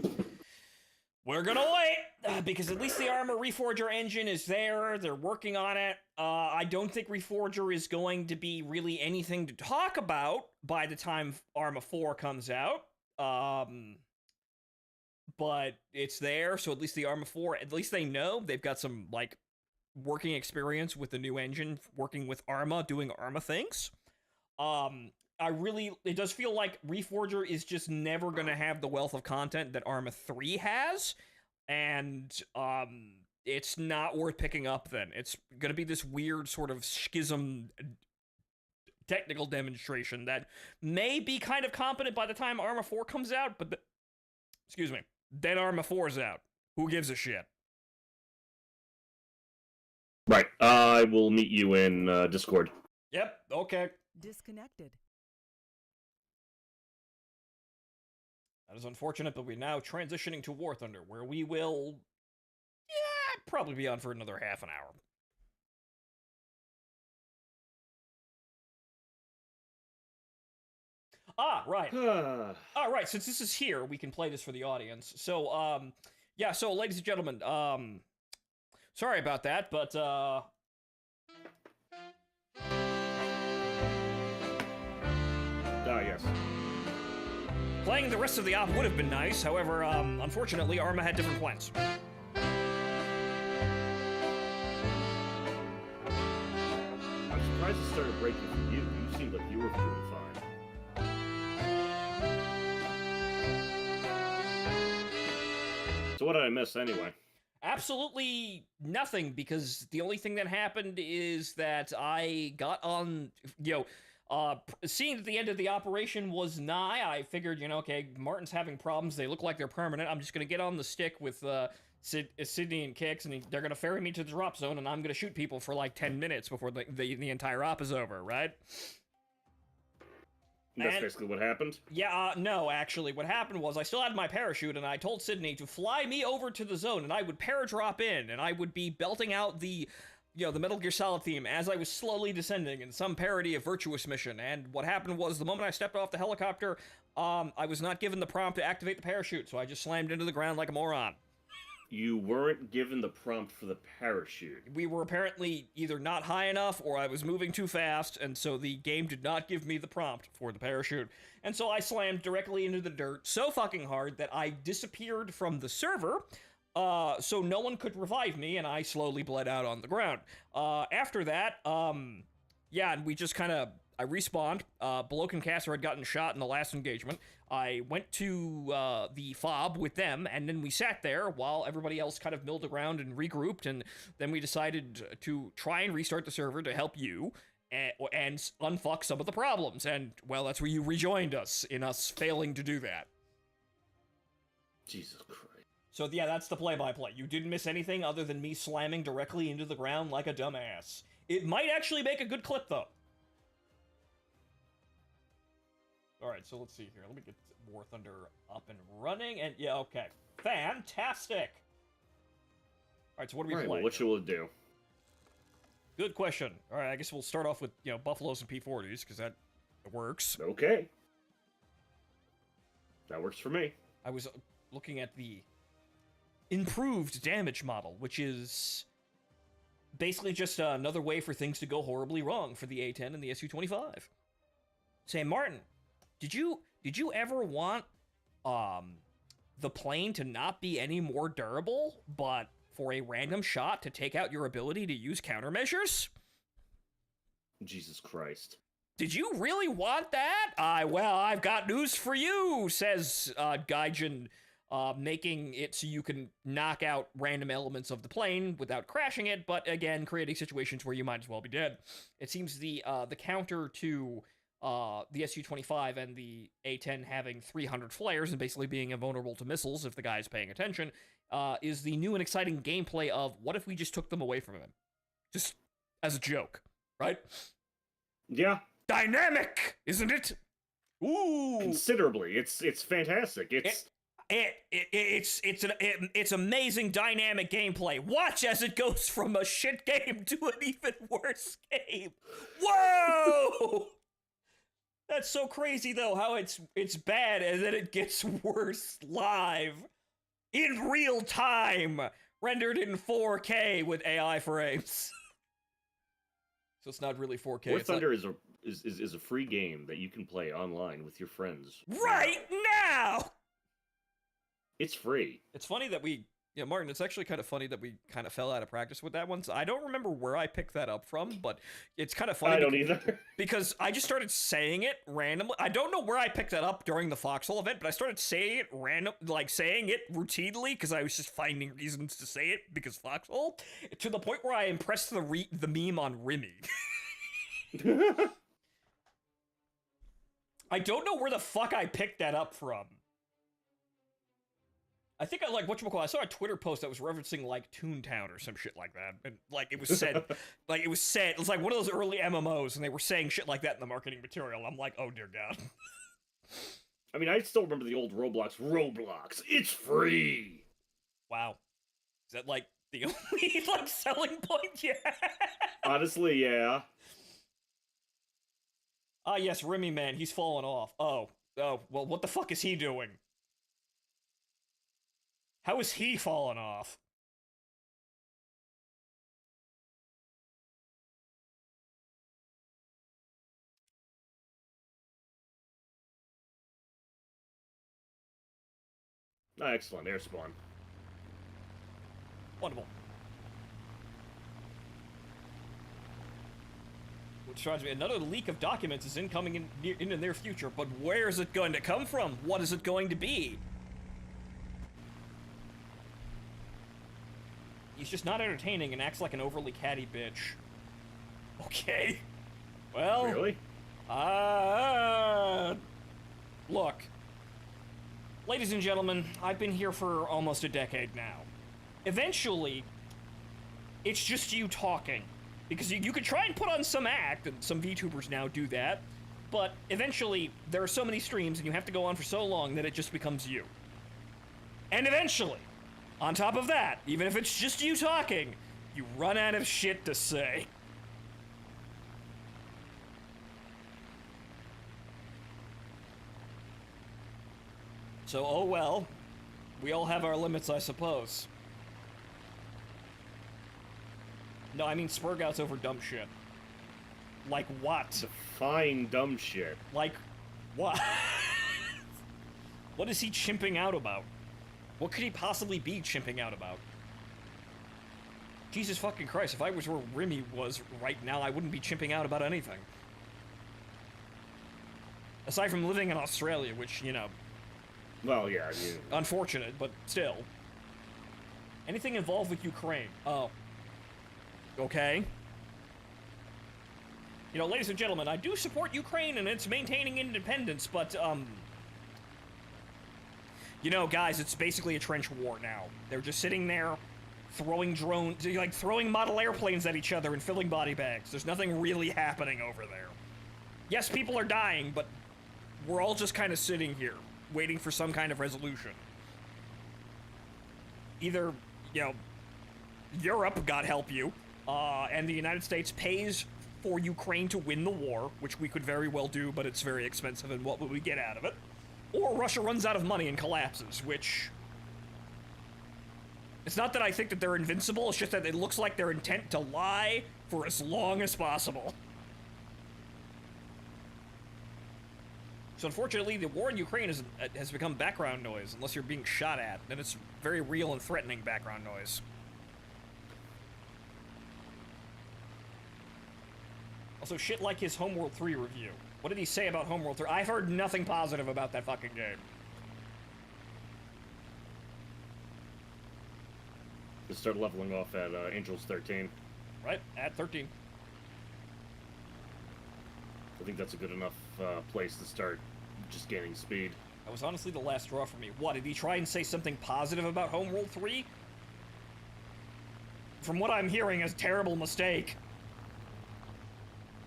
we're gonna wait, because at least the Arma Reforger engine is there, they're working on it. I don't think Reforger is going to be really anything to talk about by the time Arma 4 comes out. But it's there, so at least the Arma 4, at least they know they've got some, like, working experience with the new engine, working with Arma, doing Arma things. It does feel like Reforger is just never gonna have the wealth of content that Arma 3 has, and, it's not worth picking up then. It's gonna be this weird sort of schism technical demonstration that may be kind of competent by the time Arma 4 comes out, but excuse me, then Arma 4's out. Who gives a shit? Right, I will meet you in Discord. Yep, okay. Disconnected. That is unfortunate, but we're now transitioning to War Thunder, where we will, probably be on for another half an hour. Right. Right, since this is here, we can play this for the audience. So, yeah, so, ladies and gentlemen, sorry about that, but, yes. Playing the rest of the op would have been nice, however, unfortunately, Arma had different plans. I'm surprised it started breaking for you. You seemed like you were doing fine. So what did I miss anyway? Absolutely nothing, because the only thing that happened is that I got on, seeing that the end of the operation was nigh, I figured, okay, Martin's having problems, they look like they're permanent, I'm just gonna get on the stick with, Sydney and Kix, and they're gonna ferry me to the drop zone, and I'm gonna shoot people for like 10 minutes before the entire op is over, right? That's basically what happened? Yeah, no, actually, what happened was I still had my parachute, and I told Sydney to fly me over to the zone, and I would paradrop in, and I would be belting out the Metal Gear Solid theme as I was slowly descending in some parody of Virtuous Mission, and what happened was the moment I stepped off the helicopter, I was not given the prompt to activate the parachute, so I just slammed into the ground like a moron. You weren't given the prompt for the parachute. We were apparently either not high enough or I was moving too fast, and so the game did not give me the prompt for the parachute. And so I slammed directly into the dirt so fucking hard that I disappeared from the server, so no one could revive me, and I slowly bled out on the ground. After that, and we just kind of, I respawned. Bloke and Casser had gotten shot in the last engagement. I went to the fob with them, and then we sat there while everybody else kind of milled around and regrouped, and then we decided to try and restart the server to help you and unfuck some of the problems. And, well, that's where you rejoined us, in us failing to do that. Jesus Christ. So, yeah, that's the play-by-play. You didn't miss anything other than me slamming directly into the ground like a dumbass. It might actually make a good clip, though. Alright, so let's see here. Let me get War Thunder up and running, and yeah, okay. Fantastic! Alright, so what do we play? Well, what should we do? Good question. Alright, I guess we'll start off with, Buffaloes and P40s, because that works. Okay. That works for me. I was looking at the improved damage model, which is basically just another way for things to go horribly wrong for the A10 and the Su-25. Say, Martin, did you ever want the plane to not be any more durable, but for a random shot to take out your ability to use countermeasures? Jesus Christ. Did you really want that? Well, I've got news for you, says Gaijin, making it so you can knock out random elements of the plane without crashing it, but again, creating situations where you might as well be dead. It seems the counter to the Su-25 and the A-10 having 300 flares and basically being invulnerable to missiles if the guy's paying attention, is the new and exciting gameplay of what if we just took them away from him? Just as a joke, right? Yeah. Dynamic, isn't it? Ooh. Considerably. It's fantastic. It's amazing dynamic gameplay. Watch as it goes from a shit game to an even worse game. Whoa! That's so crazy though, how it's bad and then it gets worse live. In real time! Rendered in 4K with AI frames. So it's not really 4K. War Thunder is a free game that you can play online with your friends. Right now! It's free. It's funny that Martin, it's actually kind of funny that we kind of fell out of practice with that one. So I don't remember where I picked that up from, but it's kind of funny. I don't either. Because I just started saying it randomly. I don't know where I picked that up during the Foxhole event, but I started saying it saying it routinely because I was just finding reasons to say it because Foxhole, to the point where I impressed the meme on Remy. I don't know where the fuck I picked that up from. I think I saw a Twitter post that was referencing Toontown or some shit like that, and it was said, it was like one of those early MMOs, and they were saying shit like that in the marketing material. I'm like, oh dear God. I mean, I still remember the old Roblox. It's free. Wow, is that the only selling point? Yeah. Honestly, yeah. Ah, yes, Remy man, he's fallen off. Oh, well, what the fuck is he doing? How is he falling off? Oh, excellent, air spawn. Wonderful. Which reminds me, another leak of documents is incoming in the near future, but where is it going to come from? What is it going to be? He's just not entertaining and acts like an overly catty bitch. Okay. Well... Really? Look. Ladies and gentlemen, I've been here for almost a decade now. Eventually, it's just you talking. Because you could try and put on some act, and some VTubers now do that, but eventually, there are so many streams and you have to go on for so long that it just becomes you. And eventually... on top of that, even if it's just you talking, you run out of shit to say. So, oh well. We all have our limits, I suppose. No, I mean Spurgouts over dumb shit. Like what? Define dumb shit. Like what? What is he chimping out about? What could he possibly be chimping out about? Jesus fucking Christ, if I was where Remy was right now, I wouldn't be chimping out about anything. Aside from living in Australia, which, you know... Well, yeah, unfortunate, but still. Anything involved with Ukraine? Oh. Okay. You know, ladies and gentlemen, I do support Ukraine and it's maintaining independence, but, you know, guys, it's basically a trench war now. They're just sitting there, throwing drones, like, throwing model airplanes at each other and filling body bags. There's nothing really happening over there. Yes, people are dying, but we're all just kind of sitting here, waiting for some kind of resolution. Either, you know, Europe, God help you, and the United States pays for Ukraine to win the war, which we could very well do, but it's very expensive, and what would we get out of it? Or Russia runs out of money and collapses, which... It's not that I think that they're invincible, it's just that it looks like they're intent to lie for as long as possible. So unfortunately, the war in Ukraine has become background noise, unless you're being shot at, and it's very real and threatening background noise. Also, shit like his Homeworld 3 review. What did he say about Homeworld 3? I've heard nothing positive about that fucking game. Just start leveling off at Angels 13. Right, at 13. I think that's a good enough place to start just gaining speed. That was honestly the last straw for me. What, did he try and say something positive about Homeworld 3? From what I'm hearing, a terrible mistake.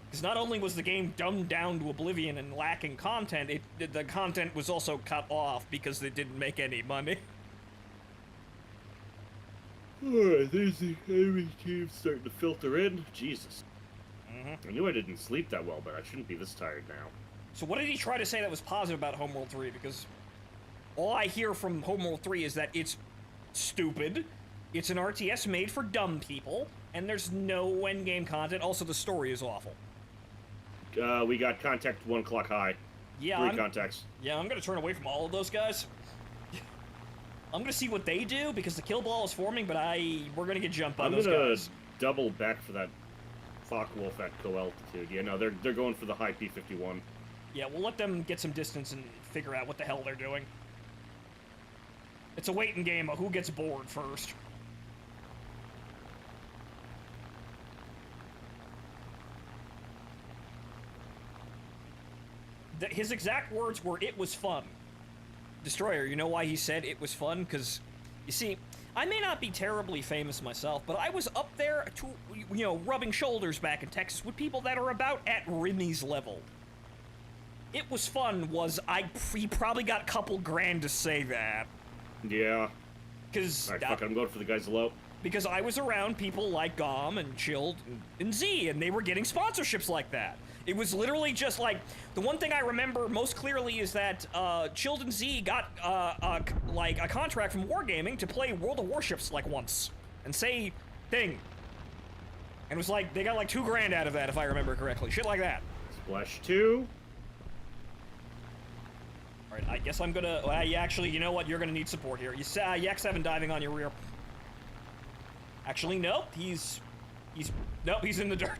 Because not only was the game dumbed down to oblivion and lacking content, the content was also cut off because it didn't make any money. Alright, there's the enemy team starting to filter in. Jesus. I knew I didn't sleep that well, but I shouldn't be this tired now. So what did he try to say that was positive about Homeworld 3? Because all I hear from Homeworld 3 is that it's stupid, it's an RTS made for dumb people, and there's no endgame content. Also, the story is awful. We got contact 1 o'clock high. Yeah, 3 contacts. Yeah, I'm gonna turn away from all of those guys. I'm gonna see what they do, because the kill ball is forming, but we're gonna get jumped by those guys. I'm gonna double back for that Focke-Wulf at co-altitude. Yeah, no, they're going for the high P-51. Yeah, we'll let them get some distance and figure out what the hell they're doing. It's a waiting game of who gets bored first. His exact words were, "It was fun." Destroyer, you know why he said it was fun? Because, you see, I may not be terribly famous myself, but I was up there, you know, rubbing shoulders back in Texas with people that are about at Rimmy's level. It was fun he probably got a couple grand to say that. Yeah. Because... Alright, fuck it, I'm going for the guys low. Because I was around people like Gom and Chilled and Z, and they were getting sponsorships like that. It was literally just like, the one thing I remember most clearly is that Chilled and Z got like a contract from Wargaming to play World of Warships like once and say thing. And it was like, they got like $2 grand out of that if I remember correctly. Shit like that. Splash 2. Alright, I guess I'm gonna, actually, you know what, you're gonna need support here. Yak 7 diving on your rear. Actually, nope, nope, he's in the dirt.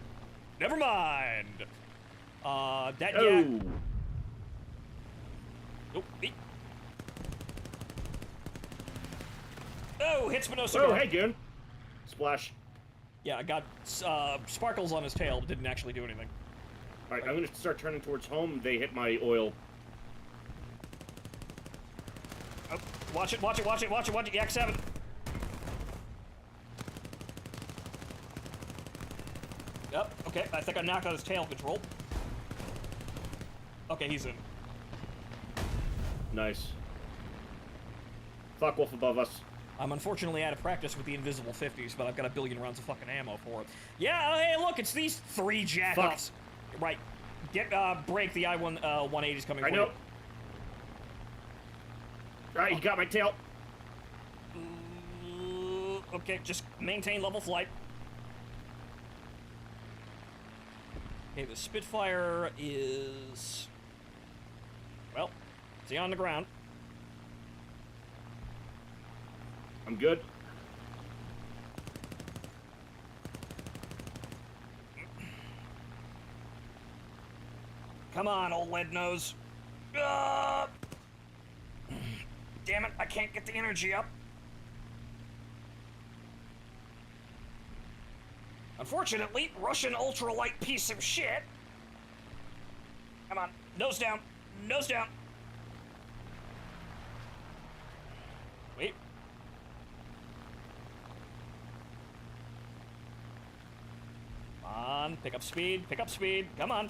Never mind. That Yak... Oh, oh, hits Spinoza. Oh, hey, Goon. Splash. Yeah, I got sparkles on his tail, but didn't actually do anything. Alright, I'm gonna start turning towards home. They hit my oil. Oh, watch it, Yak 7. Yep, okay, I think I knocked out his tail control. Okay, he's in. Nice. Focke-Wulf above us. I'm unfortunately out of practice with the invisible 50s, but I've got a billion rounds of fucking ammo for it. Yeah, hey, look, it's these 3 jackets. Right. Break the I-180's coming. I know. Right, he got my tail. Okay, just maintain level flight. Okay, the Spitfire is... Well, is he on the ground? I'm good. Come on, old lead nose. Damn it, I can't get the energy up. Unfortunately, Russian ultralight piece of shit. Come on, nose down, nose down. Wait. Come on, pick up speed, come on.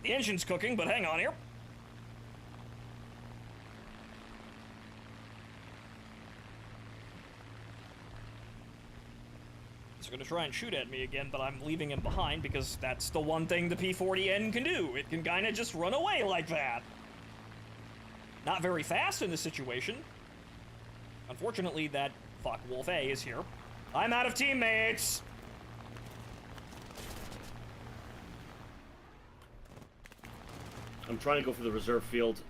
The engine's cooking, but hang on here. He's gonna try and shoot at me again, but I'm leaving him behind because that's the one thing the P40N can do. It can kinda just run away like that. Not very fast in this situation. Unfortunately, that fuck Wolf A is here. I'm out of teammates! I'm trying to go for the reserve field.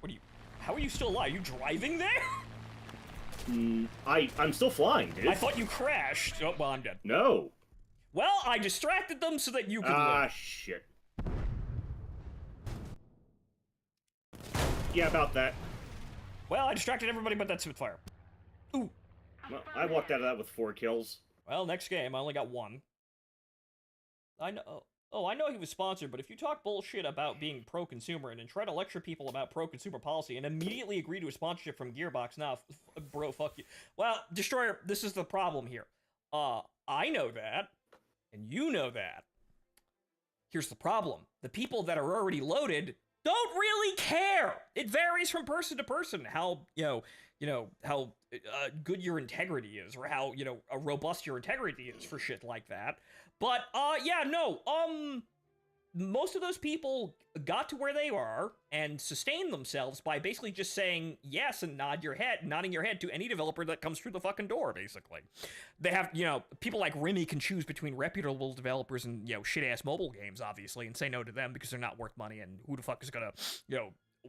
What are you... How are you still alive? Are you driving there? I'm still flying, dude. I thought you crashed. Oh, well, I'm dead. No. Well, I distracted them so that you could live. Shit. Yeah, about that. Well, I distracted everybody but that Spitfire. Ooh. Well, I walked out of that with 4 kills. Well, next game, I only got 1. I know... Oh, I know he was sponsored, but if you talk bullshit about being pro-consumer and then try to lecture people about pro-consumer policy and immediately agree to a sponsorship from Gearbox, nah, bro, fuck you. Well, Destroyer, this is the problem here. I know that, and you know that. Here's the problem. The people that are already loaded don't really care. It varies from person to person how, how good your integrity is, or how, robust your integrity is for shit like that. But, yeah, no, most of those people got to where they are and sustained themselves by basically just saying yes and nodding your head to any developer that comes through the fucking door, basically. They have, people like Remy can choose between reputable developers and, shit-ass mobile games, obviously, and say no to them because they're not worth money, and who the fuck is gonna,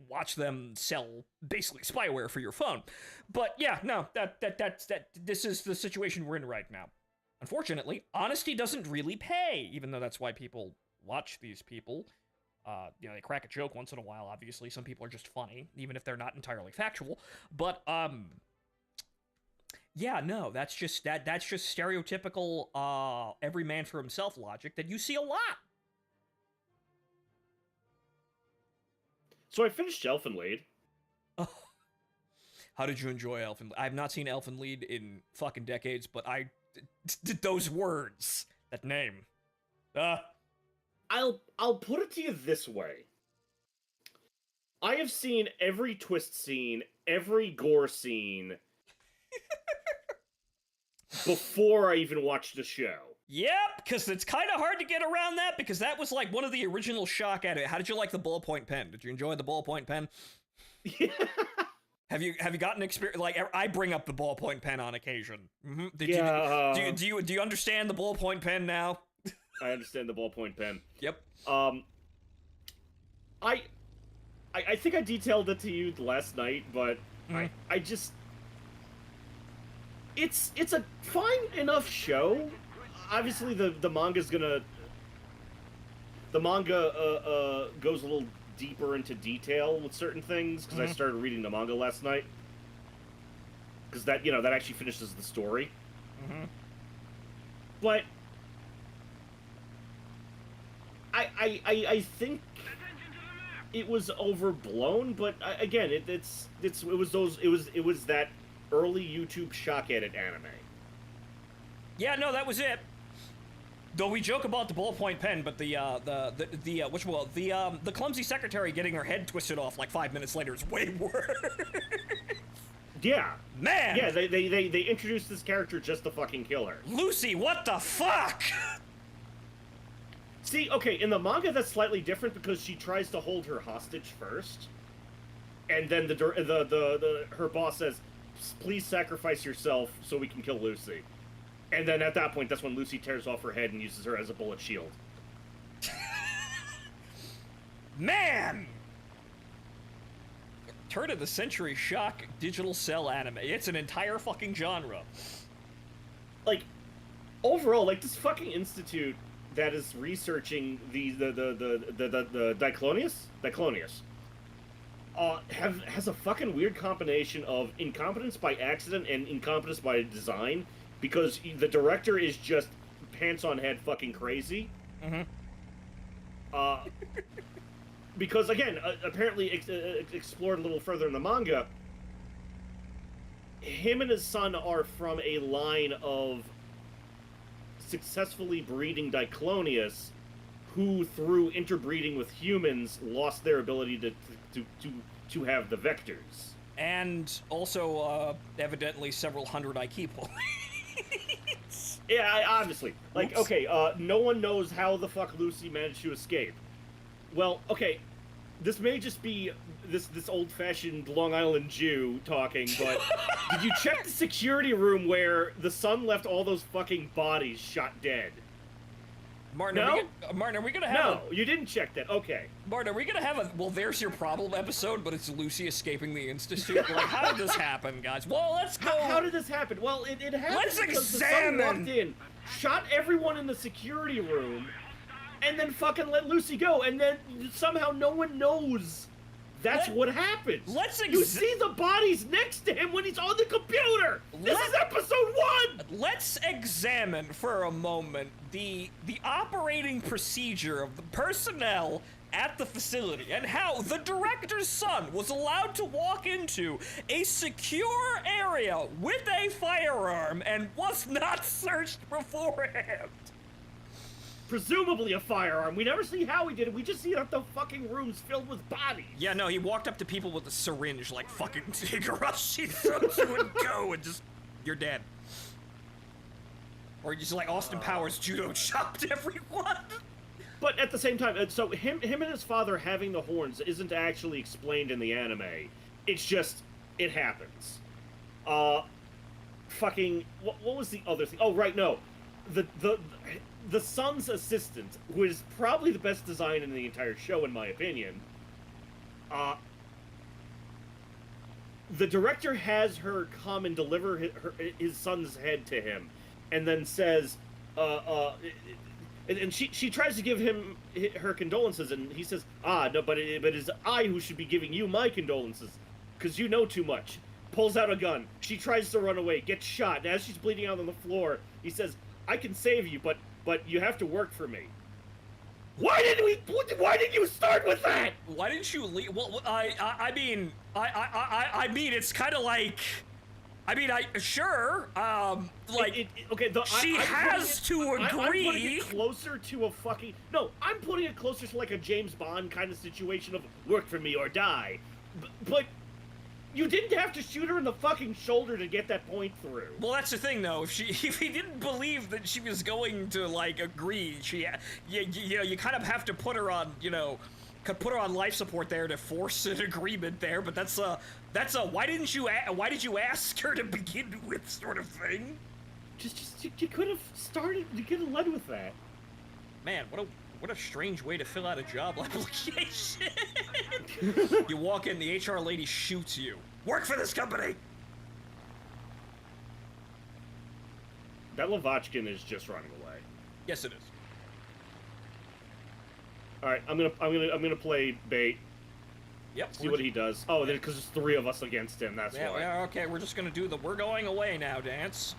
watch them sell, basically, spyware for your phone. But, yeah, no, this is the situation we're in right now. Unfortunately, honesty doesn't really pay, even though that's why people watch these people. They crack a joke once in a while, obviously. Some people are just funny, even if they're not entirely factual. But, yeah, no, that's just stereotypical, every man for himself logic that you see a lot. So I finished Elfen Lied. How did you enjoy Elfen Lied? I've not seen Elfen Lied in fucking decades, but those words, that name. I'll put it to you this way. I have seen every twist scene, every gore scene before I even watched the show. Yep, because it's kind of hard to get around that, because that was like one of the original shock at it. How did you like the ballpoint pen? Did you enjoy the ballpoint pen? Yeah. Have you gotten experience? Like, I bring up the ballpoint pen on occasion. Mm-hmm. Do you understand the ballpoint pen now? I understand the ballpoint pen. Yep. I think I detailed it to you last night, but I just it's a fine enough show. Obviously, the manga's gonna goes a little deeper into detail with certain things, because I started reading the manga last night, because that that actually finishes the story. But I think it was overblown, but again, it was that early YouTube shock edit anime. Yeah, no, that was it. Though we joke about the ballpoint pen, but the clumsy secretary getting her head twisted off like 5 minutes later is way worse. Yeah. Man! Yeah, they introduced this character just to fucking kill her. Lucy, what the fuck? See, okay, in the manga that's slightly different because she tries to hold her hostage first, and then her boss says, "Please sacrifice yourself so we can kill Lucy." And then at that point, that's when Lucy tears off her head and uses her as a bullet shield. Man! Turn of the century shock digital cell anime. It's an entire fucking genre. Like, overall, like, this fucking institute that is researching the Diclonius, has a fucking weird combination of incompetence by accident and incompetence by design, because the director is just pants on head fucking crazy. Because again, apparently explored a little further in the manga, him and his son are from a line of successfully breeding Diclonius, who through interbreeding with humans lost their ability to have the vectors. And also, evidently, several hundred IQ points. Yeah, obviously. Like, okay, no one knows how the fuck Lucy managed to escape. Well, okay, this may just be this old-fashioned Long Island Jew talking, but did you check the security room where the son left all those fucking bodies shot dead? Martin, no? Martin, are we gonna have No, you didn't check that. Okay. Martin, are we gonna have a well, there's your problem episode, but it's Lucy escaping the institute? Like, how did this happen, guys? Well, let's go. How did this happen? Well, it happened Let's because examine. the son walked in, shot everyone in the security room, and then fucking let Lucy go, and then somehow no one knows that's what happened. You see the bodies next to him when he's on the computer. This is episode 1. Let's examine for a moment the operating procedure of the personnel at the facility and how the director's son was allowed to walk into a secure area with a firearm and was not searched beforehand. Presumably a firearm. We never see how he did it. We just see that the fucking room's filled with bodies. Yeah, no, he walked up to people with a syringe like fucking Higurashi throws you and go and just, you're dead. Or just like Austin Powers judo chopped everyone. But at the same time, so him and his father having the horns isn't actually explained in the anime. It's just, it happens. Fucking, what was the other thing? Oh, right, no. The son's assistant, who is probably the best design in the entire show, in my opinion, the director has her come and deliver his son's head to him, and then says, and she tries to give him her condolences, and he says, no, but it's I who should be giving you my condolences, because you know too much. Pulls out a gun. She tries to run away, gets shot, and as she's bleeding out on the floor, he says, I can save you, but you have to work for me. Why did you start with that? Why didn't you leave? Well, I mean, it's kind of like, sure, like, okay, she has to agree. I'm putting it closer to a fucking, no, I'm putting it closer to like a James Bond kind of situation of work for me or die. But you didn't have to shoot her in the fucking shoulder to get that point through. Well, that's the thing, though. If he didn't believe that she was going to like agree, you kind of have to put her on, put her on life support there to force an agreement there. But that's a why did you ask her to begin with sort of thing? You could have started. You could have led with that. Man, what a strange way to fill out a job application. You walk in, the HR lady shoots you. Work for this company! That Lavochkin is just running away. Yes, it is. Alright, I'm gonna play bait. Yep. See what he does. Oh, because there's 3 of us against him, that's why. Yeah, okay, we're just gonna do the we're going away now dance.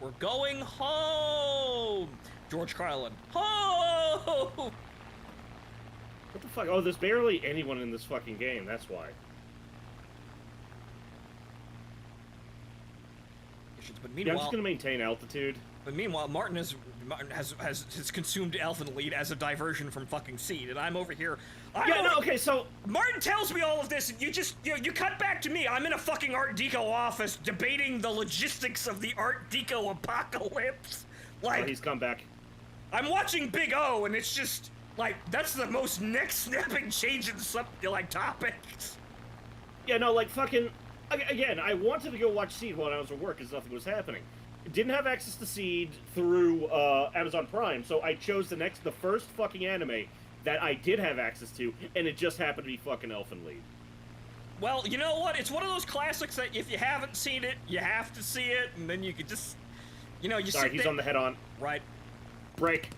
We're going home! George Carlin. Home! What the fuck? Oh, there's barely anyone in this fucking game, that's why. But meanwhile, I'm just gonna maintain altitude. But meanwhile, Martin has consumed Elfen Lead as a diversion from fucking Seed, and I'm over here. Okay, so Martin tells me all of this, and you cut back to me. I'm in a fucking Art Deco office debating the logistics of the Art Deco apocalypse. Like, he's come back. I'm watching Big O, and it's just like that's the most neck-snapping change in some like topics. Yeah, no, like fucking. Again, I wanted to go watch Seed while I was at work because nothing was happening. Didn't have access to Seed through Amazon Prime, so I chose the first fucking anime that I did have access to, and it just happened to be fucking Elfen Lied. Well, you know what? It's one of those classics that if you haven't seen it, you have to see it, and then you could just... You know, you Sorry, sit he's there- on the head-on. Right. Break.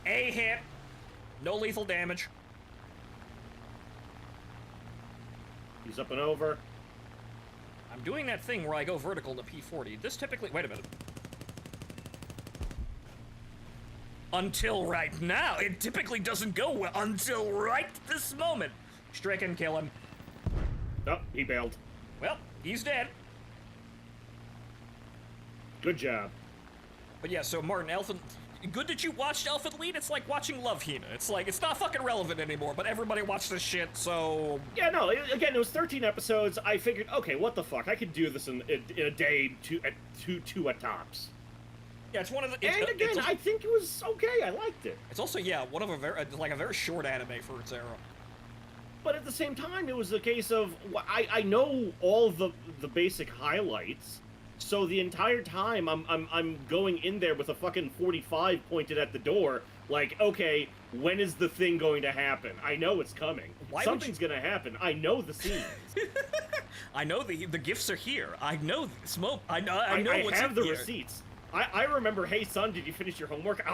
A hit. No lethal damage. He's up and over. I'm doing that thing where I go vertical in the P40. This typically... Wait a minute. Until right now. It typically doesn't go well until right this moment. Stricken, kill him. Oh, he bailed. Well, he's dead. Good job. But yeah, so Martin, Elfin... Good that you watched Elfin Lead. It's like watching Love Hina. It's like, it's not fucking relevant anymore, but everybody watched this shit, so... Yeah, no, again, it was 13 episodes. I figured, okay, what the fuck? I could do this in a day, two at tops. Yeah, it's one of the... And again, I think it was okay. I liked it. It's also, yeah, one of a very, like a very short anime for its era. But at the same time, it was a case of, I know all the basic highlights, so the entire time I'm going in there with a fucking 45 pointed at the door, like, okay, when is the thing going to happen? I know it's coming. Something's gonna happen. I know the scenes. I know the gifts are here. I know the smoke. I know what's have in the here. receipts. I remember, hey son, did you finish your homework?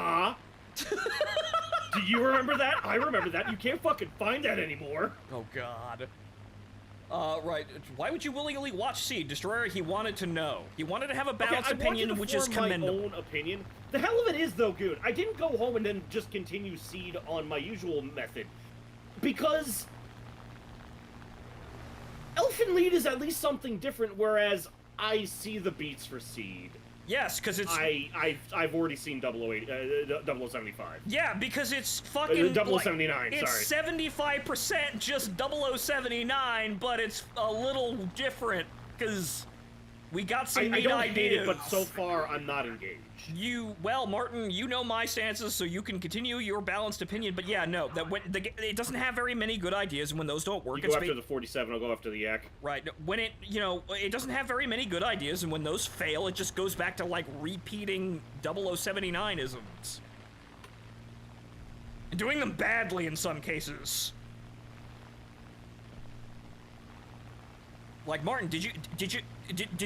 Do you remember that? I remember that. You can't fucking find that anymore. Oh god. Right. Why would you willingly watch Seed? Destroyer, he wanted to know. He wanted to have a balanced opinion, which is commendable. My own opinion. The hell of it is, though, good. I didn't go home and then just continue Seed on my usual method. Because... Elfin Lead is at least something different, whereas I see the beats for Seed. Yes, because it's... I've already seen 0075. Yeah, because it's fucking... 0079, it's sorry. 75% just 0079, but it's a little different, because we got some neat I don't ideas. hate it, but so far, I'm not engaged. Well, Martin, you know my stances, so you can continue your balanced opinion, but yeah, no, that when it doesn't have very many good ideas, and when those don't work, You go after the 47, I'll go after the Yak. Right, when it, it doesn't have very many good ideas, and when those fail, it just goes back to, like, repeating 0079-isms. And doing them badly in some cases. Like, Martin, did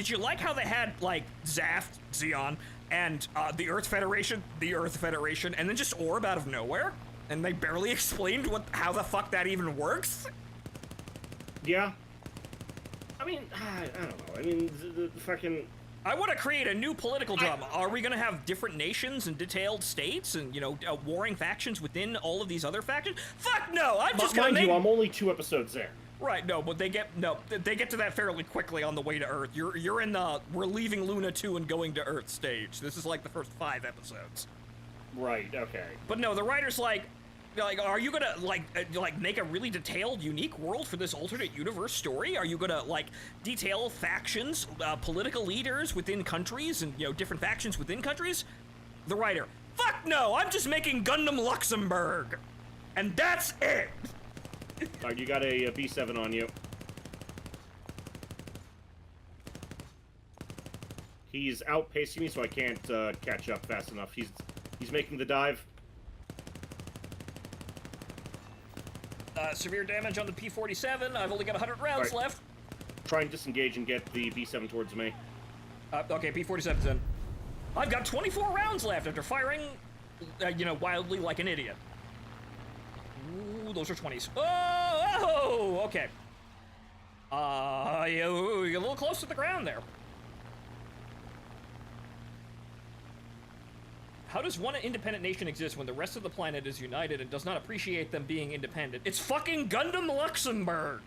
you like how they had, like, Zaft, Xeon, and the Earth Federation, and then just Orb out of nowhere? And they barely explained how the fuck that even works? Yeah. I mean, I don't know. I mean, the fucking... I want to create a new political drama. Are we going to have different nations and detailed states and, warring factions within all of these other factions? Fuck no! I'm just going to Mind you, I'm only 2 episodes there. Right, no, but they get to that fairly quickly on the way to Earth. You're in the we're leaving Luna 2 and going to Earth stage. This is like the first 5 episodes. Right, okay. But no, the writer's like, are you gonna like make a really detailed, unique world for this alternate universe story? Are you gonna like detail factions, political leaders within countries, and different factions within countries? The writer, fuck no, I'm just making Gundam Luxembourg, and that's it. Alright, you got a B7 on you. He's outpacing me, so I can't catch up fast enough. He's making the dive. Severe damage on the P-47. I've only got 100 rounds left. Try and disengage and get the B7 towards me. Okay, P-47's in. I've got 24 rounds left after firing, wildly like an idiot. Ooh, those are 20s. Oh, okay. You're a little close to the ground there. How does one independent nation exist when the rest of the planet is united and does not appreciate them being independent? It's fucking Gundam Luxembourg!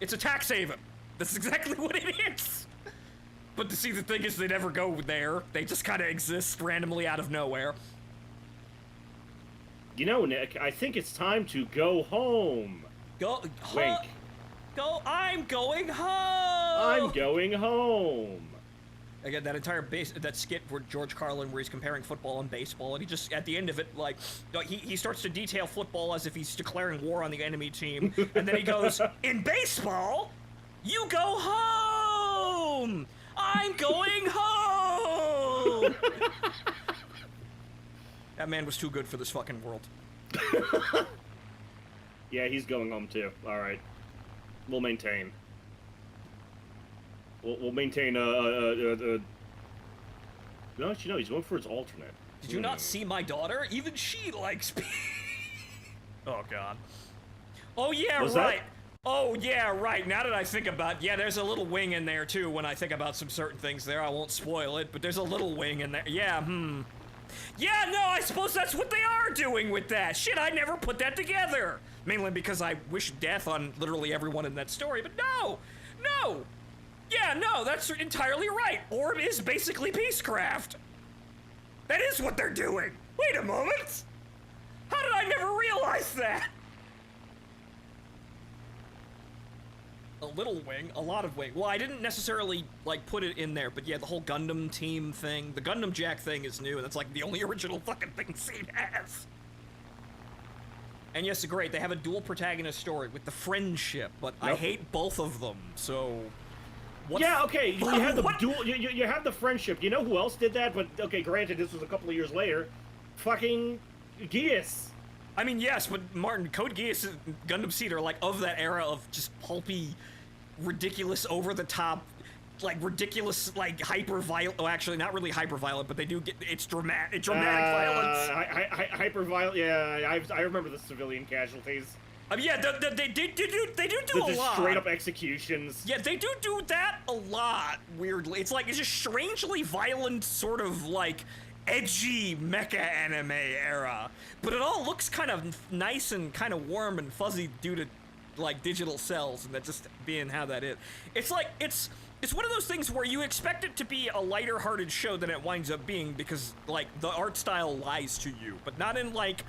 It's a tax haven. That's exactly what it is! But see, the thing is, they never go there. They just kind of exist randomly out of nowhere. You know, Nick, I think it's time to go home. Wink. I'm going home! I'm going home! Again, that entire that skit where George Carlin, where he's comparing football and baseball, and he just, at the end of it, like, he starts to detail football as if he's declaring war on the enemy team, and then he goes, in baseball, you go home! I'm going home! That man was too good for this fucking world. Yeah, he's going home too. Alright. We'll maintain. We'll maintain. No, actually, no. He's going for his alternate. Did you not see my daughter? Even she likes me. Oh god. Oh yeah, Was right. that- Oh yeah, right. Now that I think about, yeah, there's a little wing in there too. When I think about some certain things there, I won't spoil it, but there's a little wing in there. Yeah, Yeah, no, I suppose that's what they are doing with that. Shit, I never put that together. Mainly because I wish death on literally everyone in that story, but no! Yeah, no, that's entirely right. Orb is basically peacecraft. That is what they're doing. Wait a moment. How did I never realize that? A little wing, a lot of wing. Well, I didn't necessarily, like, put it in there, but yeah, the whole Gundam team thing, the Gundam Jack thing is new, and that's, like, the only original fucking thing Seed has. And yes, great, they have a dual protagonist story with the friendship, but I hate both of them, so... Yeah, okay, you have the dual, you have the friendship. You know who else did that? But, okay, granted, this was a couple of years later. Fucking Geass. I mean, yes, but Martin, Code Geass and Gundam Seed are, like, of that era of just pulpy, ridiculous, over-the-top, like, ridiculous, like, hyper-violent, oh, actually, not really hyper-violent, but they do get, it's dramatic violence. Hyper-violent, yeah, I remember the civilian casualties. Yeah, they do a The lot. straight-up executions. Yeah, they do that a lot, weirdly. It's like, it's just strangely violent, sort of, like, edgy mecha anime era. But it all looks kind of nice and kind of warm and fuzzy due to, like, digital cells, and that just being how that is. It's like, it's one of those things where you expect it to be a lighter-hearted show than it winds up being because, like, the art style lies to you. But not in, like,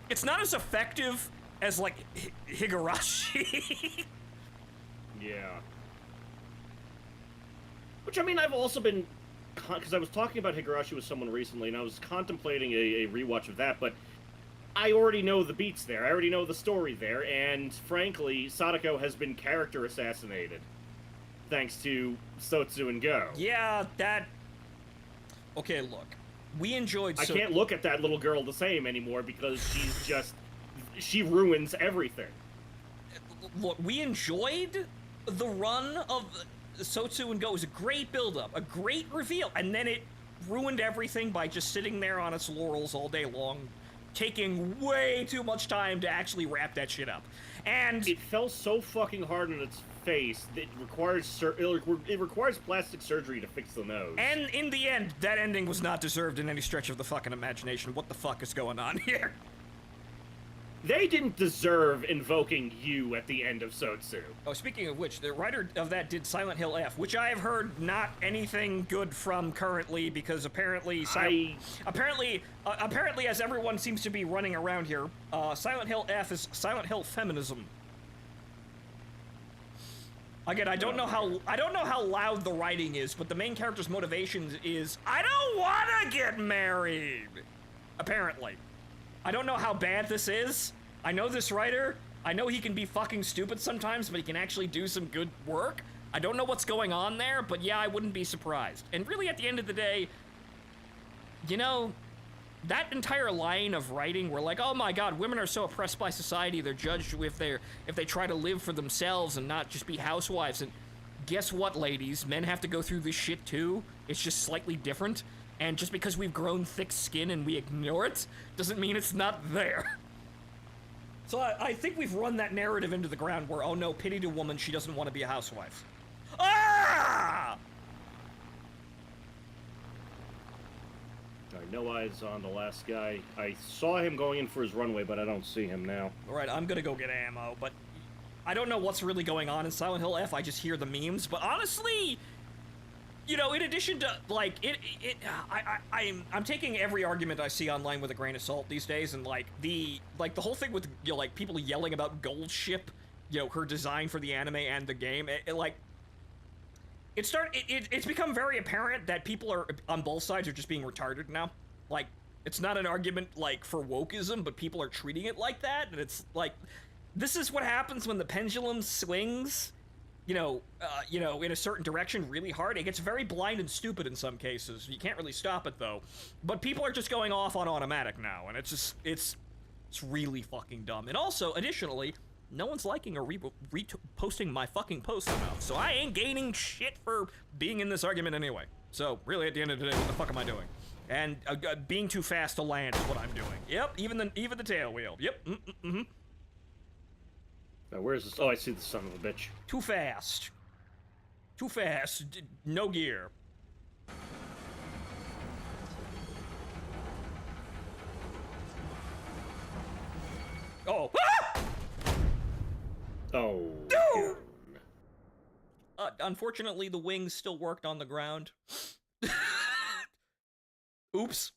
it's not as effective as, like, Higurashi. Yeah. Which, I mean, I've also been... Because I was talking about Higurashi with someone recently, and I was contemplating a rewatch of that, but I already know the beats there. I already know the story there, and frankly, Sadako has been character assassinated. Thanks to Sotsu and Go. Yeah, that... Okay, look. We enjoyed... I can't look at that little girl the same anymore because she's just... She ruins everything. Look, we enjoyed the run of Sotsu and Go. It was a great build-up, a great reveal, and then it ruined everything by just sitting there on its laurels all day long, taking way too much time to actually wrap that shit up. And it fell so fucking hard on its face that it requires plastic surgery to fix the nose. And in the end, that ending was not deserved in any stretch of the fucking imagination. What the fuck is going on here? They didn't deserve invoking you at the end of Sotsu. Oh, speaking of which, the writer of that did Silent Hill F, which I have heard not anything good from currently because apparently, apparently, as everyone seems to be running around here, Silent Hill F is Silent Hill feminism. Again, I don't know how loud the writing is, but the main character's motivation is I don't want to get married. Apparently. I don't know how bad this is. I know this writer. I know he can be fucking stupid sometimes, but he can actually do some good work. I don't know what's going on there, but yeah, I wouldn't be surprised. And really, at the end of the day, you know, that entire line of writing where like, oh my god, women are so oppressed by society, they're judged if they try to live for themselves and not just be housewives. And guess what, ladies? Men have to go through this shit too. It's just slightly different. And just because we've grown thick skin and we ignore it, doesn't mean it's not there. So I think we've run that narrative into the ground where, oh no, pity to woman, she doesn't want to be a housewife. Ah! Alright, no eyes on the last guy. I saw him going in for his runway, but I don't see him now. Alright, I'm gonna go get ammo, but I don't know what's really going on in Silent Hill F, I just hear the memes, but honestly... You know, in addition to, like, I'm taking every argument I see online with a grain of salt these days, and, like, the whole thing with, you know, like, people yelling about Gold Ship, you know, her design for the anime and the game, it's become very apparent that people are, on both sides, are just being retarded now. Like, it's not an argument, like, for wokeism, but people are treating it like that, and it's, like, this is what happens when the pendulum swings, you know, in a certain direction really hard. It gets very blind and stupid in some cases. You can't really stop it, though. But people are just going off on automatic now, and it's just, it's really fucking dumb. And also, additionally, no one's liking or reposting my fucking posts enough, so I ain't gaining shit for being in this argument anyway. So, really, at the end of the day, what the fuck am I doing? And being too fast to land is what I'm doing. Yep, even the tail wheel. Yep, Now, where's this? Oh, I see the son of a bitch. Too fast. Too fast. No gear. Oh. Ah! Oh. No! Unfortunately, the wings still worked on the ground. Oops.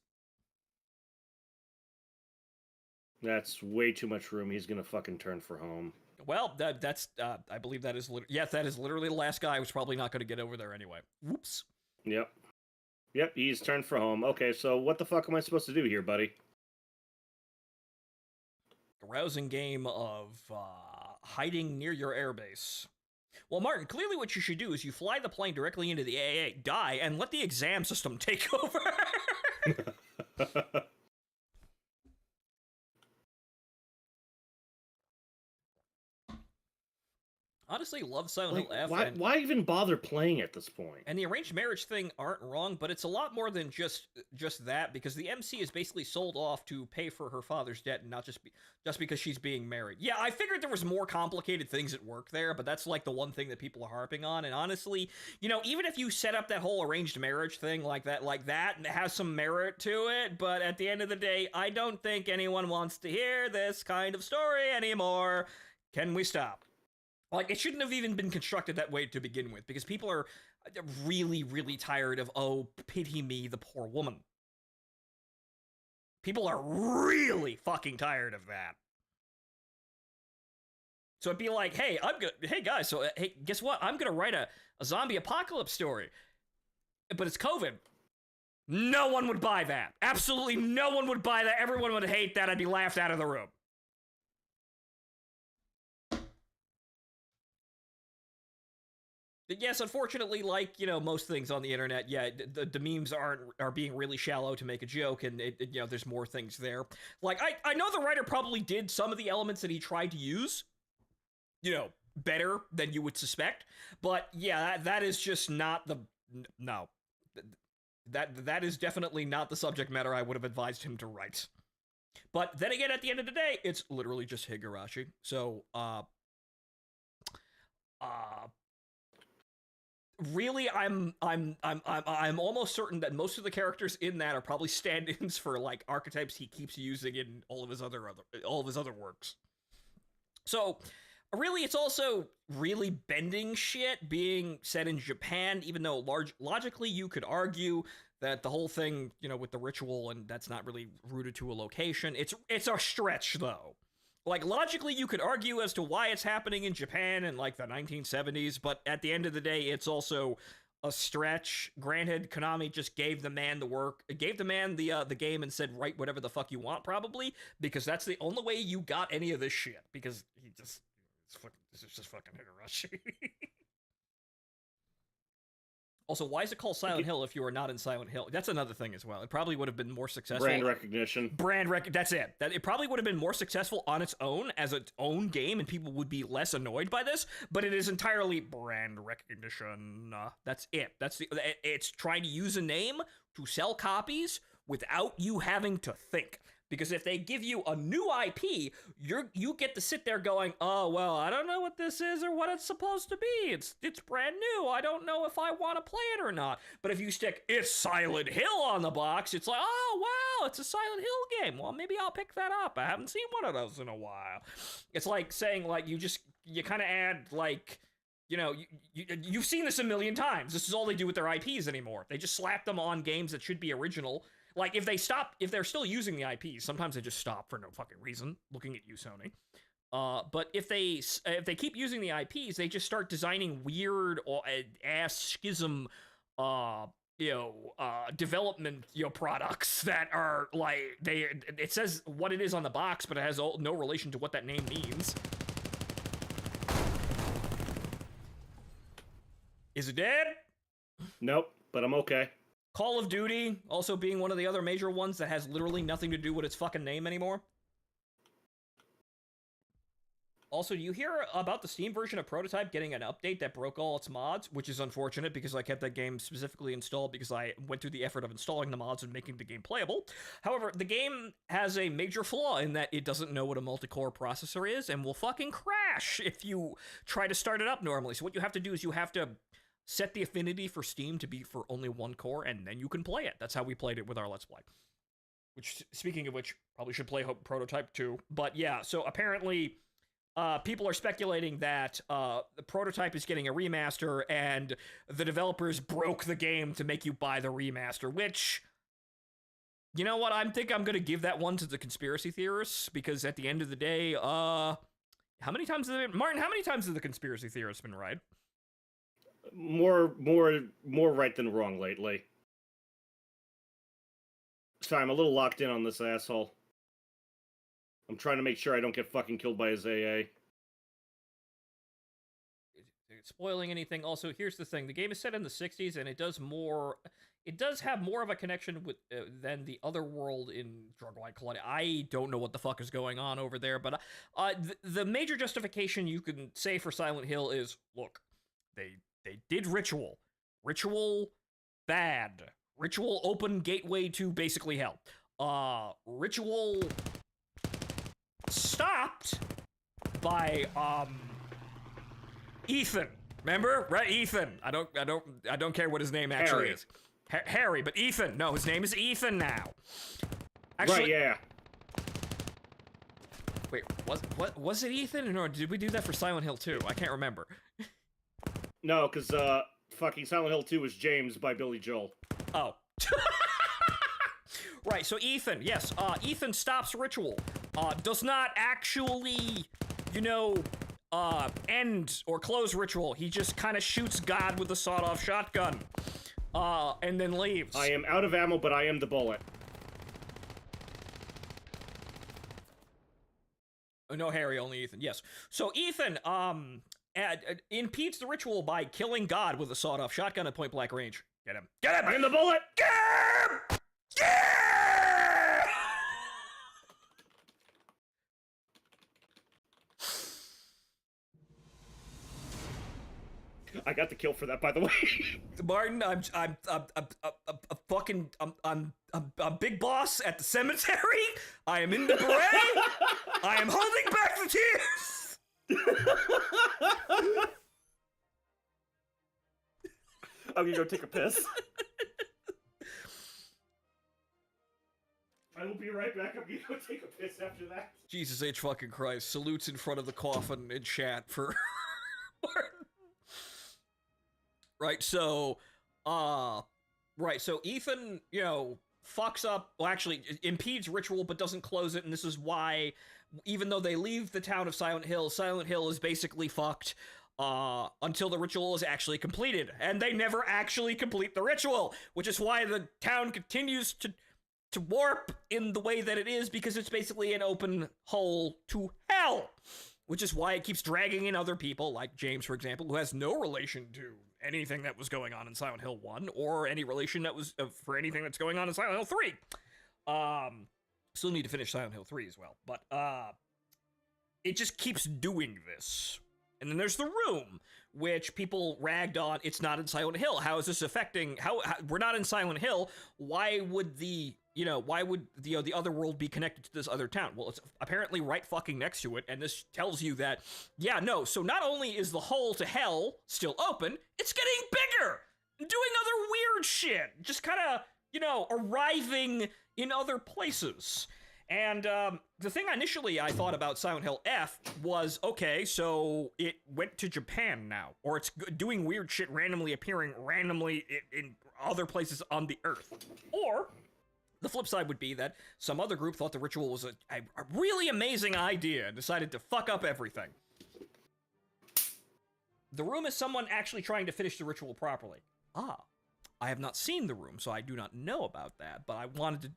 That's way too much room. He's gonna fucking turn for home. Well, that's, I believe that is, yes, that is literally the last guy who's probably not going to get over there anyway. Whoops. Yep. Yep, he's turned for home. Okay, so what the fuck am I supposed to do here, buddy? A rousing game of, hiding near your airbase. Well, Martin, clearly what you should do is you fly the plane directly into the AA, die, and let the exam system take over. Honestly, love Silent Hill F. Why even bother playing at this point? And the arranged marriage thing aren't wrong, but it's a lot more than just that, because the MC is basically sold off to pay for her father's debt, and not just because she's being married. Yeah, I figured there was more complicated things at work there, but that's like the one thing that people are harping on. And honestly, you know, even if you set up that whole arranged marriage thing like that, it has some merit to it. But at the end of the day, I don't think anyone wants to hear this kind of story anymore. Can we stop? Like, it shouldn't have even been constructed that way to begin with, because people are really, really tired of, oh, pity me, the poor woman. People are really fucking tired of that. So it'd be like, hey, hey guys, so hey, guess what? I'm gonna write a zombie apocalypse story, but it's COVID. No one would buy that. Absolutely no one would buy that. Everyone would hate that. I'd be laughed out of the room. Yes, unfortunately, like, you know, most things on the internet, yeah, the memes are being really shallow to make a joke, and you know, there's more things there. Like, I know the writer probably did some of the elements that he tried to use, you know, better than you would suspect, but yeah, that is just not the, no. That is definitely not the subject matter I would have advised him to write. But then again, at the end of the day, it's literally just Higurashi. So, really, I'm almost certain that most of the characters in that are probably stand-ins for like archetypes he keeps using in all of his other works. So, really, it's also really bending shit being set in Japan, even though logically you could argue that the whole thing, you know, with the ritual, and that's not really rooted to a location. It's a stretch, though. Like, logically, you could argue as to why it's happening in Japan in, like, the 1970s, but at the end of the day, it's also a stretch. Granted, Konami just gave the man the game and said, write whatever the fuck you want, probably, because that's the only way you got any of this shit, because this is just fucking Higurashi. Also, why is it called Silent Hill if you are not in Silent Hill? That's another thing as well. It probably would have been more successful. Brand recognition. That's it. It probably would have been more successful on its own as its own game, and people would be less annoyed by this. But it is entirely brand recognition. That's it. It's trying to use a name to sell copies without you having to think. Because if they give you a new IP, you get to sit there going, oh, well, I don't know what this is or what it's supposed to be. It's brand new. I don't know if I want to play it or not. But if you stick, it's Silent Hill on the box, it's like, oh, wow, it's a Silent Hill game. Well, maybe I'll pick that up. I haven't seen one of those in a while. It's like saying, like, you kind of add, like, you know, you've seen this a million times. This is all they do with their IPs anymore. They just slap them on games that should be original. Like, if they're still using the IPs, sometimes they just stop for no fucking reason. Looking at you, Sony. But if they keep using the IPs, they just start designing weird ass schism, development, products that are like it says what it is on the box, but it has no relation to what that name means. Is it dead? Nope, but I'm okay. Call of Duty also being one of the other major ones that has literally nothing to do with its fucking name anymore. Also, do you hear about the Steam version of Prototype getting an update that broke all its mods? Which is unfortunate because I kept that game specifically installed because I went through the effort of installing the mods and making the game playable. However, the game has a major flaw in that it doesn't know what a multi-core processor is and will fucking crash if you try to start it up normally. So what you have to do is you have to set the affinity for Steam to be for only one core, and then you can play it. That's how we played it with our Let's Play. Which, speaking of which, probably should play Prototype 2. But yeah, so apparently... people are speculating that the Prototype is getting a remaster, and the developers broke the game to make you buy the remaster, which, you know what, I think I'm going to give that one to the conspiracy theorists, because at the end of the day, how many times have the conspiracy theorists been right? More right than wrong lately. Sorry, I'm a little locked in on this asshole. I'm trying to make sure I don't get fucking killed by his AA. Spoiling anything. Also, here's the thing: the game is set in the '60s, and it does have more of a connection with than the other world in Drug-Like Colony. I don't know what the fuck is going on over there, but the major justification you can say for Silent Hill is, look, they did Ritual, bad, Ritual open gateway to basically hell. Ritual stopped by Ethan. Remember? Right, Ethan. I don't care what his name actually is. Harry, but Ethan. No, his name is Ethan now. Actually, right, yeah. Wait, was it Ethan, or did we do that for Silent Hill 2? I can't remember. No, because fucking Silent Hill 2 was James by Billy Joel. Oh. Right, so Ethan, yes, Ethan stops Ritual. Does not actually, end or close Ritual. He just kind of shoots God with a sawed-off shotgun, and then leaves. I am out of ammo, but I am the bullet. Oh, no, Harry, only Ethan, yes. So Ethan, impedes the Ritual by killing God with a sawed-off shotgun at point-blank range. Get him. Get him! I am the bullet! Get him! I got the kill for that, by the way. Martin, I'm fucking, I'm big boss at the cemetery. I am in the beret. I am holding back the tears. I'm gonna go take a piss. I will be right back. I'm gonna go take a piss after that. Jesus H. fucking Christ. Salutes in front of the coffin in chat for... Right, so Ethan, fucks up, well, actually, impedes Ritual, but doesn't close it, and this is why, even though they leave the town of Silent Hill is basically fucked, until the Ritual is actually completed, and they never actually complete the Ritual, which is why the town continues to warp in the way that it is, because it's basically an open hole to hell, which is why it keeps dragging in other people, like James, for example, who has no relation to anything that was going on in Silent Hill 1, or any relation that was for anything that's going on in Silent Hill 3. Still need to finish Silent Hill 3 as well, but it just keeps doing this. And then there's The Room, which people ragged on. It's not in Silent Hill. How is this affecting? How we're not in Silent Hill? Why would the other world be connected to this other town? Well, it's apparently right fucking next to it, and this tells you that, yeah, no. So not only is the hole to hell still open, it's getting bigger, doing other weird shit, just kind of arriving in other places. And the thing initially I thought about Silent Hill F was, okay, so it went to Japan now, or it's doing weird shit randomly appearing randomly in other places on the Earth. Or the flip side would be that some other group thought the Ritual was a really amazing idea and decided to fuck up everything. The Room is someone actually trying to finish the Ritual properly. I have not seen The Room, so I do not know about that, but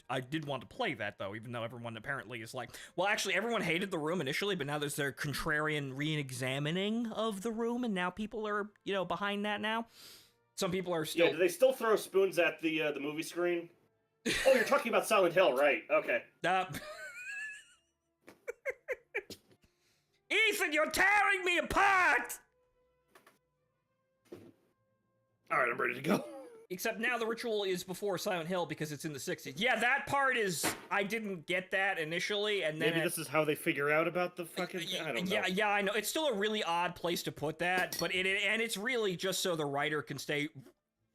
I did want to play that, though, even though everyone apparently is like, well, actually, everyone hated The Room initially, but now there's their contrarian re-examining of The Room, and now people are, behind that now. Some people are still... Yeah, do they still throw spoons at the movie screen? Oh, you're talking about Silent Hill, right? Okay. Ethan, you're tearing me apart! Alright, I'm ready to go. Except now the ritual is before Silent Hill because it's in the 60s. Yeah, that part is... I didn't get that initially, and then... Maybe this is how they figure out about the fucking... I don't know. Yeah, I know. It's still a really odd place to put that, but and it's really just so the writer can stay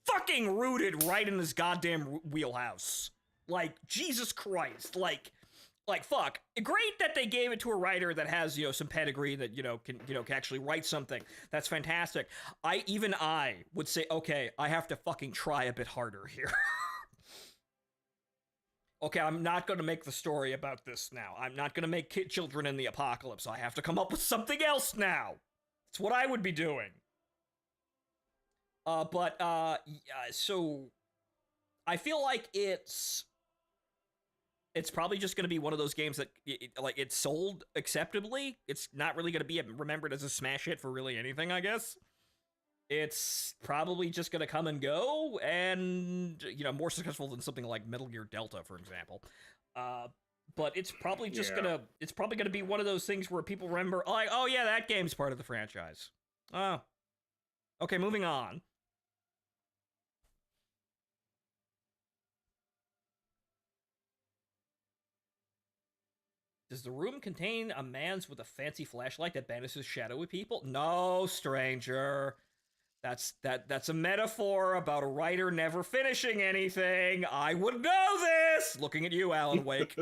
fucking rooted right in this goddamn wheelhouse. Like, Jesus Christ. Like, fuck. Great that they gave it to a writer that has, some pedigree that, can actually write something. That's fantastic. Even I would say, okay, I have to fucking try a bit harder here. Okay, I'm not going to make the story about this now. I'm not going to make children in the apocalypse. I have to come up with something else now. It's what I would be doing. So I feel like it's probably just going to be one of those games that, it's sold acceptably. It's not really going to be remembered as a smash hit for really anything, I guess. It's probably just going to come and go, and, more successful than something like Metal Gear Delta, for example. But it's probably just it's probably going to be one of those things where people remember, like, oh yeah, that game's part of the franchise. Oh. Okay, moving on. Does the room contain a man's with a fancy flashlight that banishes shadowy people? No, stranger. That's a metaphor about a writer never finishing anything. I would know this! Looking at you, Alan Wake.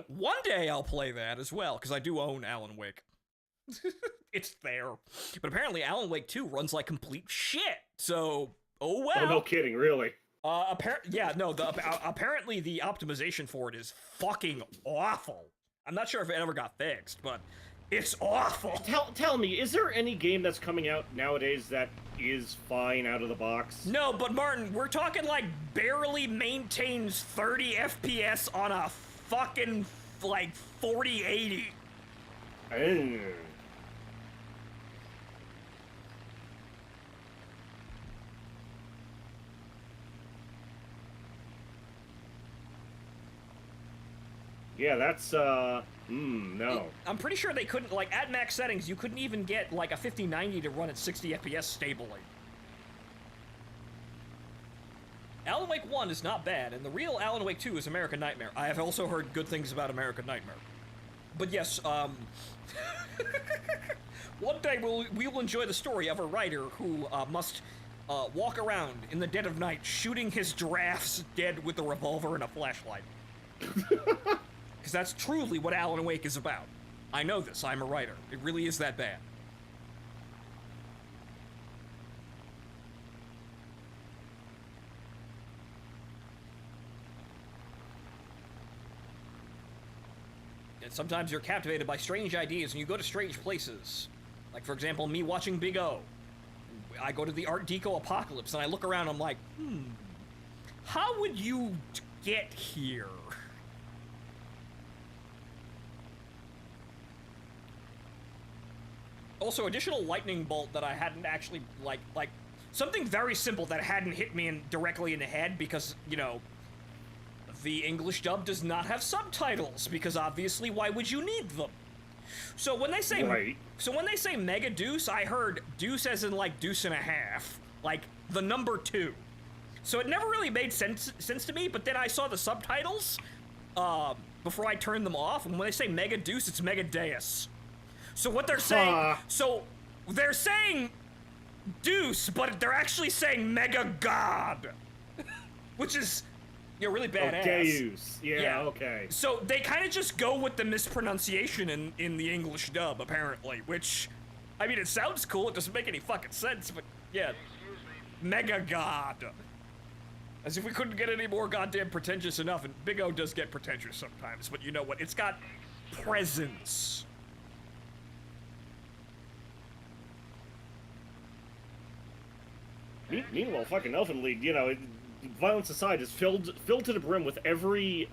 One day I'll play that as well, because I do own Alan Wake. It's there. But apparently Alan Wake 2 runs like complete shit, so, oh well. Oh, no kidding, really? Apparently the optimization for it is fucking awful. I'm not sure if it ever got fixed, but it's awful. Tell me, is there any game that's coming out nowadays that is fine out of the box? No, but Martin, we're talking like barely maintains 30 FPS on a fucking, 4080. Yeah, that's, no. I'm pretty sure they couldn't, at max settings, you couldn't even get, a 5090 to run at 60 FPS stably. Alan Wake 1 is not bad, and the real Alan Wake 2 is American Nightmare. I have also heard good things about American Nightmare. But yes, one day we will enjoy the story of a writer who, must, walk around in the dead of night shooting his giraffes dead with a revolver and a flashlight. Because that's truly what Alan Wake is about. I know this, I'm a writer. It really is that bad. And sometimes you're captivated by strange ideas and you go to strange places. Like, for example, me watching Big O. I go to the Art Deco Apocalypse and I look around and I'm like, how would you get here? Also, additional lightning bolt that I hadn't actually, like, something very simple that hadn't hit me directly in the head because, the English dub does not have subtitles because obviously why would you need them? So when they say, when they say mega deuce, I heard deuce as in deuce and a half, the number 2. So it never really made sense to me, but then I saw the subtitles, before I turned them off, and when they say mega deuce, it's mega deus. So what they're saying, so they're saying deuce, but they're actually saying mega god, which is, really badass. Deus. Yeah, okay. So they kind of just go with the mispronunciation in the English dub, apparently, which, I mean, it sounds cool, it doesn't make any fucking sense, but yeah. Mega god. As if we couldn't get any more goddamn pretentious enough, and Big O does get pretentious sometimes, but you know what, it's got presence. Meanwhile, fucking Elfen League, violence aside, is filled to the brim with every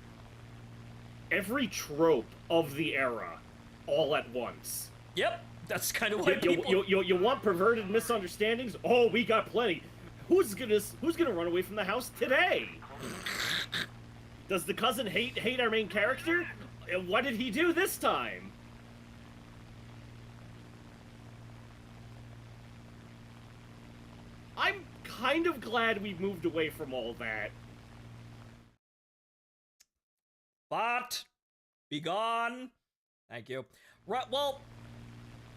trope of the era, all at once. Yep, that's kind of what you want perverted misunderstandings? Oh, we got plenty. Who's gonna run away from the house today? Does the cousin hate our main character? What did he do this time? I'm kind of glad we moved away from all that. But be gone. Thank you. Right, well,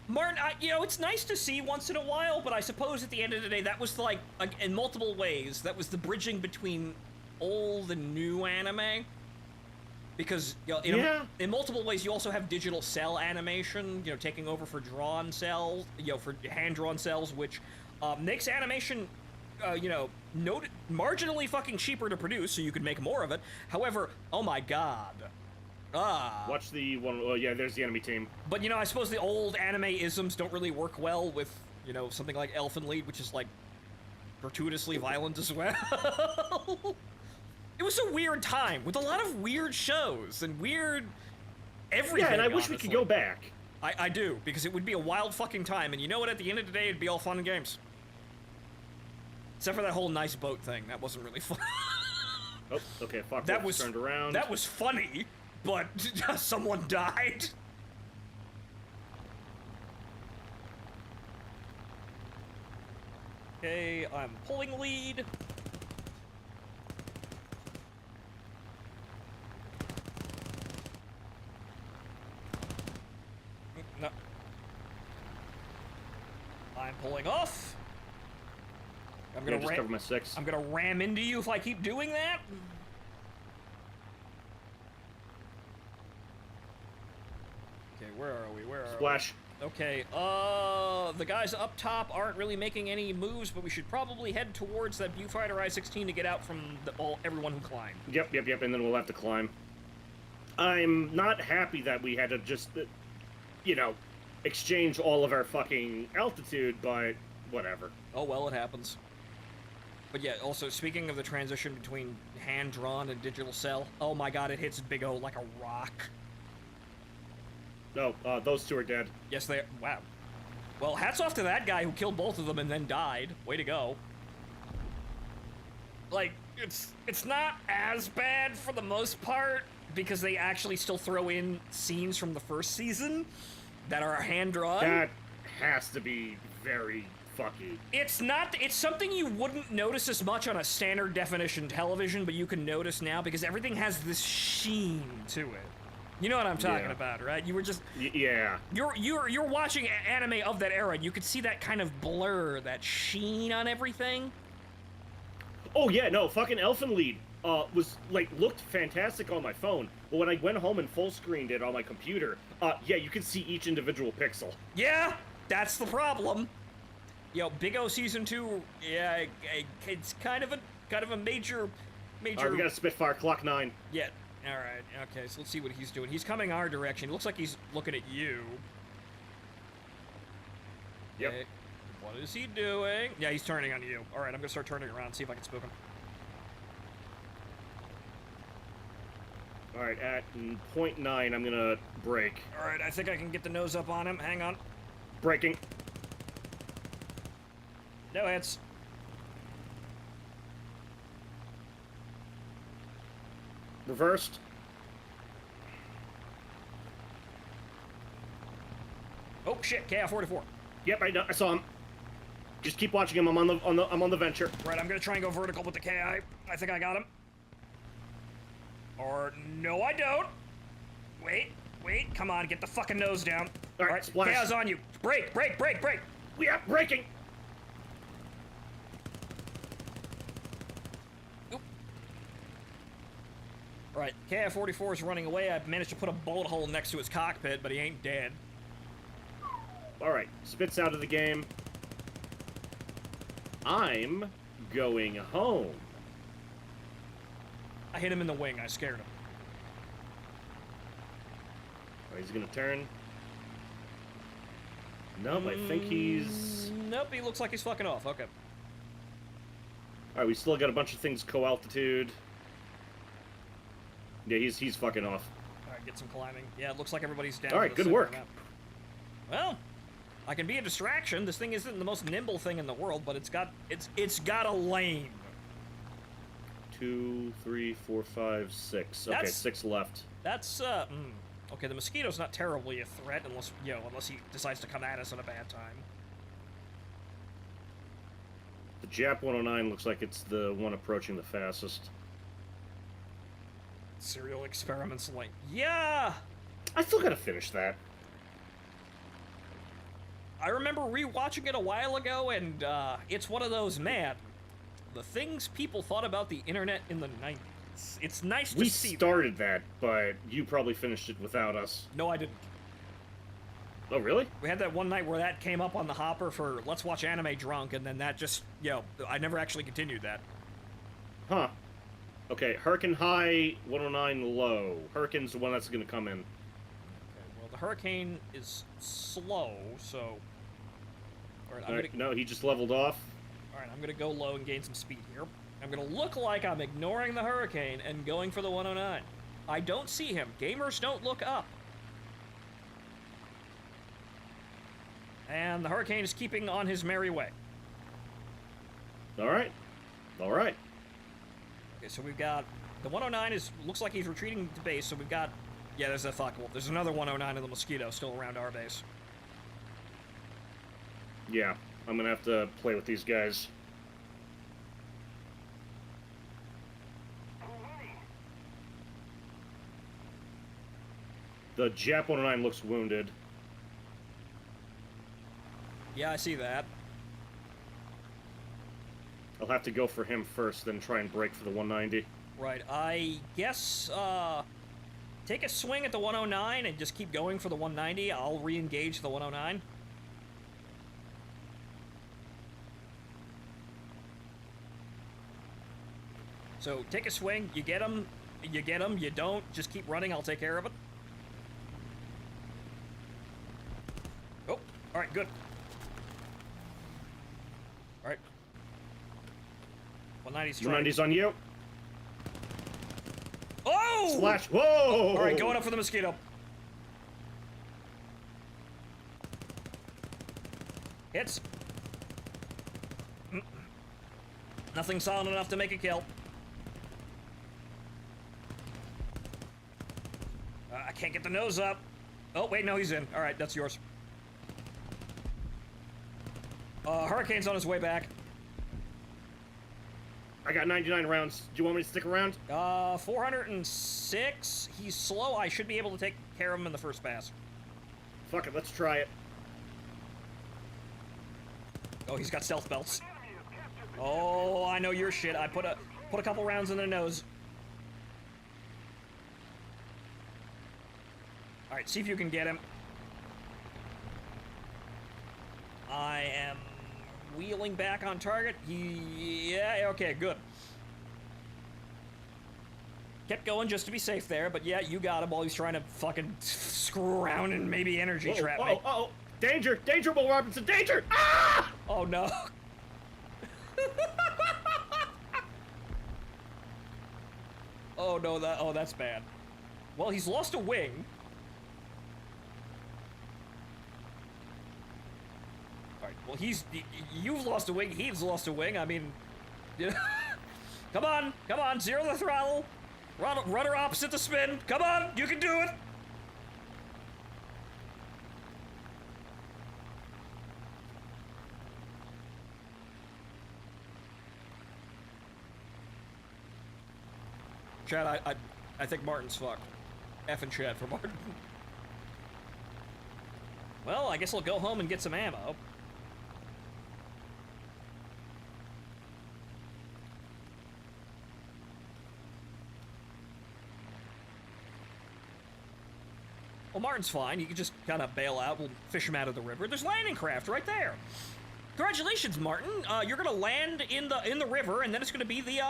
Martin, you know, it's nice to see once in a while, but I suppose at the end of the day, that was like, in multiple ways, that was the bridging between old and new anime. Because, you know, in multiple ways, you also have digital cell animation, you know, taking over for drawn cells, you know, for hand-drawn cells, which makes animation, you know, marginally fucking cheaper to produce, so you could make more of it. However, oh my god. Watch the one, oh yeah, there's the enemy team. But, you know, I suppose the old anime-isms don't really work well with, you know, something like Elfen Lied, which is, like, gratuitously violent as well. It was a weird time, with a lot of weird shows, and weird everything, Yeah, and I wish honestly. we could go back. I do, because it would be a wild fucking time, and you know what, at the end of the day, it'd be all fun and games. Except for that whole nice boat thing, that wasn't really fun. Oh, okay, fuck, that was turned around. That was funny, but someone died. Okay, I'm pulling lead. No. I'm pulling off. I'm gonna just cover my 6. I'm gonna ram into you if I keep doing that. Okay, where are we? Where are Splash. we? Okay, the guys up top aren't really making any moves, but we should probably head towards that Viewfighter I-16 to get out from everyone who climbed. Yep, and then we'll have to climb. I'm not happy that we had to just, you know, exchange all of our fucking altitude, but whatever. Oh well, it happens. But yeah, also, speaking of the transition between hand-drawn and digital cell, oh my god, it hits Big O like a rock. No, those two are dead. Yes, they are. Wow. Well, hats off to that guy who killed both of them and then died. Way to go. Like, it's not as bad for the most part, because they actually still throw in scenes from the first season that are hand-drawn. That has to be very fucky. It's not, it's something you wouldn't notice as much on a standard definition television, but you can notice now because everything has this sheen to it. You know what I'm talking about, right? You were just... yeah. You're watching anime of that era, and you could see that kind of blur, that sheen on everything. Oh yeah, no, fucking Elfen Lied was, like, looked fantastic on my phone, but when I went home and full screened it on my computer, yeah, you can see each individual pixel. Yeah, that's the problem. Yo, Big O Season 2, yeah, it's kind of a major... Alright, we got a Spitfire, clock 9. Yeah, alright, okay, so let's see what he's doing. He's coming our direction. It looks like he's looking at you. Yep. Okay. What is he doing? Yeah, he's turning on you. Alright, I'm gonna start turning around, see if I can spook him. Alright, at point 9, I'm gonna brake. Alright, I think I can get the nose up on him. Hang on. Braking. No hits. Reversed. Oh shit, KI-44. Yep, I saw him. Just keep watching him. I'm on the venture. Right, I'm gonna try and go vertical with the KI. I think I got him. Or no, I don't. Wait, come on, get the fucking nose down. All right, splash. KI's on you. Brake. We are braking. Right, KI-44 is running away. I've managed to put a bullet hole next to his cockpit, but he ain't dead. Alright, spits out of the game. I'm going home. I hit him in the wing. I scared him. Oh, he's gonna turn. Nope, I think he's... Nope, he looks like he's fucking off. Okay. Alright, we still got a bunch of things co-altitude. Yeah, he's fucking off. Alright, get some climbing. Yeah, it looks like everybody's down. Alright, good work. Well, I can be a distraction. This thing isn't the most nimble thing in the world, but it's got a lane. 2, 3, 4, 5, 6. Okay, 6 left. That's okay, the Mosquito's not terribly a threat unless he decides to come at us at a bad time. The Jap 109 looks like it's the one approaching the fastest. Serial experiments like, yeah! I still gotta finish that. I remember rewatching it a while ago, and it's one of those, man, the things people thought about the internet in the 90s. It's nice to see. We started that, but you probably finished it without us. No, I didn't. Oh, really? We had that one night where that came up on the hopper for Let's Watch Anime Drunk, and then that just, I never actually continued that. Huh. Okay, Hurricane High, 109 Low. Hurricane's the one that's gonna come in. Okay, well, the Hurricane is slow, so... Alright, no, he just leveled off. Alright, I'm gonna go low and gain some speed here. I'm gonna look like I'm ignoring the Hurricane and going for the 109. I don't see him. Gamers don't look up. And the Hurricane is keeping on his merry way. Alright. Alright. Okay, so we've got... The 109 looks like he's retreating to base, so we've got... Yeah, there's that Focke-Wulf. There's another 109 in the Mosquito still around our base. Yeah, I'm gonna have to play with these guys. The Jap 109 looks wounded. Yeah, I see that. I'll have to go for him first, then try and break for the 190. Right, I guess, take a swing at the 109 and just keep going for the 190. I'll re-engage the 109. So, take a swing, you get him, you don't, just keep running, I'll take care of it. Oh, alright, good. Alright. 190's trying. 190's on you. Oh! Slash, whoa! Alright, going up for the Mosquito. Hits. Nothing solid enough to make a kill. I can't get the nose up. Oh, wait, no, he's in. Alright, that's yours. Hurricane's on his way back. I got 99 rounds. Do you want me to stick around? 406. He's slow. I should be able to take care of him in the first pass. Fuck it, let's try it. Oh, he's got stealth belts. Oh, I know your shit. I put a couple rounds in their nose. Alright, see if you can get him. I am wheeling back on target. Yeah, okay, good. Kept going just to be safe there, but yeah, you got him while he's trying to fucking screw around and maybe energy trap me. Oh, danger! Danger, Will Robinson, danger! Ah! Oh, no. Oh, no, that's bad. Well, he's lost a wing. Alright, well, you've lost a wing, he's lost a wing, I mean... Come on, zero the throttle! Rudder opposite the spin, come on, you can do it! Chad, I think Martin's fucked. F and Chad for Martin. Well, I guess I'll go home and get some ammo. Well, Martin's fine. You can just kind of bail out. We'll fish him out of the river. There's landing craft right there. Congratulations, Martin. You're gonna land in the river, and then it's gonna be the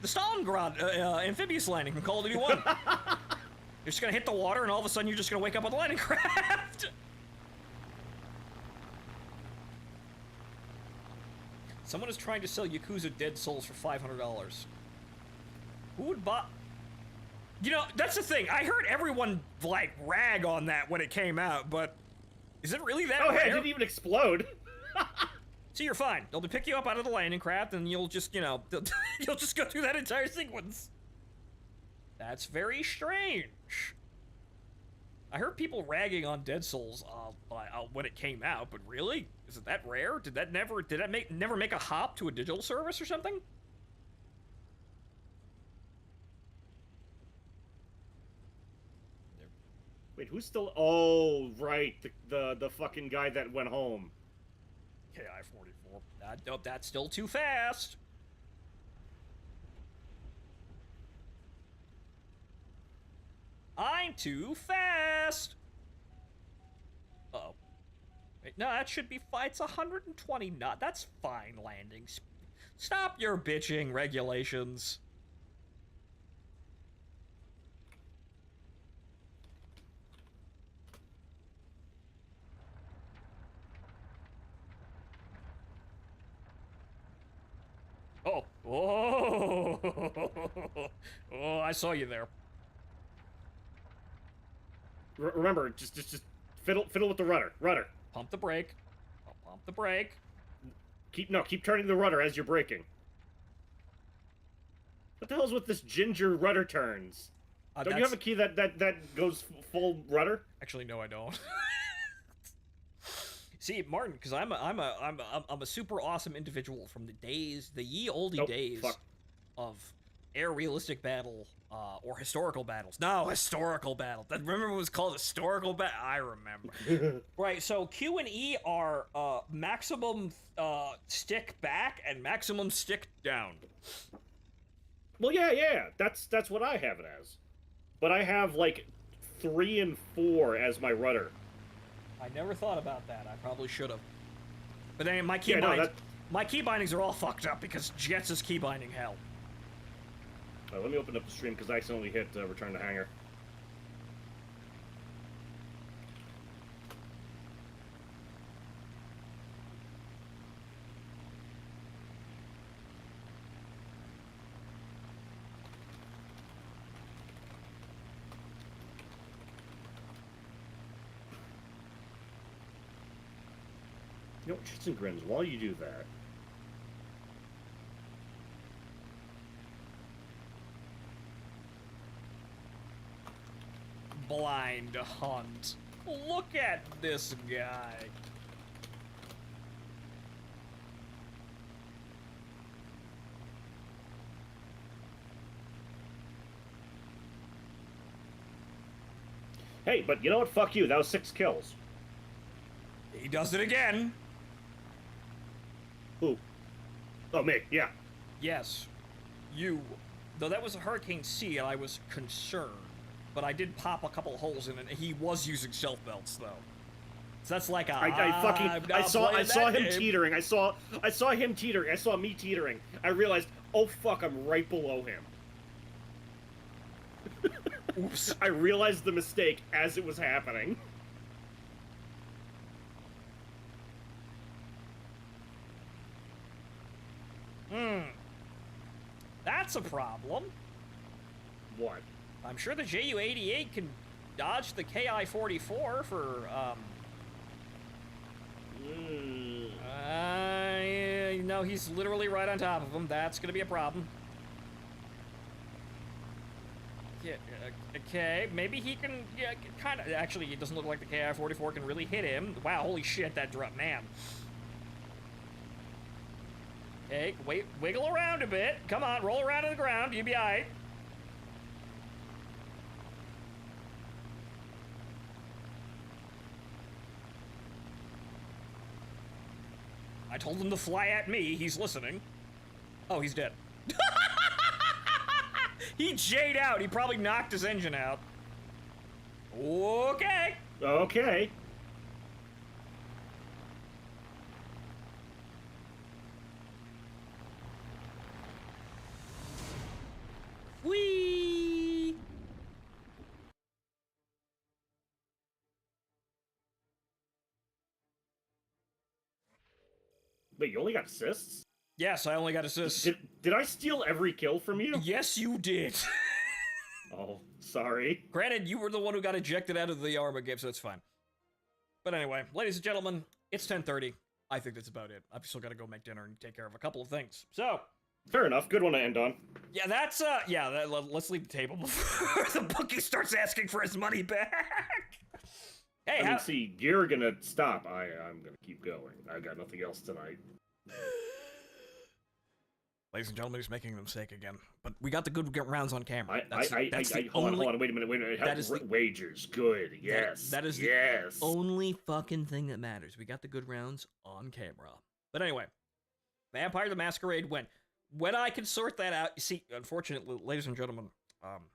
Stalingrad amphibious landing from Call of Duty 1. You're just gonna hit the water, and all of a sudden you're just gonna wake up with a landing craft. Someone is trying to sell Yakuza Dead Souls for $500. Who would buy? You know, that's the thing. I heard everyone, like, rag on that when it came out, but is it really that rare? Hey, it didn't even explode. So you're fine. They'll pick you up out of the landing craft, and you'll just, you know, you'll just go through that entire sequence. That's very strange. I heard people ragging on Dead Souls when it came out, but really? Is it that rare? Did that never make a hop to a digital service or something? Wait, who's still? Oh, right, the fucking guy that went home. KI-44. Nope, that's still too fast. I'm too fast. Uh-oh. Wait, no, that should be fine. It's 120 knots. That's fine landing. Stop your bitching, regulations. Oh. Oh. Oh, I saw you there. Remember, just fiddle with the rudder. Rudder. Pump the brake. Pump the brake. Keep turning the rudder as you're braking. What the hell's with this ginger rudder turns? Don't you have a key that goes full rudder? Actually, no, I don't. See, Martin, because I'm a super awesome individual from the ye olde days of air realistic battle or historical battles. No, historical battle. Remember it was called historical battle? I remember. Right, so Q and E are maximum stick back and maximum stick down. Well, yeah. That's what I have it as. But I have like 3 and 4 as my rudder. I never thought about that. I probably should have. But then my key my key bindings are all fucked up because Jets is key binding hell. Let me open up the stream because I accidentally hit return to hangar. You know, shits and grins, while you do that, blind hunt. Look at this guy. Hey, but you know what? Fuck you. That was 6 kills. He does it again. Who? Oh, me. Yeah. Yes. You. Though that was a Hurricane C, and I was concerned. But I did pop a couple holes in it. He was using stealth belts, though. So that's like a. I saw him teetering. I saw him teetering. I saw me teetering. I realized, oh fuck, I'm right below him. Oops. I realized the mistake as it was happening. That's a problem. What? I'm sure the JU-88 can dodge the KI-44 for, no, he's literally right on top of him. That's gonna be a problem. Yeah, okay, maybe he can, yeah, kind of, actually, it doesn't look like the KI-44 can really hit him. Wow, holy shit, that drop, man. Okay, wait, wiggle around a bit. Come on, roll around to the ground, you'll be alright. I told him to fly at me. He's listening. Oh, he's dead. He J'd out. He probably knocked his engine out. Okay. Okay. Whee! Wait, you only got assists? Yes, I only got assists. Did I steal every kill from you? Yes, you did. Oh, sorry. Granted, you were the one who got ejected out of the Arma game, so it's fine. But anyway, ladies and gentlemen, it's 10:30. I think that's about it. I've still got to go make dinner and take care of a couple of things. So, fair enough. Good one to end on. Yeah, that's let's leave the table before the bookie starts asking for his money back. Hey, I mean, see, you're gonna stop. I'm gonna keep going. I got nothing else tonight. Ladies and gentlemen, he's making a mistake again. But we got the good rounds on camera. Hold on, wait a minute. That is wagers. Good, yes. That is yes. the only fucking thing that matters. We got the good rounds on camera. But anyway, Vampire the Masquerade went. When I can sort that out, you see, unfortunately, ladies and gentlemen,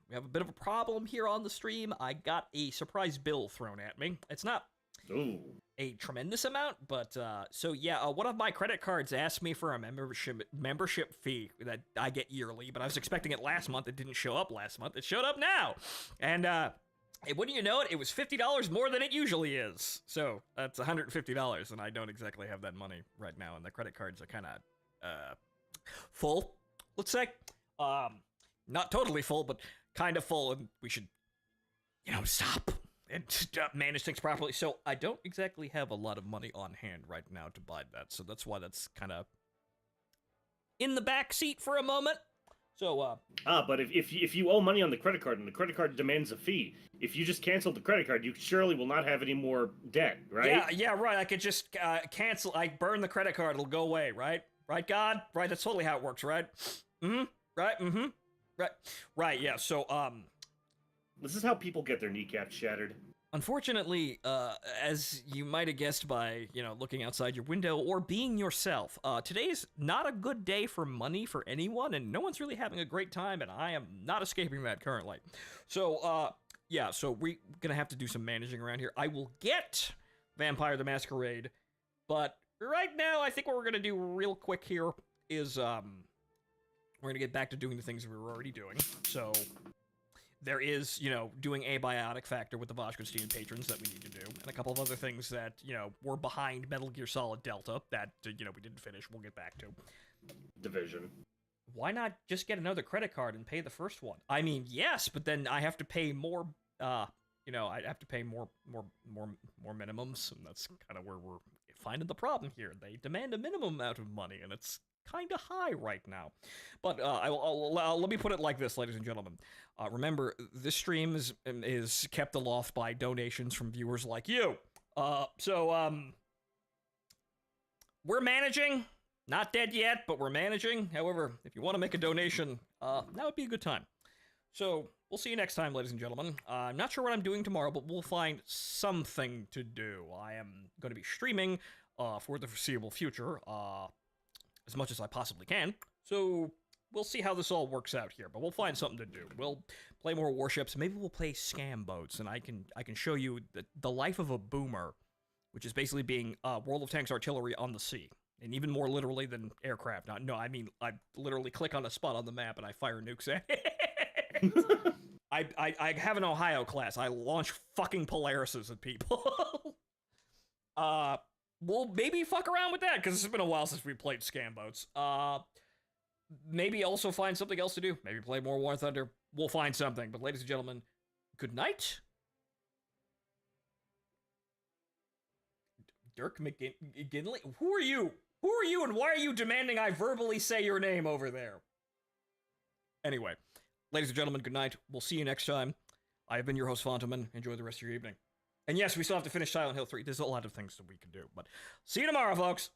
we have a bit of a problem here on the stream. I got a surprise bill thrown at me. It's not a tremendous amount, but so yeah, one of my credit cards asked me for a membership fee that I get yearly, but I was expecting it last month. It didn't show up last month. It showed up now, and wouldn't you know it, it was $50 more than it usually is. So that's $150, and I don't exactly have that money right now, and the credit cards are kind of full, let's say. Not totally full, but kind of full, and we should, stop and manage things properly. So I don't exactly have a lot of money on hand right now to buy that, so that's why that's kind of in the back seat for a moment. So, but if you owe money on the credit card and the credit card demands a fee, if you just cancel the credit card, you surely will not have any more debt, right? Yeah, right. I could just cancel. I burn the credit card; it'll go away, right? Right, God? Right. That's totally how it works, right? Right. Right. Yeah. So, this is how people get their kneecaps shattered. Unfortunately, as you might have guessed by, looking outside your window or being yourself, today's not a good day for money for anyone, and no one's really having a great time, and I am not escaping that currently. So, yeah, so we're gonna have to do some managing around here. I will get Vampire the Masquerade, but right now, I think what we're gonna do real quick here is, we're gonna get back to doing the things we were already doing. So there is, doing Abiotic Factor with the Voshkowski patrons that we need to do, and a couple of other things that, we're behind Metal Gear Solid Delta that, we didn't finish. We'll get back to. Division. Why not just get another credit card and pay the first one? I mean, yes, but then I have to pay more, I have to pay more minimums, and that's kind of where we're finding the problem here. They demand a minimum amount of money, and it's kind of high right now. But let me put it like this, ladies and gentlemen. Remember, this stream is kept aloft by donations from viewers like you. So we're managing. Not dead yet, but we're managing. However, if you want to make a donation, that would be a good time. So we'll see you next time, ladies and gentlemen. I'm not sure what I'm doing tomorrow, but we'll find something to do. I am going to be streaming for the foreseeable future, as much as I possibly can. So we'll see how this all works out here, but we'll find something to do. We'll play more warships. Maybe we'll play scam boats, and I can show you the life of a boomer, which is basically being World of Tanks artillery on the sea. And even more literally than aircraft. No, I mean, I literally click on a spot on the map and I fire nukes at it. I have an Ohio class. I launch fucking Polarises at people. We'll maybe fuck around with that, because it's been a while since we played scam boats. Maybe also find something else to do. Maybe play more War Thunder. We'll find something. But ladies and gentlemen, good night. Dirk McGinley? Who are you? Who are you, and why are you demanding I verbally say your name over there? Anyway, ladies and gentlemen, good night. We'll see you next time. I have been your host, Fontaman. Enjoy the rest of your evening. And yes, we still have to finish Silent Hill 3. There's a lot of things that we can do, but see you tomorrow, folks.